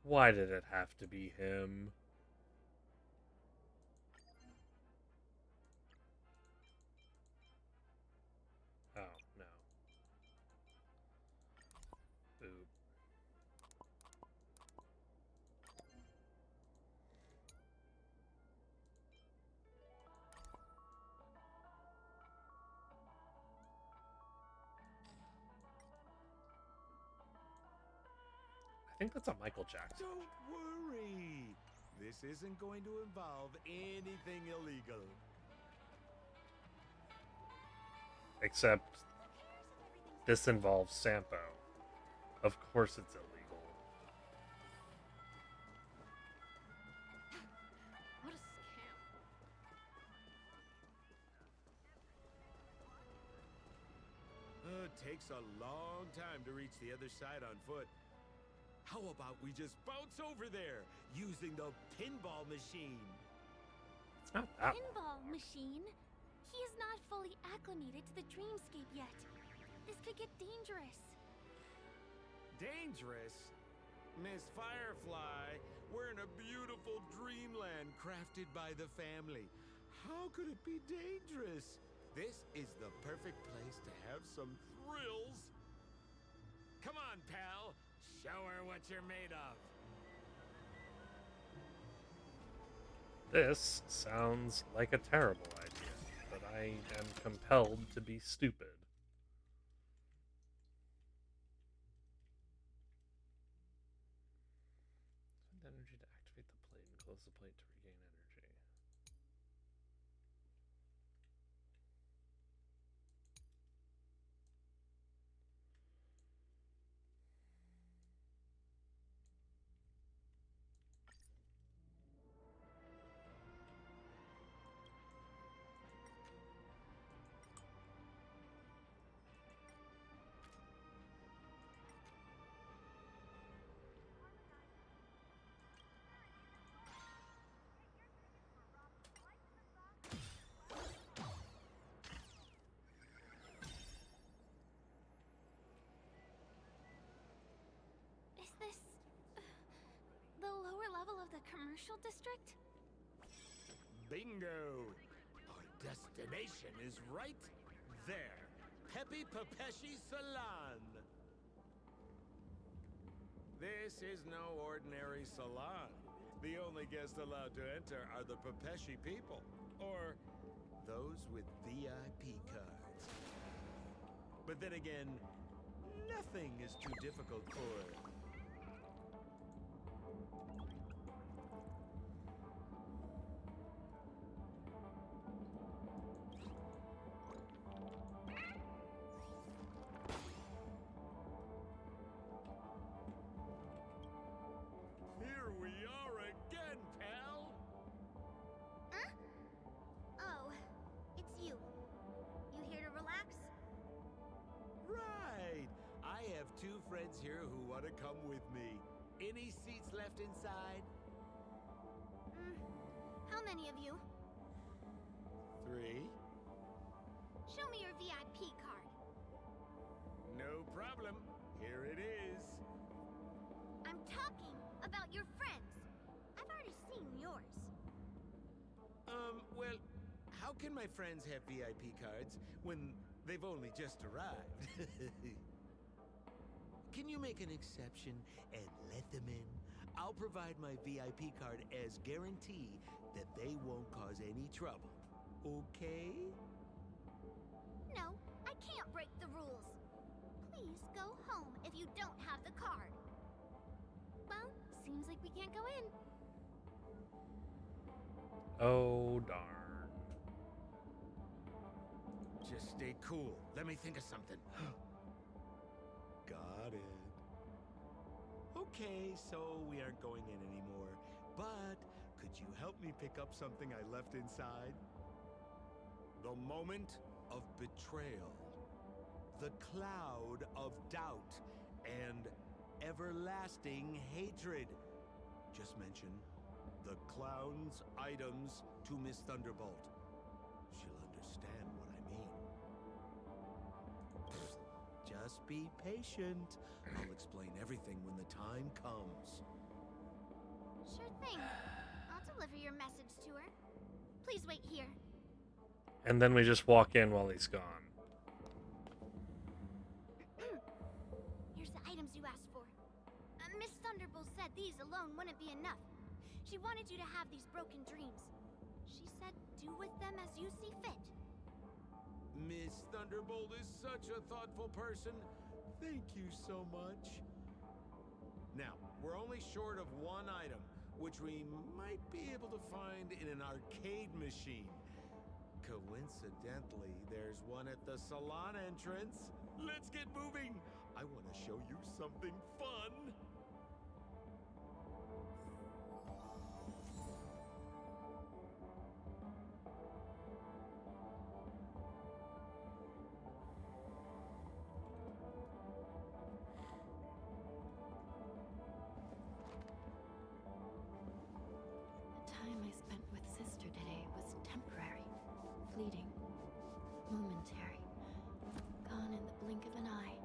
Why did it have to be him? Oh, no. Ooh. I think that's a Michael Jackson. Don't worry. This isn't going to involve anything illegal. Except this involves Sampo. Of course it's illegal. What a scam. It takes a long time to reach the other side on foot. How about we just bounce over there using the pinball machine? It's not that Pinball machine? He is not fully acclimated to the dreamscape yet. This could get dangerous. Dangerous? Miss Firefly, we're in a beautiful dreamland crafted by the family. How could it be dangerous? This is the perfect place to have some thrills. Come on, pal. Show her what you're made of. This sounds like a terrible idea, but I I am compelled to be stupid. Spend energy to activate the plate and close the plate to regain energy. Is this the lower level of the commercial district? Bingo! Our destination is right there. Peppy Papeshi Salon. This is no ordinary salon. The only guests allowed to enter are the Papeshi people, or those with VIP cards. But then again, nothing is too difficult for... Here we are again, pal! Huh? Oh, it's you. You here to relax? Right! I have two friends here who want to come with me. Any seats left inside? How many of you? 3? Show me your VIP card. No problem. Here it is. I'm talking about your friends. I've already seen yours. Well, how can my friends have VIP cards when they've only just arrived? Can you make an exception and let them in? I'll provide my VIP card as guarantee that they won't cause any trouble. Okay? No, I can't break the rules. Please go home if you don't have the card. Well, seems like we can't go in. Oh, darn. Just stay cool. Let me think of something. Got it. Okay, so we aren't going in anymore. But could you help me pick up something I left inside? The moment of betrayal. The cloud of doubt and everlasting hatred. Just mention the clown's items to Miss Thunderbolt. She'll understand what I mean. Just be patient. I'll explain everything when the time comes. Sure thing. I'll deliver your message to her. Please wait here. And then we just walk in while he's gone. Here's the items you asked for. Miss Thunderbolt said these alone wouldn't be enough. She wanted you to have these broken dreams. She said do with them as you see fit. Miss Thunderbolt is such a thoughtful person. Thank you so much. Now, we're only short of one item, which we might be able to find in an arcade machine. Coincidentally, there's one at the salon entrance. Let's get moving. I want to show you something fun. The time I spent with Sister today was temporary, fleeting, momentary, gone in the blink of an eye.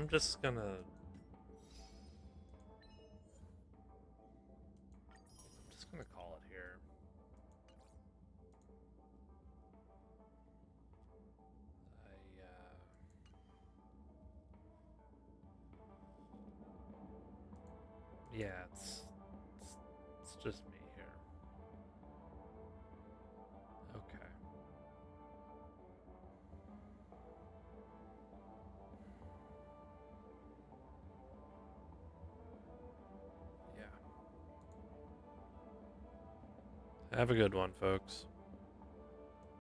I'm just gonna call it here. Yeah, it's just me here. Okay. Yeah. Have a good one, folks.